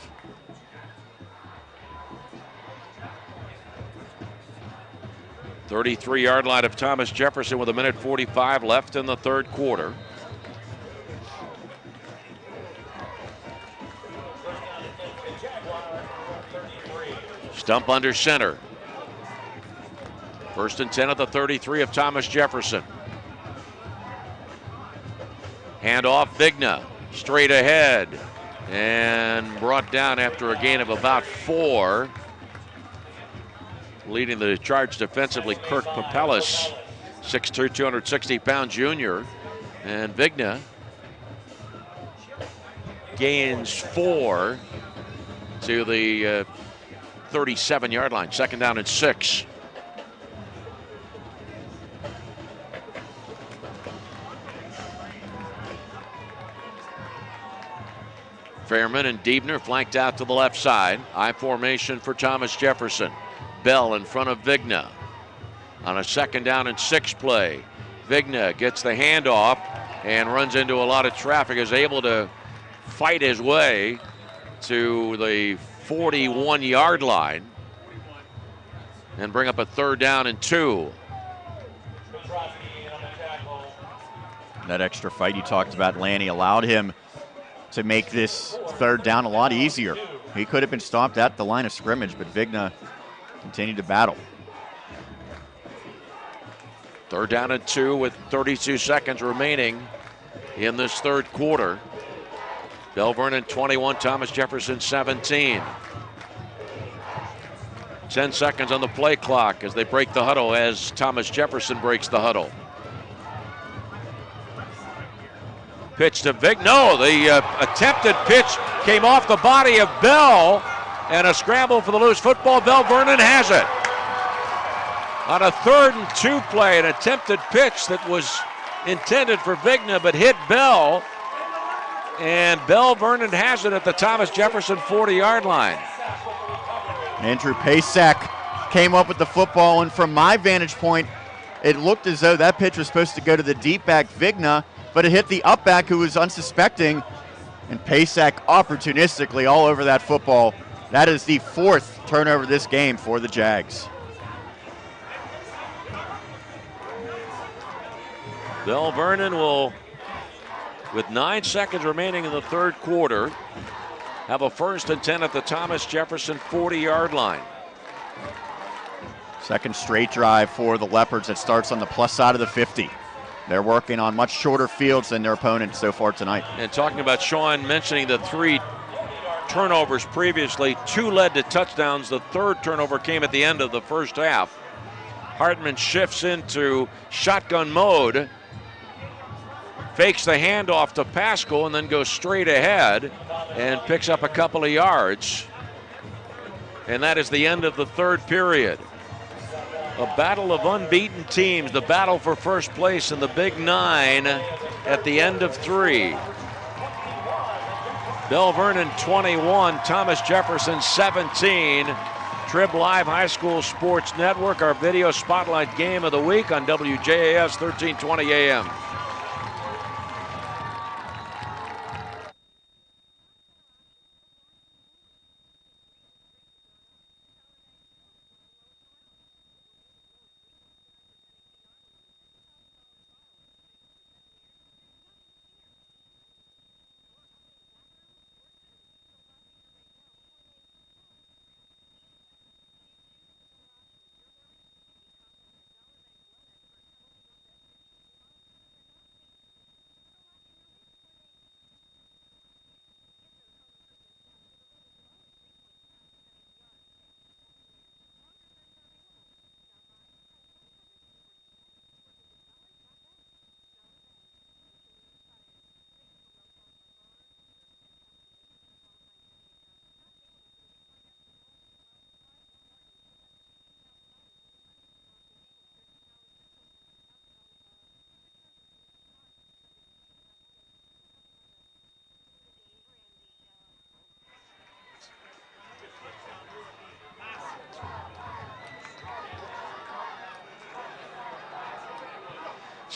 Speaker 4: The 33-yard line of Thomas Jefferson with 1:45 left in the third quarter. Stump under center. 1st and 10 at the 33 of Thomas Jefferson. Hand off Vigna, straight ahead, and brought down after a gain of about 4. Leading the charge defensively, Kirk Papelis, 6'2", 260-pound junior. And Vigna gains 4 to the 37-yard line. 2nd down and 6. Fairman and Diebner flanked out to the left side. I formation for Thomas Jefferson. Bell in front of Vigna. On a 2nd down and 6 play, Vigna gets the handoff and runs into a lot of traffic, is able to fight his way to the 41-yard line and bring up a 3rd down and 2.
Speaker 1: That extra fight you talked about, Lanny, allowed him to make this 3rd down a lot easier. He could have been stopped at the line of scrimmage, but Vigna continued to battle.
Speaker 4: 3rd down and 2 with 32 seconds remaining in this third quarter. Belle Vernon 21, Thomas Jefferson 17. 10 seconds on the play clock as they break the huddle, as Thomas Jefferson breaks the huddle. Pitch to Vigna. No, the attempted pitch came off the body of Bell, and a scramble for the loose football. Belle Vernon has it. On a 3rd and 2 play, an attempted pitch that was intended for Vigna but hit Bell, and Belle Vernon has it at the Thomas Jefferson 40-yard line.
Speaker 1: Andrew Pasak came up with the football, and from my vantage point, it looked as though that pitch was supposed to go to the deep back Vigna, but it hit the up back who was unsuspecting, and Pasak opportunistically all over that football. That is the 4th turnover this game for the Jags.
Speaker 4: Belle Vernon will, with 9 seconds remaining in the third quarter, have a 1st and 10 at the Thomas Jefferson 40-yard line.
Speaker 1: Second straight drive for the Leopards that starts on the plus side of the 50. They're working on much shorter fields than their opponents so far tonight.
Speaker 4: And talking about Sean mentioning the 3 turnovers previously, 2 led to touchdowns. The 3rd turnover came at the end of the first half. Hartman shifts into shotgun mode, fakes the handoff to Pascal, and then goes straight ahead and picks up a couple of yards. And that is the end of the third period. A battle of unbeaten teams, the battle for first place in the Big 9 at the end of 3. Belle Vernon 21, Thomas Jefferson 17. TribLive High School Sports Network, our video spotlight game of the week on WJAS 1320 AM.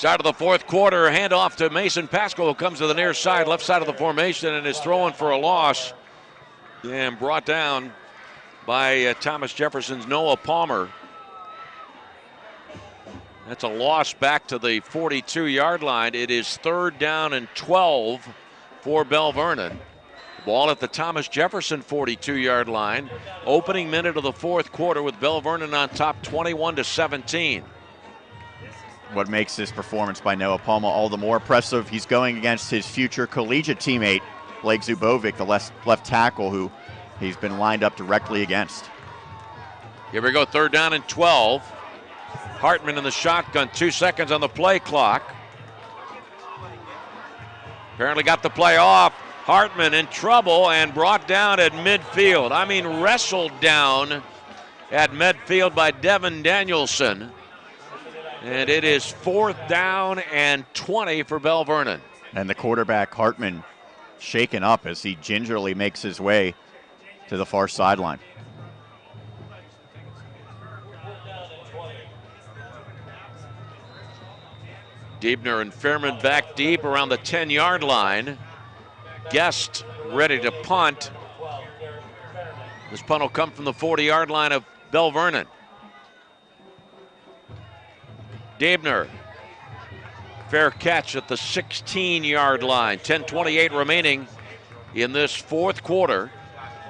Speaker 4: Start of the fourth quarter, handoff to Mason Pascal, who comes to the near side, left side of the formation, and is throwing for a loss. And brought down by Thomas Jefferson's Noah Palmer. That's a loss back to the 42-yard line. It is 3rd down and 12 for Belle Vernon. Ball at the Thomas Jefferson 42-yard line. Opening minute of the fourth quarter with Belle Vernon on top 21-17.
Speaker 1: What makes this performance by Noah Palmer all the more impressive, he's going against his future collegiate teammate, Blake Zubovic, the left tackle, who he's been lined up directly against.
Speaker 4: Here we go, 3rd down and 12. Hartman in the shotgun, 2 seconds on the play clock. Apparently got the play off. Hartman in trouble and brought down at midfield. I mean, wrestled down at midfield by Devin Danielson. And it is 4th down and 20 for Belle Vernon.
Speaker 1: And the quarterback, Hartman, shaken up as he gingerly makes his way to the far sideline.
Speaker 4: Diebner and Fairman back deep around the 10-yard line. Guest ready to punt. This punt will come from the 40-yard line of Belle Vernon. Diebner, fair catch at the 16-yard line. 10:28 remaining in this fourth quarter.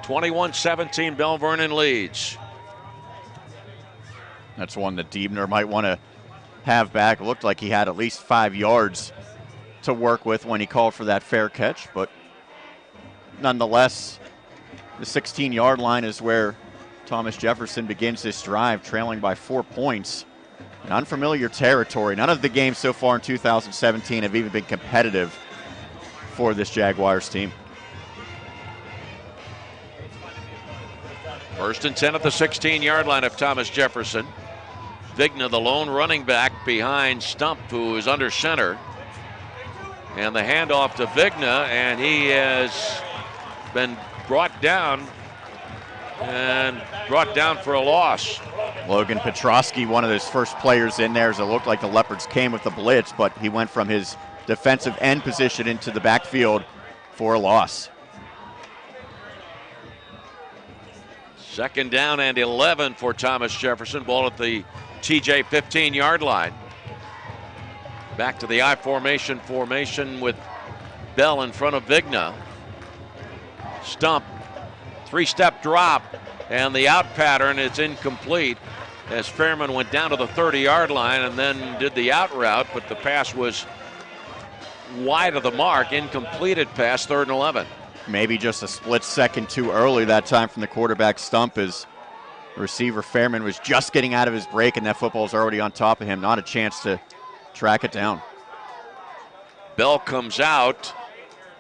Speaker 4: 21-17, Belle Vernon leads.
Speaker 1: That's one that Diebner might want to have back. It looked like he had at least 5 yards to work with when he called for that fair catch, but nonetheless, the 16-yard line is where Thomas Jefferson begins this drive, trailing by 4 points. In unfamiliar territory. None of the games so far in 2017 have even been competitive for this Jaguars team.
Speaker 4: 1st and 10 at the 16-yard line of Thomas Jefferson. Vigna, the lone running back behind Stump, who is under center. And the handoff to Vigna, and he has been brought down for a loss.
Speaker 1: Logan Petrosky, one of those first players in there, as it looked like the Leopards came with the blitz, but he went from his defensive end position into the backfield for a loss.
Speaker 4: 2nd down and 11 for Thomas Jefferson. Ball at the TJ 15-yard line. Back to the I formation with Bell in front of Vigna. Stump, 3-step drop, and the out pattern is incomplete as Fairman went down to the 30-yard line and then did the out route, but the pass was wide of the mark. Incompleted pass, 3rd and 11.
Speaker 1: Maybe just a split second too early that time from the quarterback Stump, as receiver Fairman was just getting out of his break and that football's already on top of him. Not a chance to track it down.
Speaker 4: Bell comes out.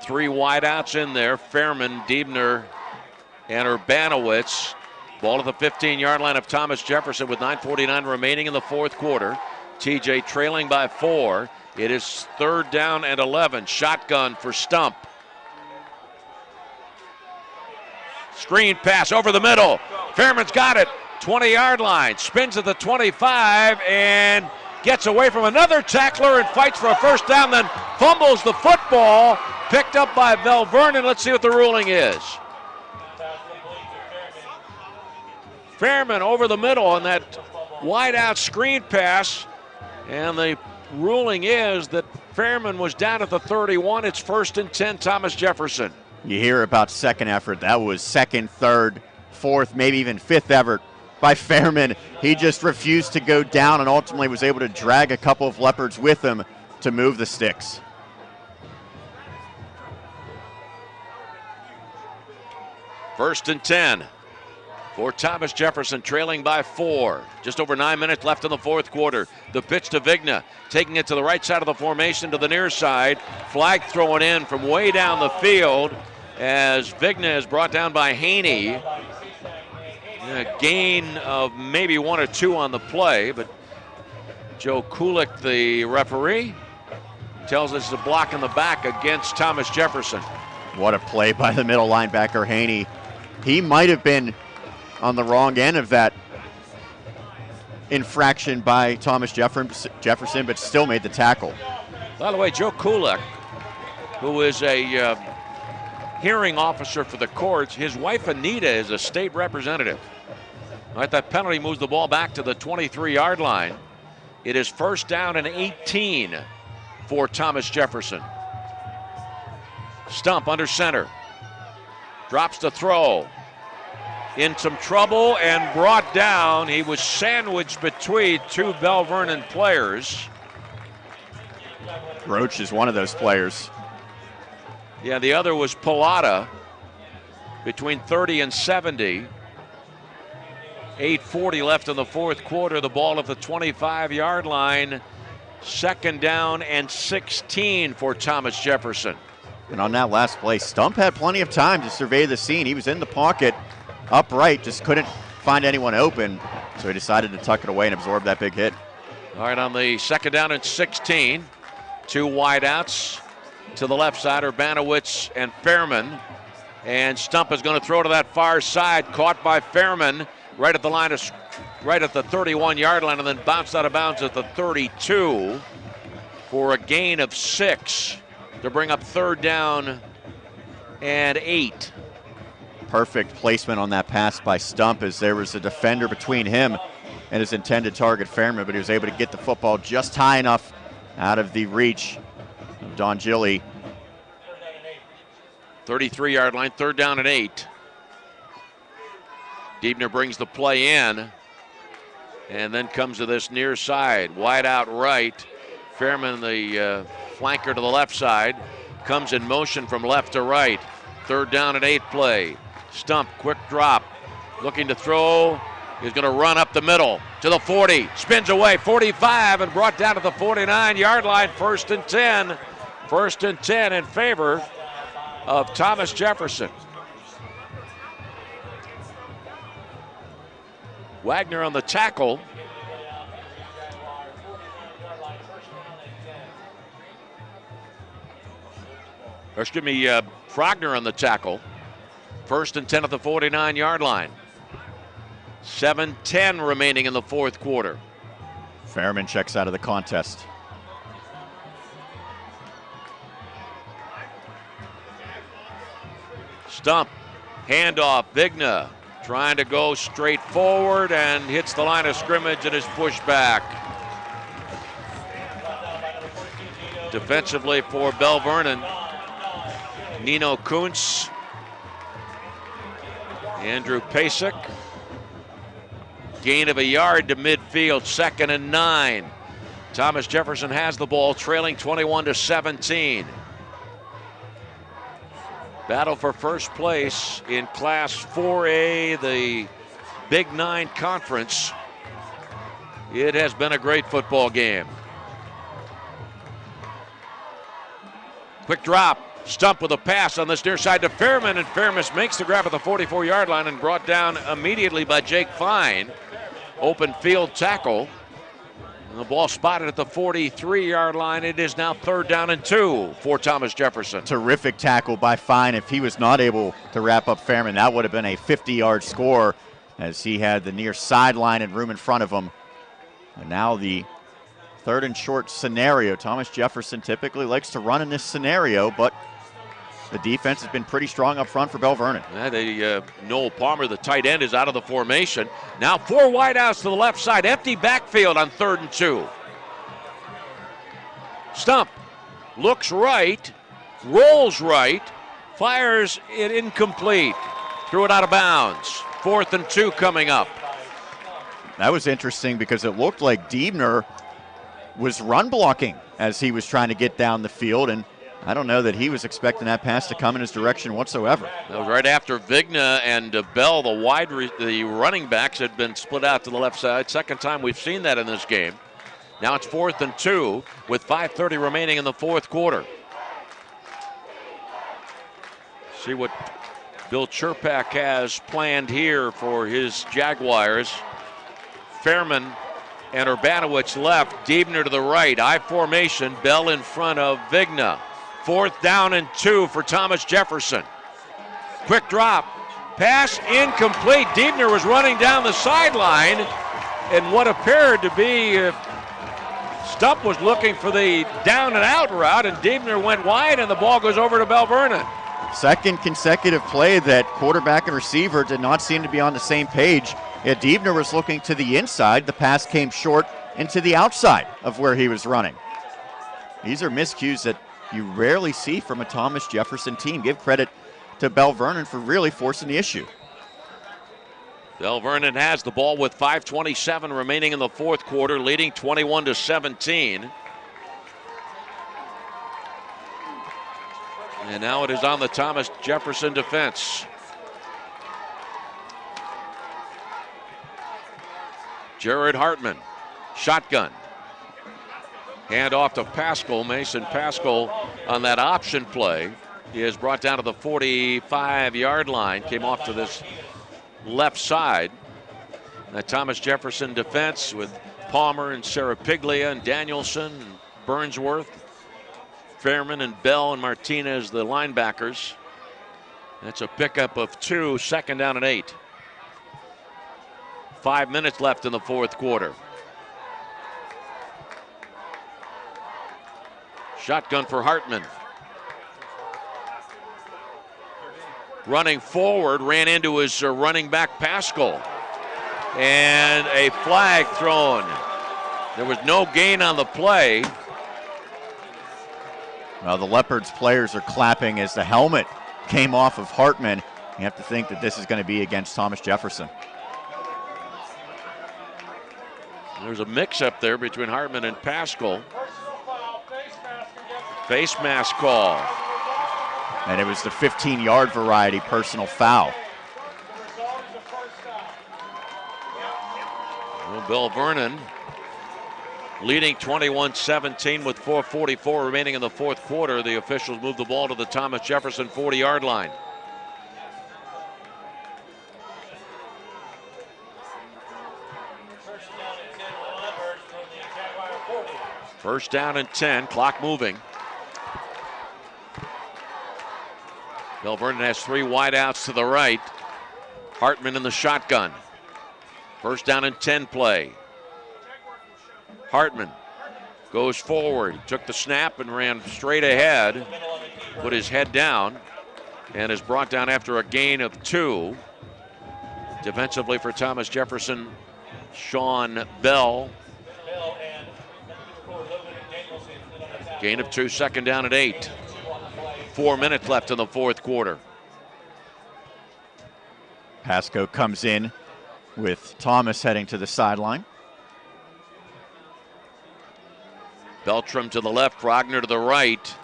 Speaker 4: 3 wideouts in there. Fairman, Diebner, and Urbanowitz. Ball at the 15-yard line of Thomas Jefferson with 9:49 remaining in the fourth quarter. TJ trailing by 4. It is 3rd down and 11. Shotgun for Stump. Screen pass over the middle. Fairman's got it. 20-yard line. Spins at the 25 and gets away from another tackler and fights for a first down, then fumbles the football. Picked up by Belle Vernon. Let's see what the ruling is. Fairman over the middle on that wide out screen pass. And the ruling is that Fairman was down at the 31. It's 1st and 10, Thomas Jefferson.
Speaker 1: You hear about second effort. That was 2nd, 3rd, 4th, maybe even 5th effort by Fairman. He just refused to go down and ultimately was able to drag a couple of Leopards with him to move the sticks.
Speaker 4: First and 10 for Thomas Jefferson, trailing by 4. Just over 9 minutes left in the fourth quarter. The pitch to Vigna, taking it to the right side of the formation to the near side. Flag thrown in from way down the field as Vigna is brought down by Haney. A gain of maybe 1 or 2 on the play, but Joe Kulik, the referee, tells us it's a block in the back against Thomas Jefferson.
Speaker 1: What a play by the middle linebacker, Haney. He might have been on the wrong end of that infraction by Thomas Jefferson, but still made the tackle.
Speaker 4: By the way, Joe Kulak, who is a hearing officer for the courts, his wife Anita is a state representative. All right, that penalty moves the ball back to the 23-yard line. It is first down and 18 for Thomas Jefferson. Stump under center. Drops the throw. In some trouble and brought down. He was sandwiched between two Belle Vernon players.
Speaker 1: Roach is one of those players.
Speaker 4: Yeah, the other was Pilata. Between 30 and 70. 8:40 left in the fourth quarter. The ball at the 25-yard line. Second down and 16 for Thomas Jefferson.
Speaker 1: And on that last play, Stump had plenty of time to survey the scene. He was in the pocket, upright, just couldn't find anyone open. So he decided to tuck it away and absorb that big hit.
Speaker 4: All right, on the second down and 16, two wideouts to the left side, Urbanowitz and Fairman. And Stump is going to throw to that far side, caught by Fairman right at the line of, right at the 31-yard line, and then bounced out of bounds at the 32 for a gain of 6 to bring up third down and 8.
Speaker 1: Perfect placement on that pass by Stump, as there was a defender between him and his intended target, Fairman, but he was able to get the football just high enough out of the reach of Don Gilly.
Speaker 4: 33-yard line, third down and 8. Diebner brings the play in and then comes to this near side. Wide out right. Fairman, the flanker to the left side, comes in motion from left to right. Third down and 8 play. Stump, quick drop. Looking to throw. He's going to run up the middle to the 40. Spins away, 45, and brought down to the 49-yard line. First and 10. First and 10 in favor of Thomas Jefferson. Wagner on the tackle. Or excuse me, Frogner on the tackle. First and 10 at the 49-yard line. 7:10 remaining in the fourth quarter.
Speaker 1: Fairman checks out of the contest.
Speaker 4: Stump, handoff, Vigna trying to go straight forward and hits the line of scrimmage and is pushed back. Defensively for Belle Vernon, Nino Kuntz, Andrew Pasek. Gain of a yard to midfield, second and 9. Thomas Jefferson has the ball, trailing 21-17. Battle for first place in Class 4A, the Big 9 Conference. It has been a great football game. Quick drop. Stump with a pass on this near side to Fairman, and Fairman makes the grab at the 44-yard line and brought down immediately by Jake Fine. Open field tackle. And the ball spotted at the 43-yard line. It is now third down and 2 for Thomas Jefferson.
Speaker 1: Terrific tackle by Fine. If he was not able to wrap up Fairman, that would have been a 50-yard score, as he had the near sideline and room in front of him. And now the third and short scenario. Thomas Jefferson typically likes to run in this scenario, but the defense has been pretty strong up front for Belle Vernon.
Speaker 4: Noel Palmer, the tight end, is out of the formation. Now 4 wideouts to the left side. Empty backfield on third and 2. Stump looks right, rolls right, fires it incomplete. Threw it out of bounds. 4th and 2 coming up.
Speaker 1: That was interesting because it looked like Diebner was run blocking as he was trying to get down the field, and I don't know that he was expecting that pass to come in his direction whatsoever.
Speaker 4: That was right after Vigna and Bell, the running backs, had been split out to the left side. Second time we've seen that in this game. Now it's 4th and 2 with 5:30 remaining in the fourth quarter. See what Bill Cherpak has planned here for his Jaguars. Fairman and Urbanowitz left, Diebner to the right. I formation, Bell in front of Vigna. 4th down and 2 for Thomas Jefferson. Quick drop. Pass incomplete. Diebner was running down the sideline. in what appeared to be Stump was looking for the down and out route, and Diebner went wide, and the ball goes over to Belle Vernon.
Speaker 1: Second consecutive play that quarterback and receiver did not seem to be on the same page. Yeah, Diebner was looking to the inside. The pass came short and to the outside of where he was running. These are miscues that you rarely see from a Thomas Jefferson team. Give credit to Belle Vernon for really forcing the issue.
Speaker 4: Belle Vernon has the ball with 5:27 remaining in the fourth quarter, leading 21-17. And now it is on the Thomas Jefferson defense. Jared Hartman, shotgun. Hand off to Pascal, Mason Pascal on that option play. He is brought down to the 45-yard line, came off to this left side. That Thomas Jefferson defense with Palmer and Serapiglia and Danielson and Burnsworth, Fairman and Bell and Martinez, the linebackers. That's a pickup of 2, second down and 8. 5 minutes left in the fourth quarter. Shotgun for Hartman. Running forward, ran into his running back Pascal. And a flag thrown. There was no gain on the play.
Speaker 1: Well, the Leopards players are clapping as the helmet came off of Hartman. You have to think that this is going to be against Thomas Jefferson.
Speaker 4: There's a mix-up there between Hartman and Pascal. Face mask call.
Speaker 1: And it was the 15-yard variety personal foul.
Speaker 4: Well, Belle Vernon leading 21-17 with 4:44 remaining in the fourth quarter. The officials move the ball to the Thomas Jefferson 40-yard line. First down and 10, clock moving. Belle Vernon has 3 wideouts to the right. Hartman in the shotgun. First down and 10 play. Hartman goes forward, took the snap and ran straight ahead, put his head down, and is brought down after a gain of 2. Defensively for Thomas Jefferson, Sean Bell. Gain of 2, second down and 8. 4 minutes left in the fourth quarter.
Speaker 1: Pasco comes in with Thomas heading to the sideline.
Speaker 4: Beltram to the left, Frogner to the right.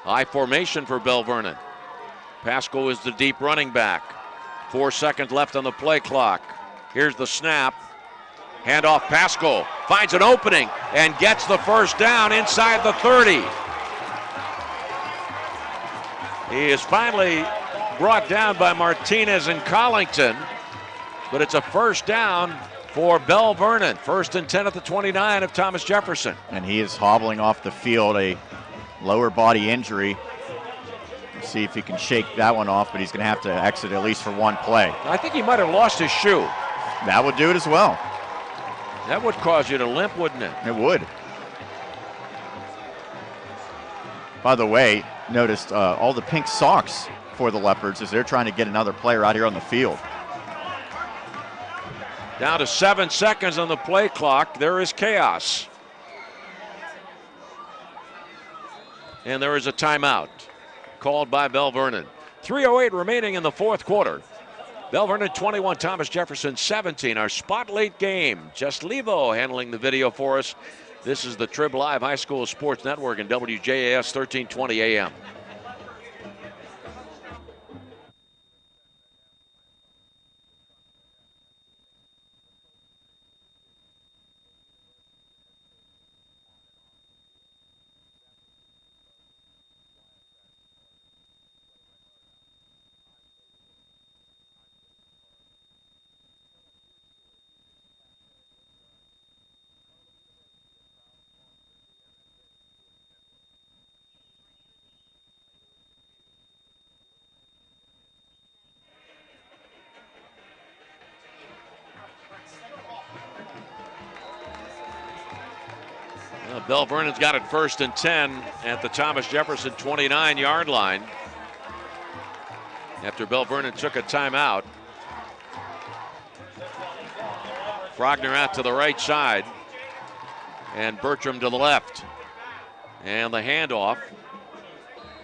Speaker 4: High formation for Belle Vernon. Pasco is the deep running back. 4 seconds left on the play clock. Here's the snap. Handoff, Pasco finds an opening and gets the first down inside the 30. He is finally brought down by Martinez and Collington, but it's a first down for Belle Vernon. First and 10 at the 29 of Thomas Jefferson.
Speaker 1: And he is hobbling off the field, a lower body injury. We'll see if he can shake that one off, but he's going to have to exit at least for one play.
Speaker 4: I think he might have lost his shoe.
Speaker 1: That would do it as well.
Speaker 4: That would cause you to limp, wouldn't it?
Speaker 1: It would. By the way, noticed all the pink socks for the Leopards as they're trying to get another player out here on the field.
Speaker 4: Down to 7 seconds on the play clock. There is chaos. And there is a timeout called by Belle Vernon. 3:08 remaining in the fourth quarter. Belle Vernon 21, Thomas Jefferson 17. Our spot late game. Just Levo handling the video for us. This is the TribLive High School Sports Network and WJAS 1320 AM. Belle Vernon's got it 1st and 10 at the Thomas Jefferson 29-yard line after Belle Vernon took a timeout. Frogner out to the right side and Bertram to the left. And the handoff,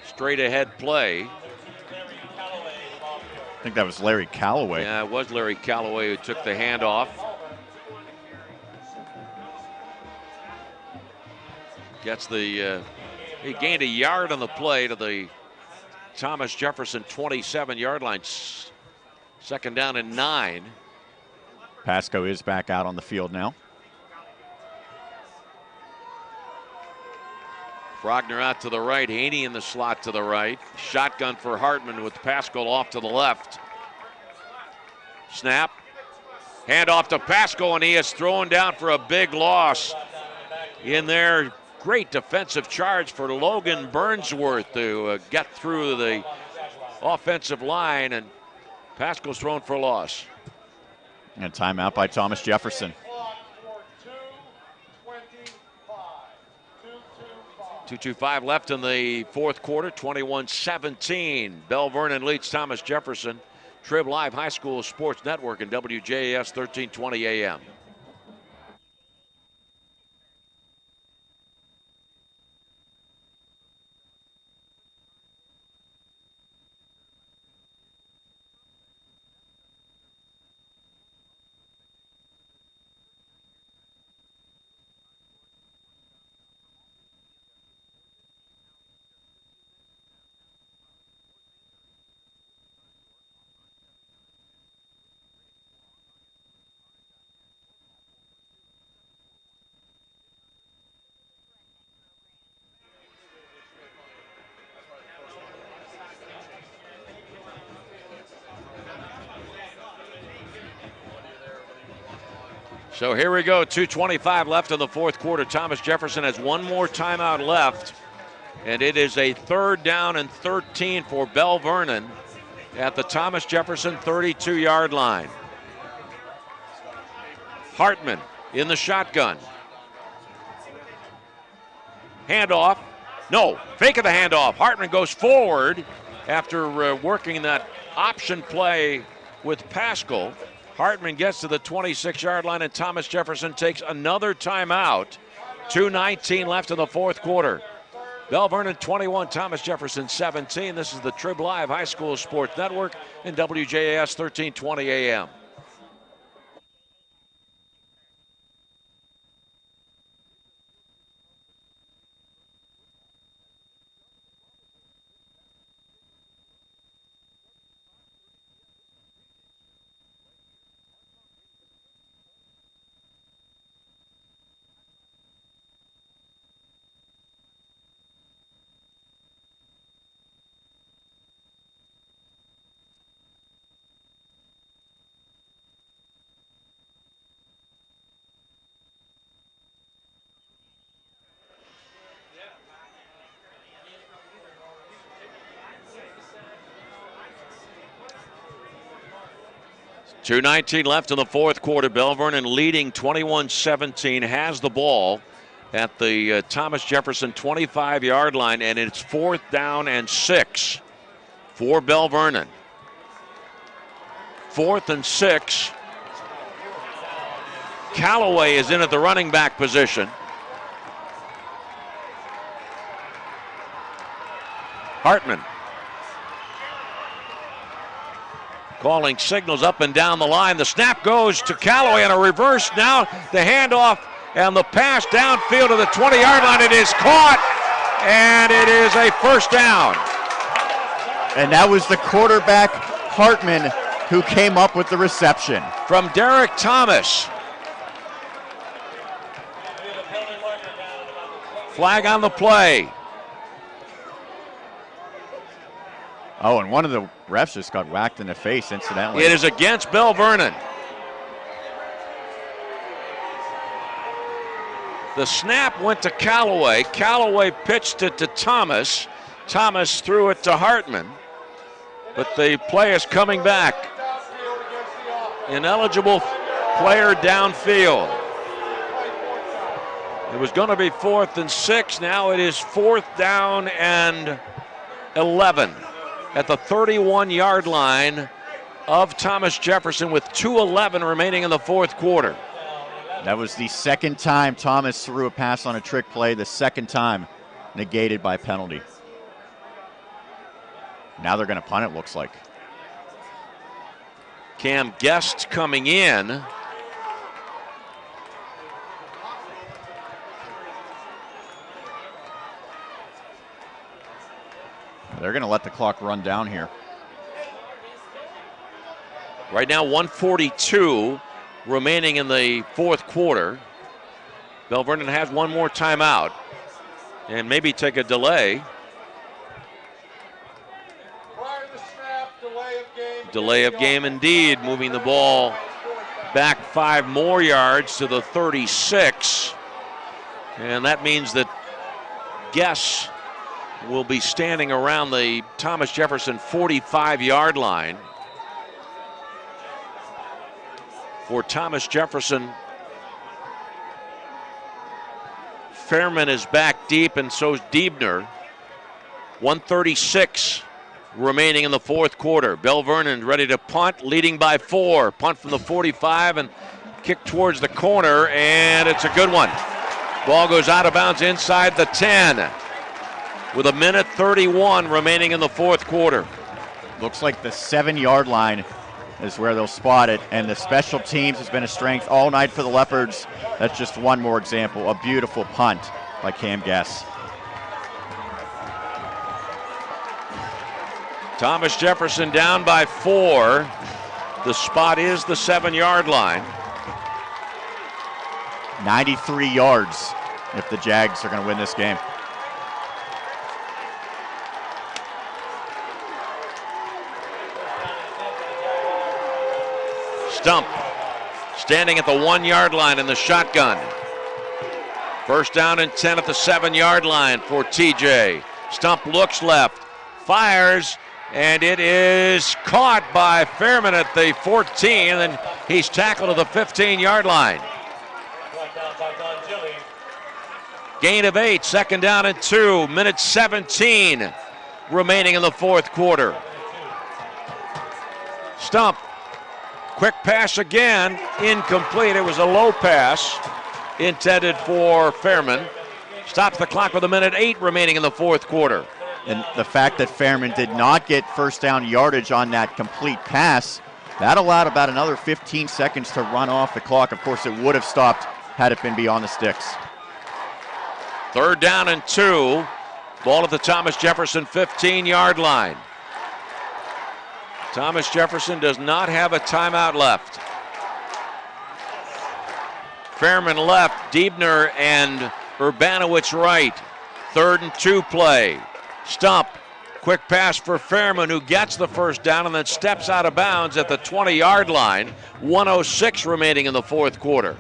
Speaker 4: straight ahead play.
Speaker 1: I think that was Larry Calloway.
Speaker 4: Yeah, it was Larry Calloway who took the handoff. Gets the, he gained a yard on the play to the Thomas Jefferson 27-yard line. 2nd down and 9.
Speaker 1: Pasco is back out on the field now.
Speaker 4: Frogner out to the right, Haney in the slot to the right. Shotgun for Hartman with Pascal off to the left. Snap, hand off to Pascal, and he is thrown down for a big loss in there. Great defensive charge for Logan Burnsworth to get through the offensive line, and Pascal's thrown for a loss.
Speaker 1: And timeout by Thomas Jefferson.
Speaker 4: 2:25 left in the 4th quarter, 21-17. Belle Vernon leads Thomas Jefferson. TribLive High School Sports Network and WJAS 1320 AM. So here we go, 2:25 left in the 4th quarter. Thomas Jefferson has one more timeout left, and it is a 3rd down and 13 for Belle Vernon at the Thomas Jefferson 32-yard line. Hartman in the shotgun. Handoff. No, fake of the handoff. Hartman goes forward after working that option play with Pascal. Hartman gets to the 26-yard line, and Thomas Jefferson takes another timeout. 2:19 left in the 4th quarter. Belle Vernon 21, Thomas Jefferson 17. This is the TribLive High School Sports Network and WJAS 1320 AM. .219 left in the 4th quarter. Belle Vernon leading 21-17, has the ball at the Thomas Jefferson 25-yard line, and it's 4th down and 6 for Belle Vernon. 4th and 6. Calloway is in at the running back position. Hartman calling signals up and down the line. The snap goes to Calloway and a reverse now. The handoff and the pass downfield to the 20-yard line. It is caught, and it is a 1st down.
Speaker 1: And that was the quarterback, Hartman, who came up with the reception.
Speaker 4: From Derek Thomas. Flag on the play.
Speaker 1: Oh, and one of the refs just got whacked in the face, incidentally.
Speaker 4: It is against Belle Vernon. The snap went to Calloway. Calloway pitched it to Thomas. Thomas threw it to Hartman. But the play is coming back. Ineligible player downfield. It was going to be 4th and 6. Now it is 4th down and 11 at the 31-yard line of Thomas Jefferson with 2:11 remaining in the fourth quarter.
Speaker 1: That was the second time Thomas threw a pass on a trick play, the second time negated by penalty. Now they're going to punt, it looks like.
Speaker 4: Cam Guest coming in.
Speaker 1: They're going to let the clock run down here.
Speaker 4: Right now, 1:42 remaining in the fourth quarter. Belle Vernon has one more timeout and maybe take a delay.
Speaker 5: Prior to the snap, delay of game.
Speaker 4: Delay of game indeed, moving the ball back 5 more yards to the 36. And that means that Guess will be standing around the Thomas Jefferson 45-yard line. For Thomas Jefferson, Fairman is back deep, and so's Diebner. 1:36 remaining in the fourth quarter. Belle Vernon ready to punt, leading by 4. Punt from the 45 and kick towards the corner, and it's a good one. Ball goes out of bounds inside the 10 with 1:31 remaining in the fourth quarter.
Speaker 1: Looks like the 7-yard line is where they'll spot it, and the special teams has been a strength all night for the Leopards. That's just one more example. A beautiful punt by Cam Guess.
Speaker 4: Thomas Jefferson down by 4. The spot is the 7-yard line.
Speaker 1: 93 yards if the Jags are going to win this game.
Speaker 4: Stump standing at the 1-yard line in the shotgun. First down and 10 at the 7-yard line for TJ. Stump looks left, fires, and it is caught by Fairman at the 14, and he's tackled at the 15-yard line. Gain of 8, second down and 2, minute 17 remaining in the fourth quarter. Stump, quick pass again, incomplete. It was a low pass intended for Fairman. Stops the clock with 1:08 remaining in the fourth quarter.
Speaker 1: And the fact that Fairman did not get first down yardage on that complete pass, that allowed about another 15 seconds to run off the clock. Of course, it would have stopped had it been beyond the sticks.
Speaker 4: Third down and 2. Ball at the Thomas Jefferson 15-yard line. Thomas Jefferson does not have a timeout left. Fairman left, Diebner and Urbanowicz right. 3rd and 2 play. Stump, quick pass for Fairman, who gets the first down and then steps out of bounds at the 20-yard line. 1:06 remaining in the fourth quarter.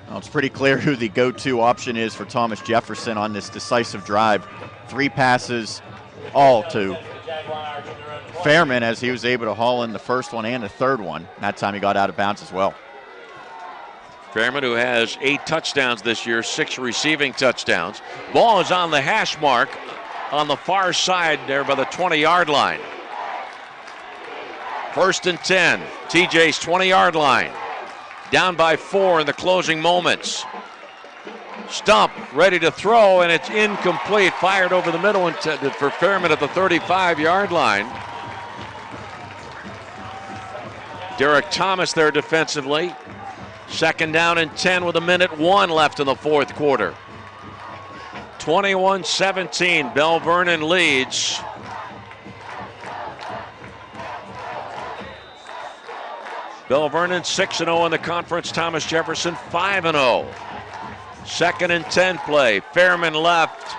Speaker 1: Well, it's pretty clear who the go-to option is for Thomas Jefferson on this decisive drive. 3 passes, all to Fairman, as he was able to haul in the first one and the third one. That time he got out of bounds as well.
Speaker 4: Fairman, who has 8 touchdowns this year, 6 receiving touchdowns. Ball is on the hash mark on the far side there by the 20-yard line. 1st and 10, TJ's 20-yard line. Down by 4 in the closing moments. Stump ready to throw, and it's incomplete. Fired over the middle, intended for Fairman at the 35-yard line. Derek Thomas there defensively. Second down and 10 with 1:01 left in the fourth quarter. 21-17, Belle Vernon leads. Belle Vernon 6-0 in the conference. Thomas Jefferson 5-0. Second and 10 play. Fairman left.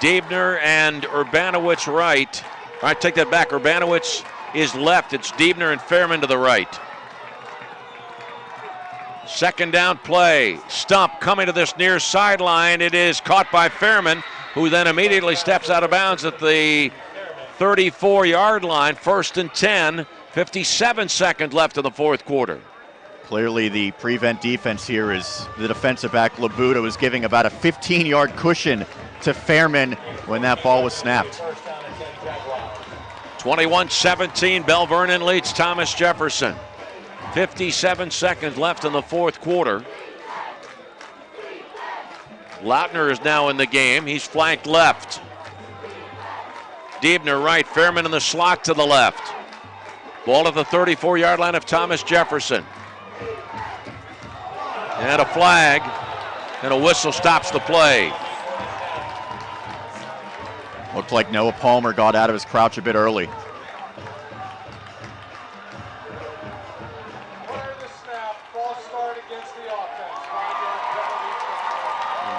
Speaker 4: Diebner and Urbanowicz right. All right, take that back. Urbanowicz is left. It's Diebner and Fairman to the right. Second down play. Stump coming to this near sideline. It is caught by Fairman, who then immediately steps out of bounds at the 34-yard line. 1st and 10. 57 seconds left in the fourth quarter.
Speaker 1: Clearly the prevent defense here is the defensive back Labuda was giving about a 15-yard cushion to Fairman when that ball was snapped.
Speaker 4: 21-17, Belle Vernon leads Thomas Jefferson. 57 seconds left in the fourth quarter. Lautner is now in the game. He's flanked left. Diebner right, Fairman in the slot to the left. Ball at the 34-yard line of Thomas Jefferson. And a flag, and a whistle stops the play.
Speaker 1: Looked like Noah Palmer got out of his crouch a bit early.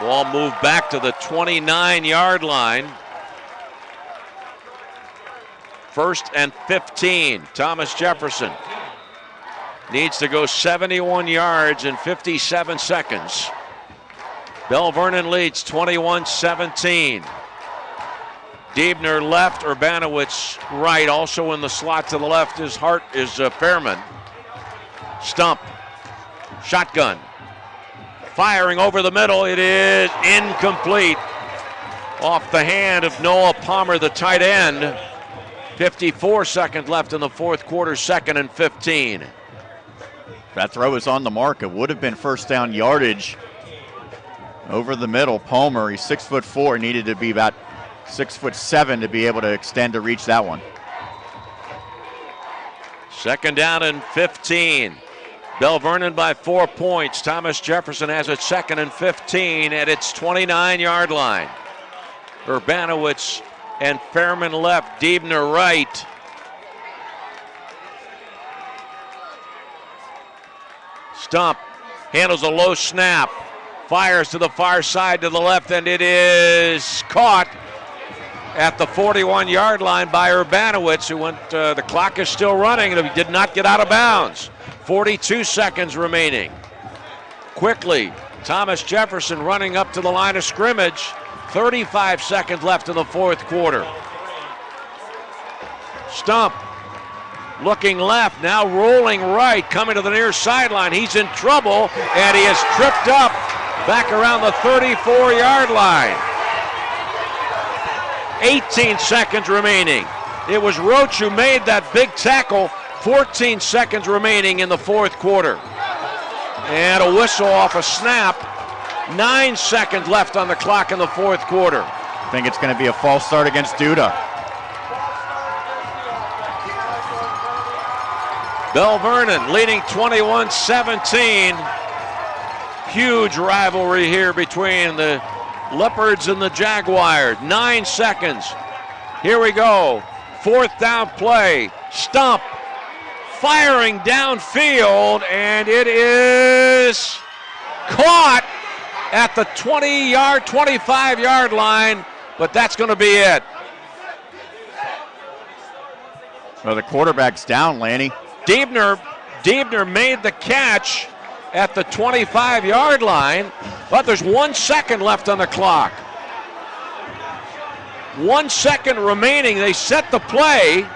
Speaker 4: Ball moved back to the 29-yard line. 1st and 15. Thomas Jefferson needs to go 71 yards in 57 seconds. Belle Vernon leads 21-17. Diebner left, Urbanowitz right. Also in the slot to the left is Fairman. Stump. Shotgun. Firing over the middle. It is incomplete. Off the hand of Noah Palmer, the tight end. 54 seconds left in the fourth quarter, 2nd and 15.
Speaker 1: That throw is on the mark. It would have been first down yardage over the middle. Palmer, he's 6'4", needed to be about 6'7" to be able to extend to reach that one.
Speaker 4: 2nd down and 15. Belle Vernon by 4 points. Thomas Jefferson has it 2nd and 15 at its 29-yard line. Urbanowitz and Fairman left, Diebner right. Stump handles a low snap, fires to the far side to the left, and it is caught at the 41-yard line by Urbanowitz, who went, the clock is still running, and he did not get out of bounds. 42 seconds remaining. Quickly, Thomas Jefferson running up to the line of scrimmage. 35 seconds left in the fourth quarter. Stump looking left, now rolling right, coming to the near sideline. He's in trouble, and he is tripped up back around the 34-yard line. 18 seconds remaining. It was Roach who made that big tackle. 14 seconds remaining in the fourth quarter. And a whistle off a snap. 9 seconds left on the clock in the fourth quarter.
Speaker 1: I think it's going to be a false start against Duda.
Speaker 4: Belle Vernon leading 21-17. Huge rivalry here between the Leopards and the Jaguars. 9 seconds. Here we go. 4th down play. Stump. Firing downfield, and it is caught at the 25-yard line, but that's going to be it.
Speaker 1: Well, the quarterback's down, Lanny.
Speaker 4: Diebner made the catch at the 25-yard line, but there's 1 second left on the clock. 1 second remaining. They set the play.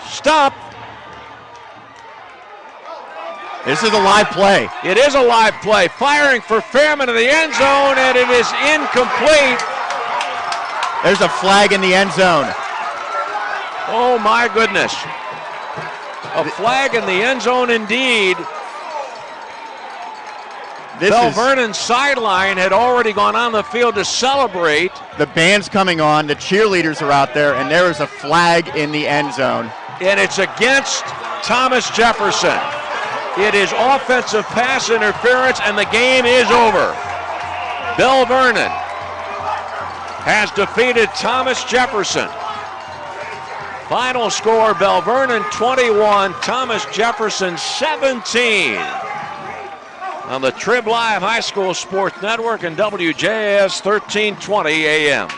Speaker 4: Stop.
Speaker 1: This is a live play.
Speaker 4: It is a live play. Firing for Fairman in the end zone, and it is incomplete.
Speaker 1: There's a flag in the end zone.
Speaker 4: Oh, my goodness. A flag in the end zone indeed. Belle Vernon's sideline had already gone on the field to celebrate.
Speaker 1: The band's coming on, the cheerleaders are out there, and there is a flag in the end zone.
Speaker 4: And it's against Thomas Jefferson. It is offensive pass interference, and the game is over. Belle Vernon has defeated Thomas Jefferson. Final score, Belle Vernon 21, Thomas Jefferson 17. On the TribLive High School Sports Network and WJAS 1320 AM.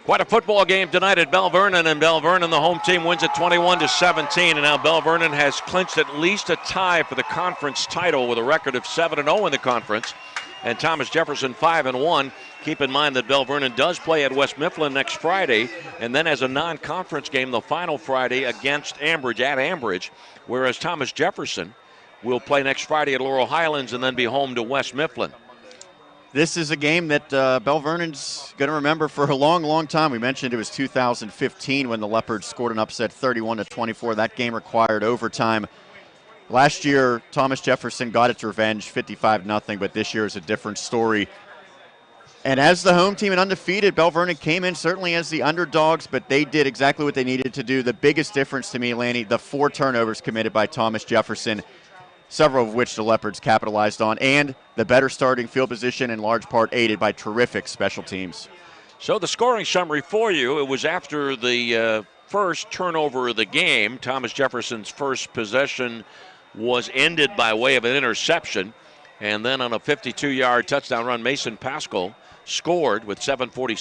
Speaker 4: Quite a football game tonight at Belle Vernon, and Belle Vernon, the home team, wins it 21-17, and now Belle Vernon has clinched at least a tie for the conference title with a record of 7-0 in the conference, and Thomas Jefferson 5-1. Keep in mind that Belle Vernon does play at West Mifflin next Friday, and then has a non-conference game the final Friday against Ambridge at Ambridge, whereas Thomas Jefferson will play next Friday at Laurel Highlands and then be home to West Mifflin.
Speaker 1: This is a game that Belle Vernon's going to remember for a long, long time. We mentioned it was 2015 when the Leopards scored an upset 31-24. That game required overtime. Last year, Thomas Jefferson got its revenge, 55-0, but this year is a different story. And as the home team and undefeated, Belle Vernon came in certainly as the underdogs, but they did exactly what they needed to do. The biggest difference to me, Lanny, the 4 turnovers committed by Thomas Jefferson, several of which the Leopards capitalized on, and the better starting field position, in large part aided by terrific special teams.
Speaker 4: So the scoring summary for you, it was after the first turnover of the game. Thomas Jefferson's first possession was ended by way of an interception, and then on a 52-yard touchdown run, Mason Pascal scored with 7:46